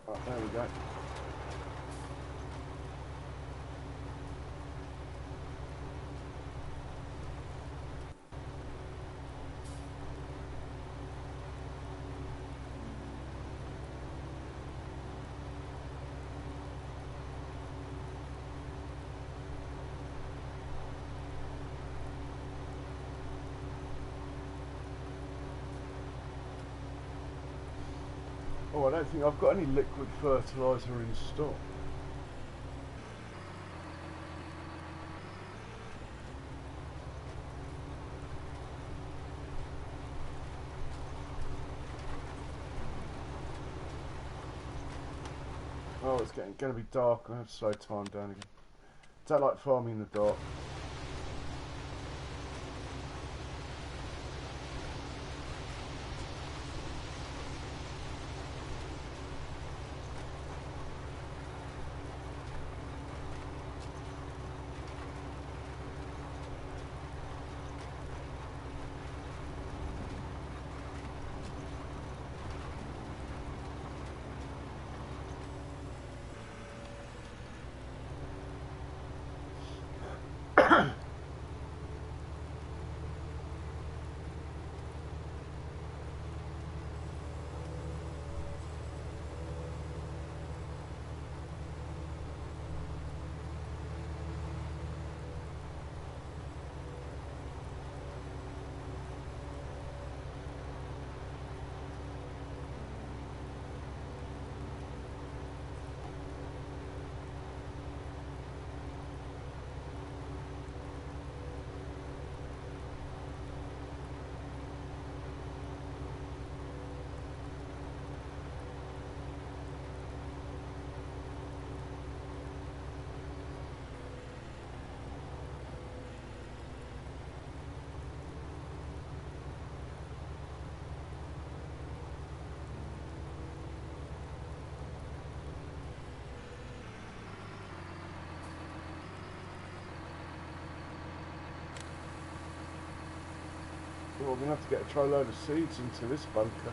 Speaker 1: Right, there we go. Oh, I don't think I've got any liquid fertiliser in stock. Oh, it's going to be dark. I have to slow time down again. Don't like farming in the dark. Well, I'm going to have to get a trayload of seeds into this bunker.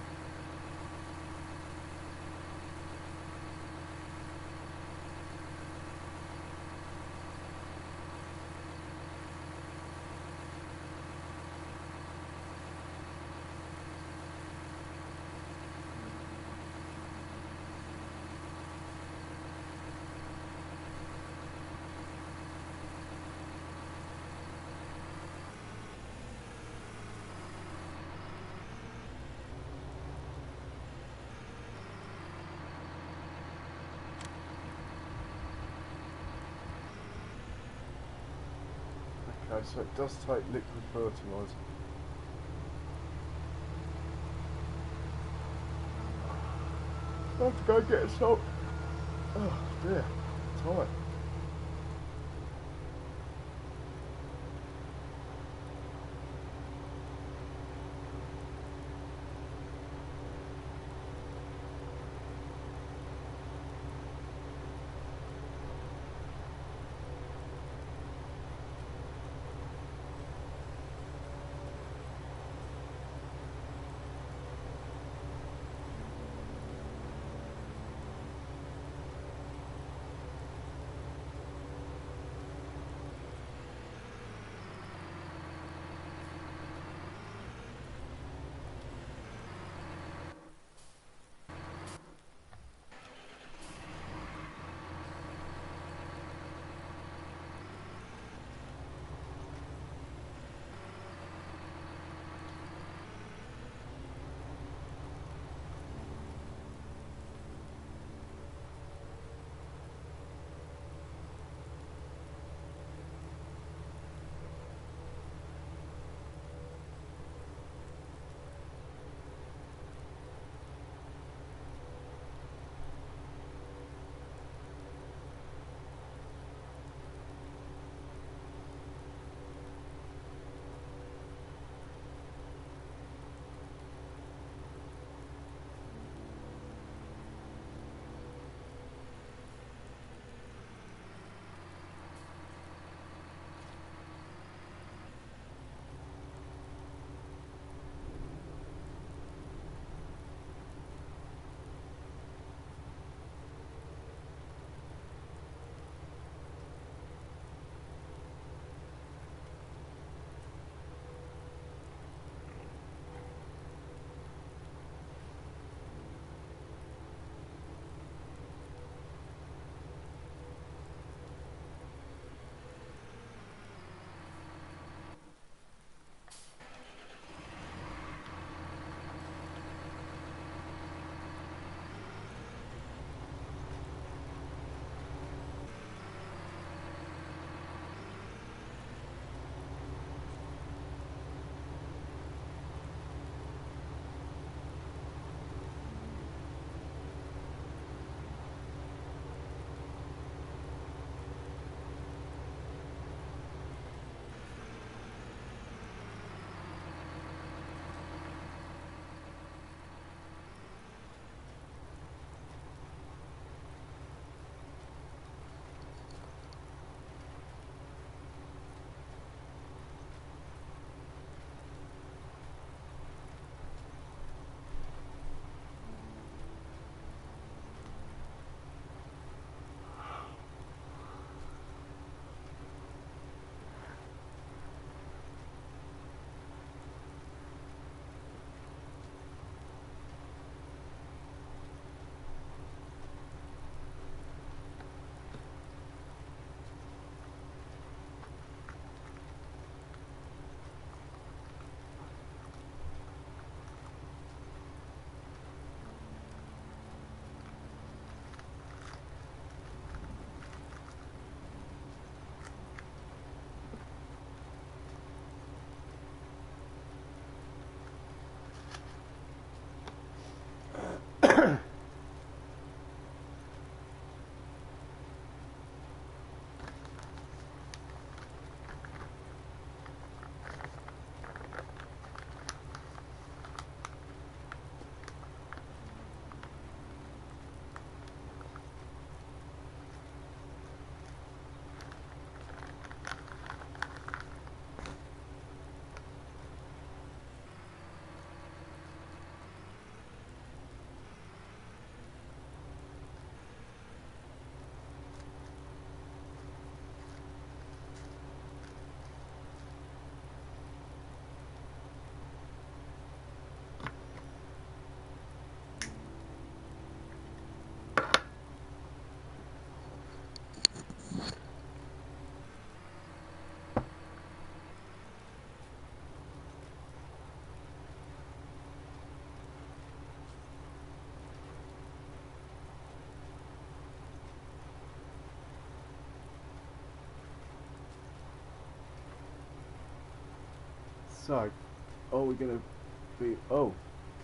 Speaker 1: Okay, so it does take liquid fertiliser. I have to go get some. Oh dear, I'm tired. So, are we going to be... Oh,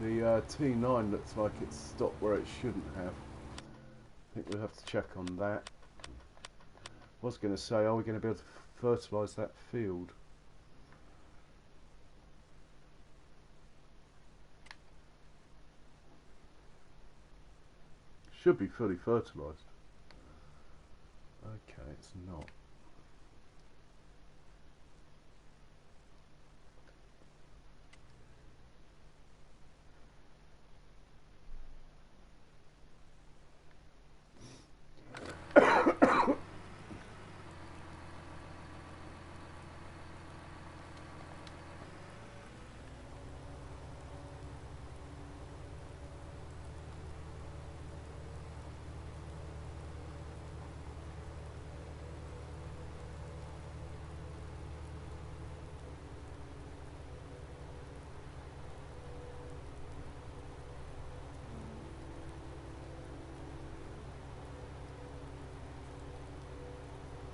Speaker 1: the T9 looks like it's stopped where it shouldn't have. I think we'll have to check on that. I was going to say, are we going to be able to fertilise that field? Should be fully fertilised. Okay, it's not.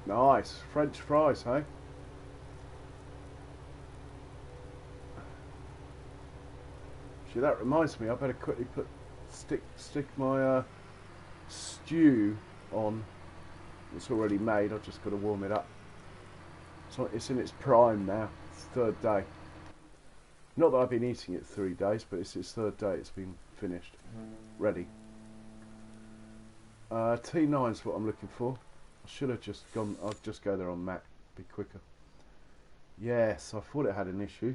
Speaker 1: Nice, French fries, hey? Actually, that reminds me, I better quickly stick my stew on. It's already made. I've just got to warm it up. So it's in its prime now. It's third day. Not that I've been eating it 3 days, but it's its third day. It's been finished, ready. T9's what I'm looking for. I should have just gone. I'll just go there on Mac. Be quicker. Yes, I thought it had an issue.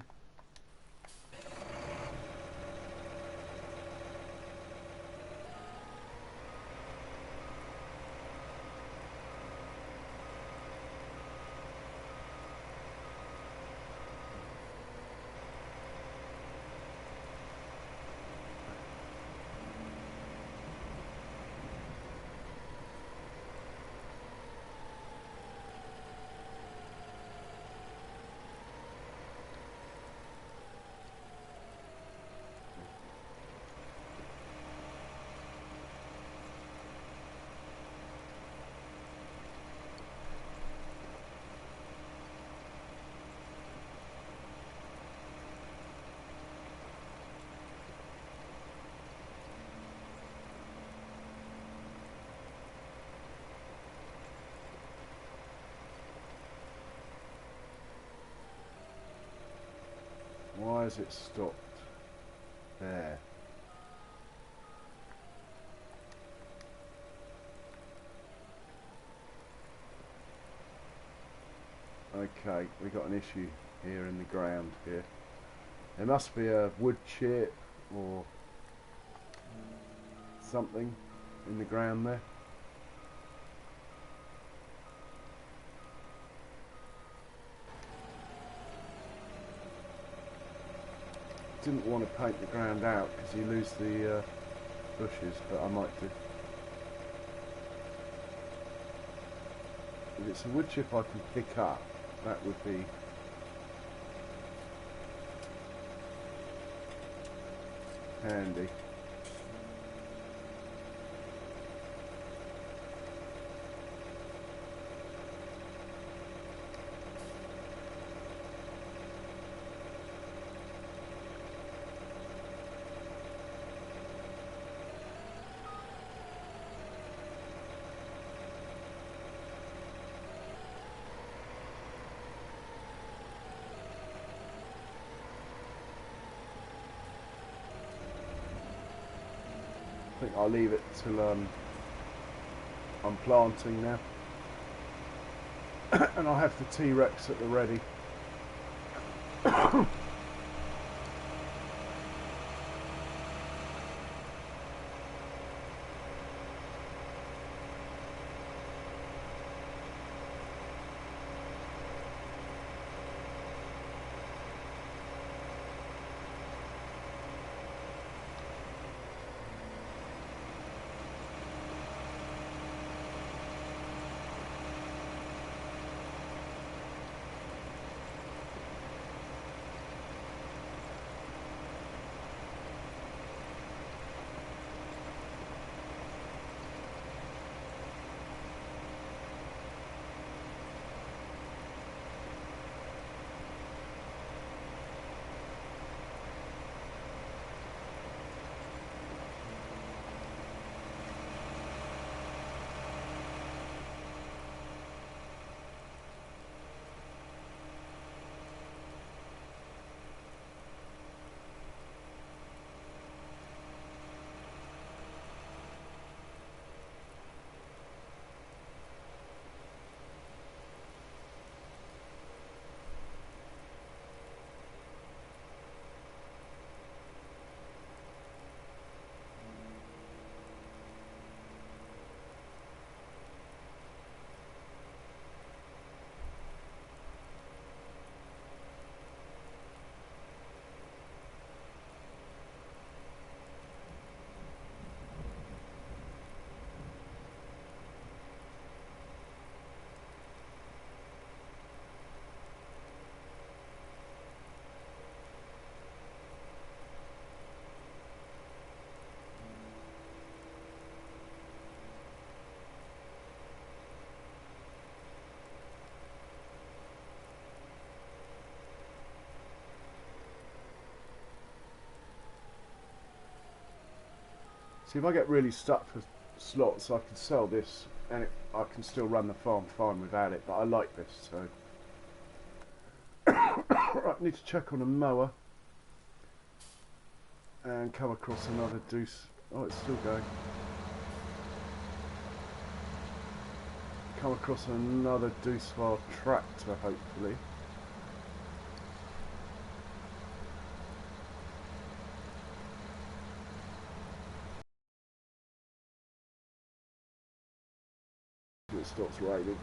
Speaker 1: Why has it stopped? There. Okay, we got an issue here in the ground here. There must be a wood chip or something in the ground there. Didn't want to paint the ground out because you lose the bushes, but I might do. If it's a wood chip I can pick up, that would be handy. I think I'll leave it till I'm planting now. And I'll have the T-Rex at the ready. See, if I get really stuck for slots, I can sell this and I can still run the farm fine without it, but I like this, so. Right, need to check on a mower and come across another deuce. Oh, it's still going. Come across another deuce file tractor, hopefully. It stops raining.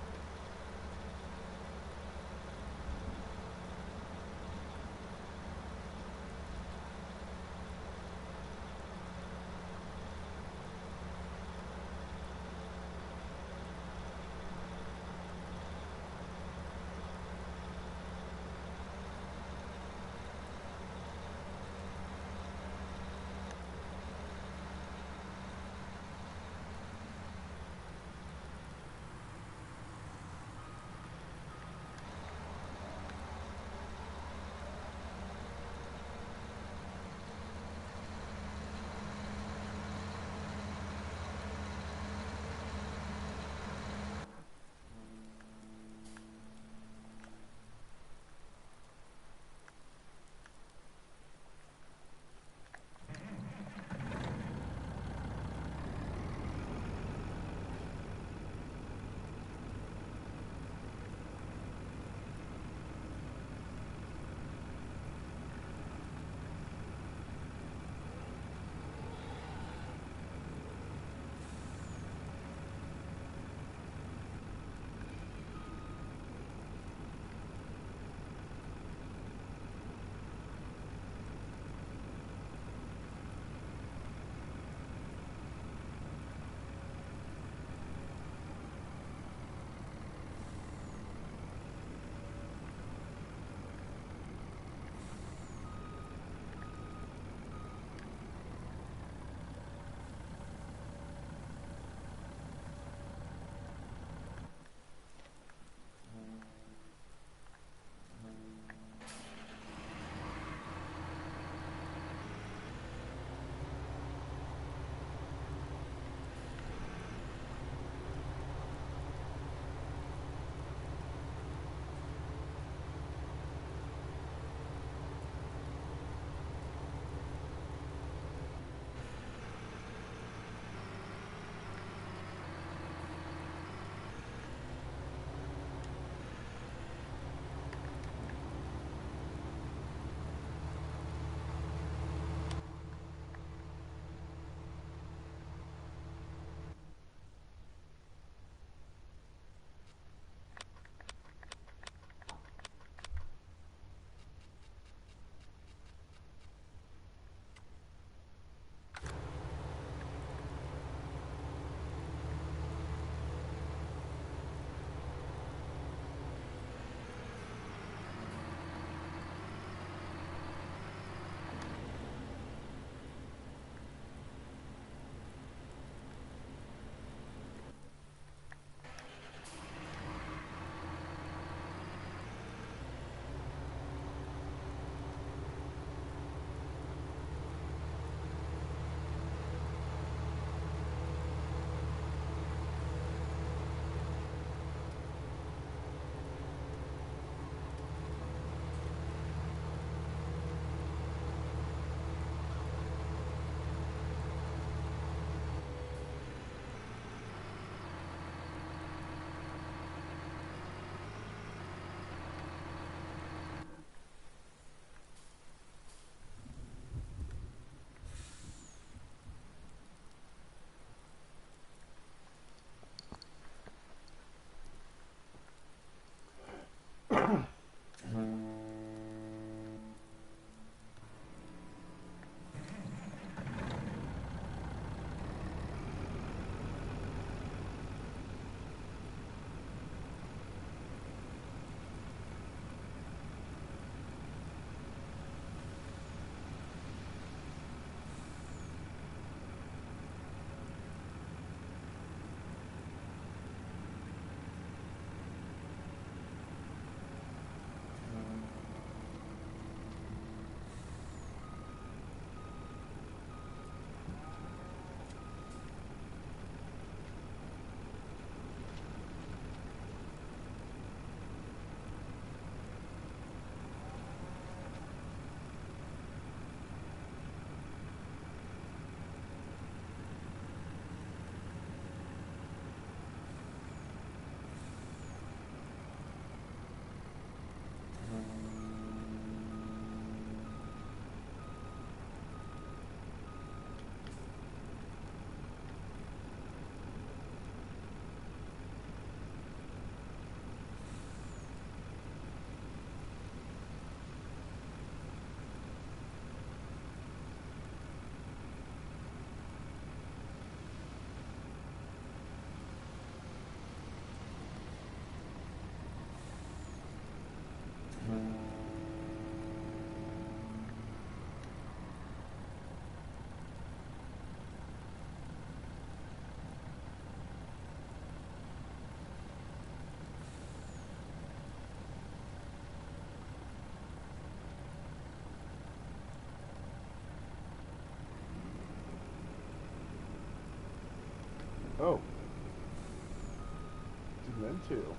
Speaker 1: until.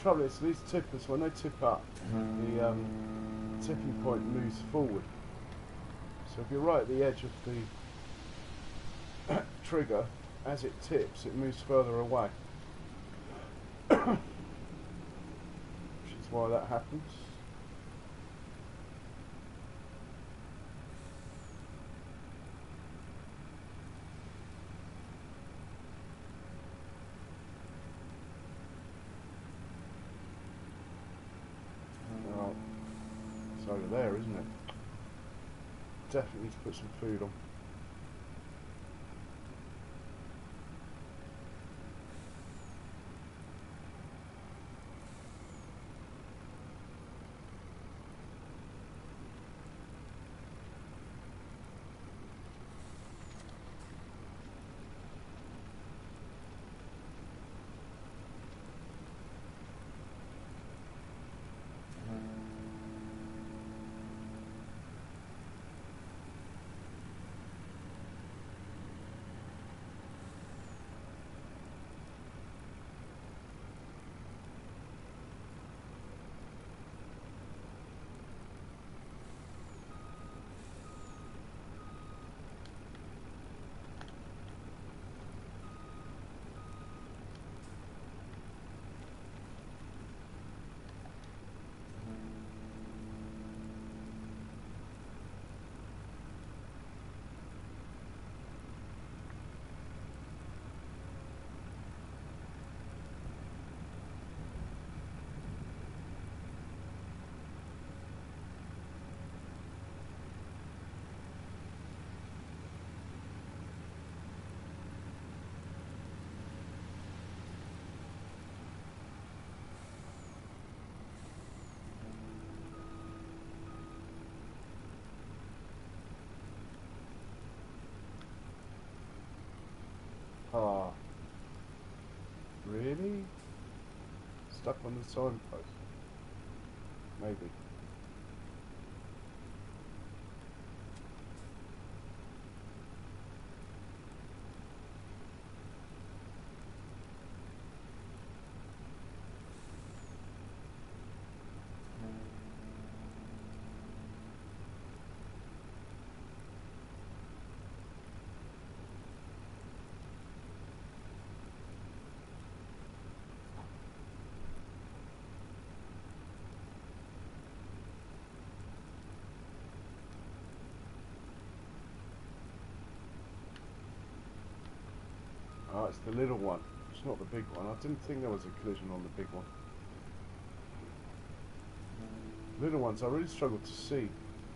Speaker 1: Trouble is, these tippers, when they tip up, the tipping point moves forward. So if you're right at the edge of the trigger, as it tips, it moves further away. Which is why that happens. Right. It's over there, isn't it? Definitely need to put some food on. Ah, really? Stuck on the signpost? Maybe. Oh, it's the little one. It's not the big one. I didn't think there was a collision on the big one. Little ones, I really struggle to see.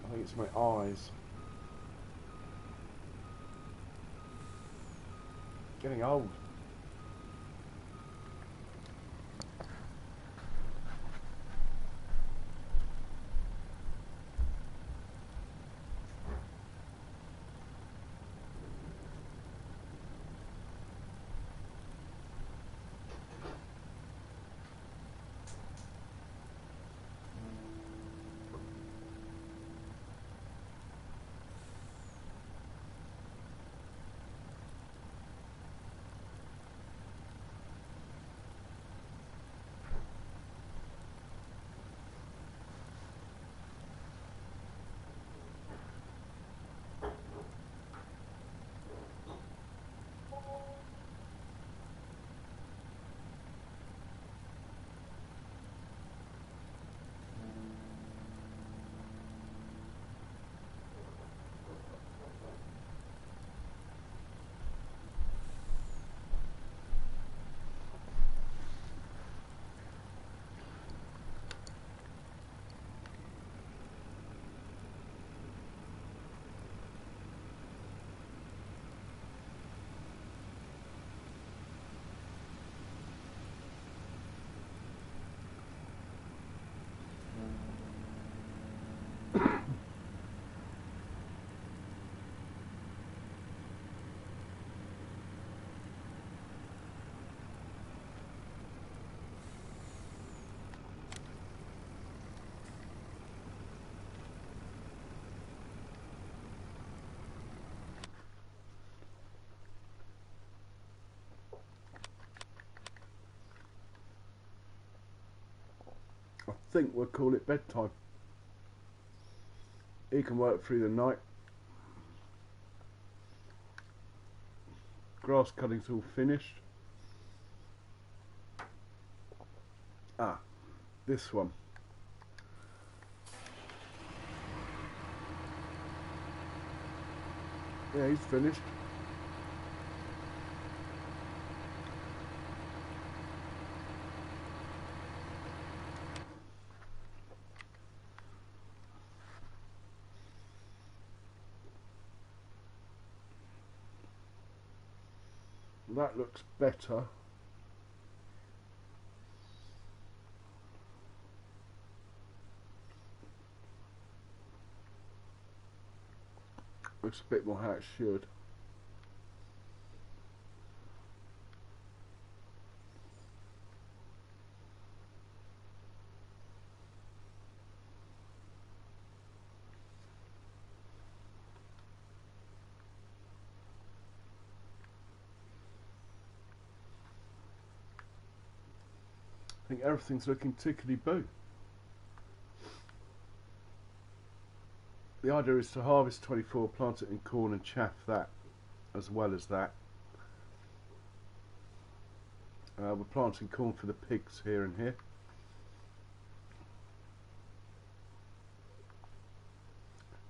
Speaker 1: I think it's my eyes. Getting old. think we'll call it bedtime. He can work through the night. Grass cutting's all finished. Ah, this one. Yeah, he's finished. That looks better. Looks a bit more how it should. I think everything's looking tickety-boo. The idea is to harvest 24, plant it in corn and chaff that as well as that. We're planting corn for the pigs here and here.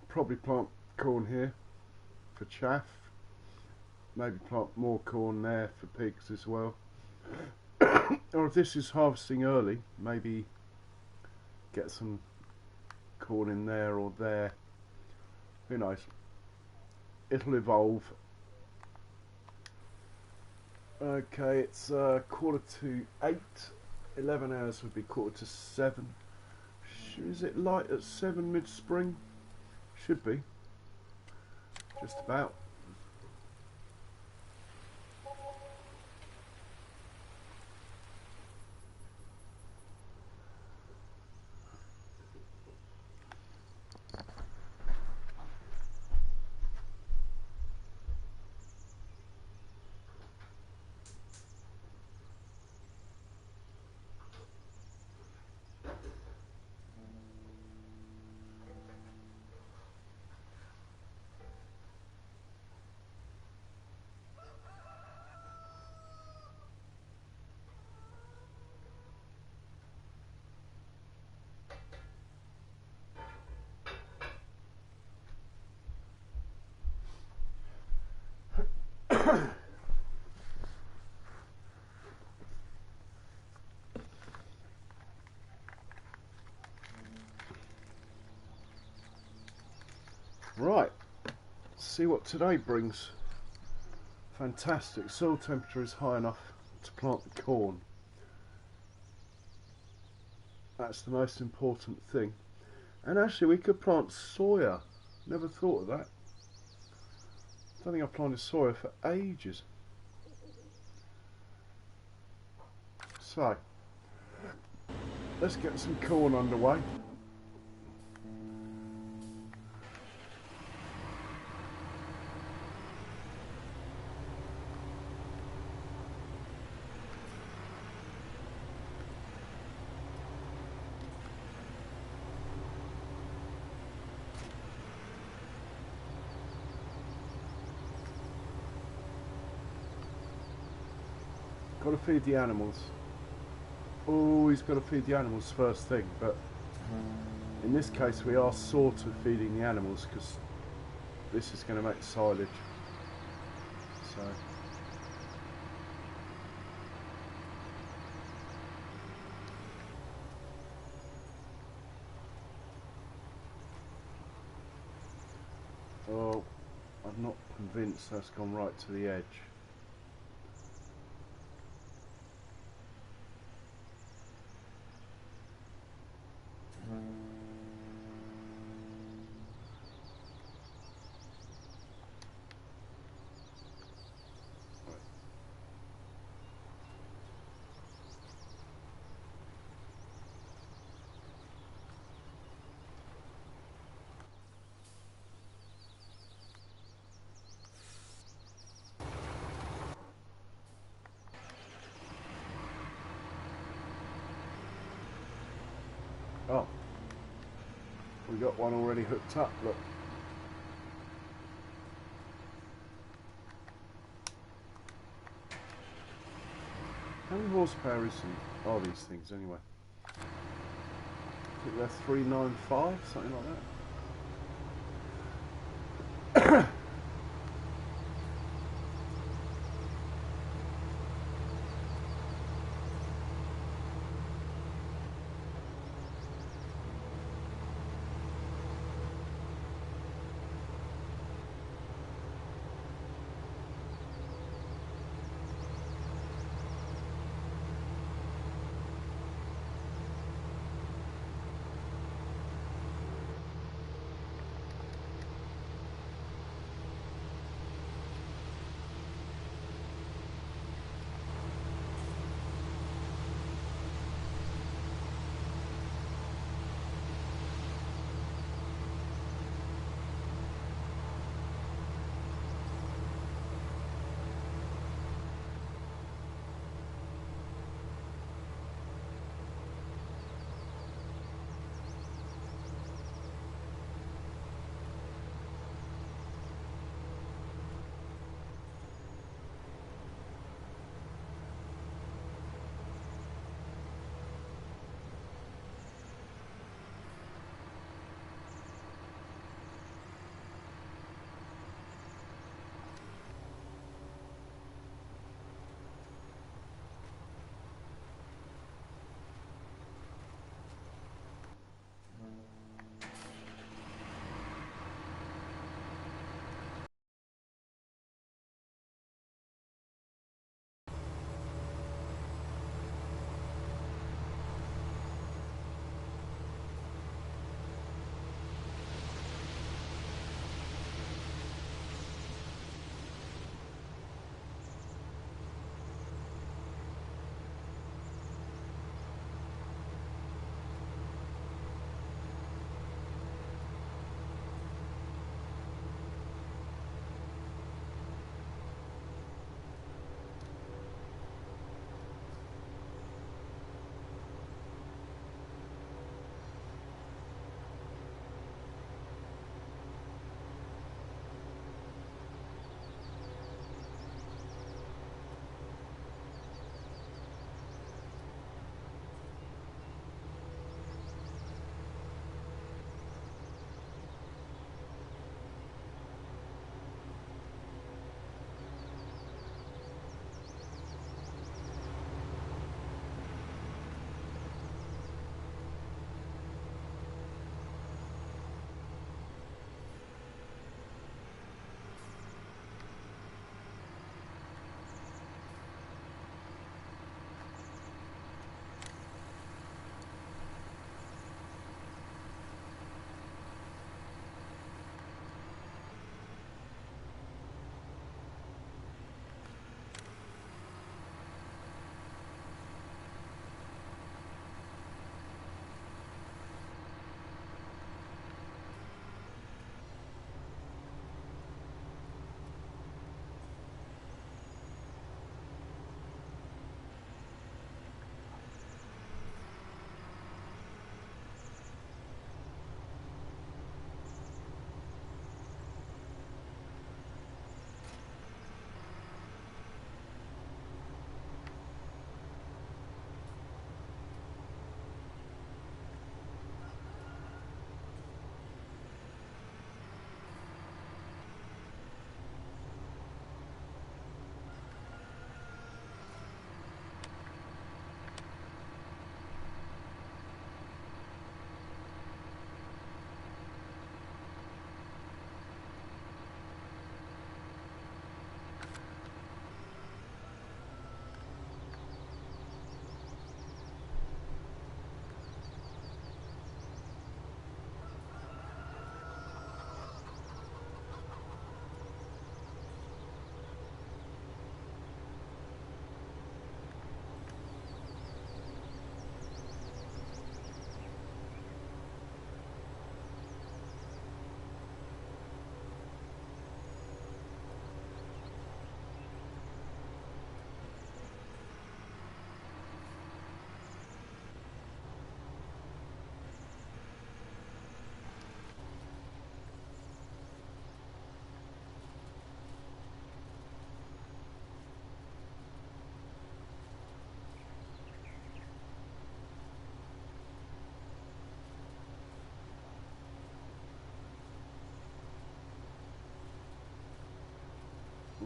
Speaker 1: Probably plant corn here for chaff. Maybe plant more corn there for pigs as well. Or if this is harvesting early, maybe get some corn in there or there. Who knows? It'll evolve. Okay, it's 7:45. 11 hours would be 7:45. Is it light at 7 mid-spring? Should be. Just about. Right, see what today brings. Fantastic, soil temperature is high enough to plant the corn. That's the most important thing. And actually we could plant soya. Never thought of that. I don't think I've planted soya for ages. So, let's get some corn underway. Got to feed the animals. Always got to feed the animals first thing, but in this case we are sort of feeding the animals because this is going to make silage. So oh, I'm not convinced that's gone right to the edge. We got one already hooked up, look. How many horsepower are these things anyway? I think they're 395, something like that.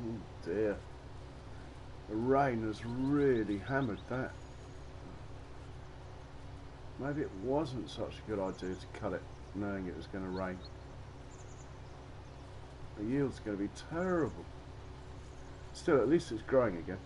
Speaker 1: Oh dear. The rain has really hammered that. Maybe it wasn't such a good idea to cut it knowing it was going to rain. The yield's going to be terrible. Still, at least it's growing again.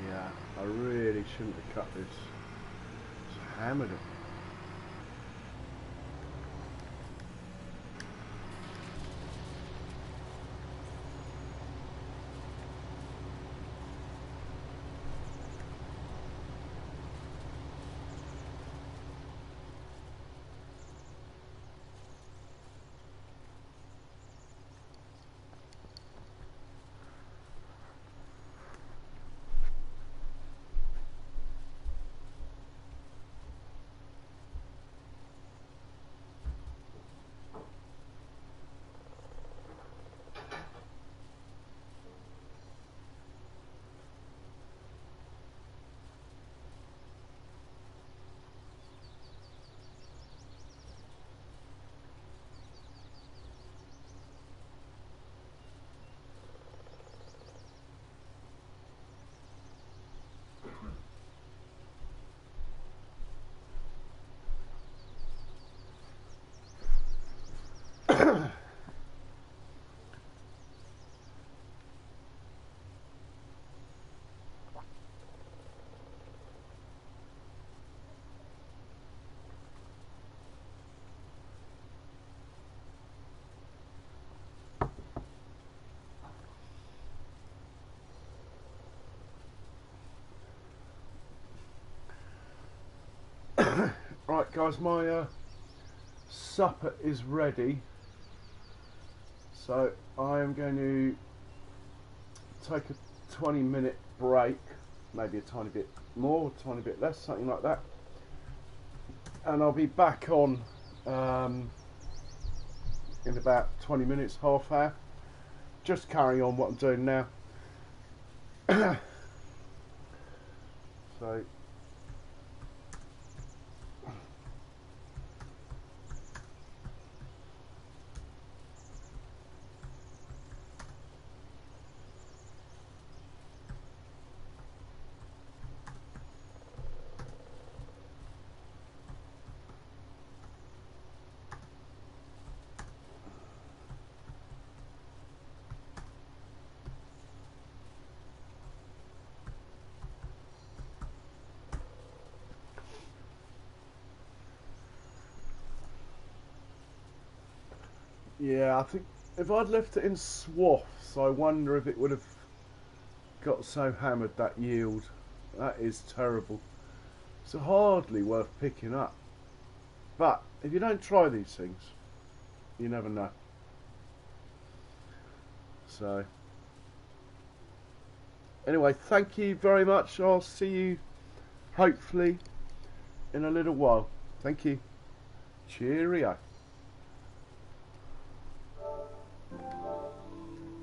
Speaker 1: Yeah, I really shouldn't have cut this. Just hammered it. Right guys, my supper is ready, so I am going to take a 20-minute break, maybe a tiny bit more, a tiny bit less, something like that, and I'll be back on in about 20 minutes, half hour, just carrying on what I'm doing now. So yeah, I think if I'd left it in swaths, I wonder if it would have got so hammered, that yield. That is terrible. It's hardly worth picking up. But if you don't try these things, you never know. So anyway, thank you very much. I'll see you hopefully in a little while. Thank you. Cheerio.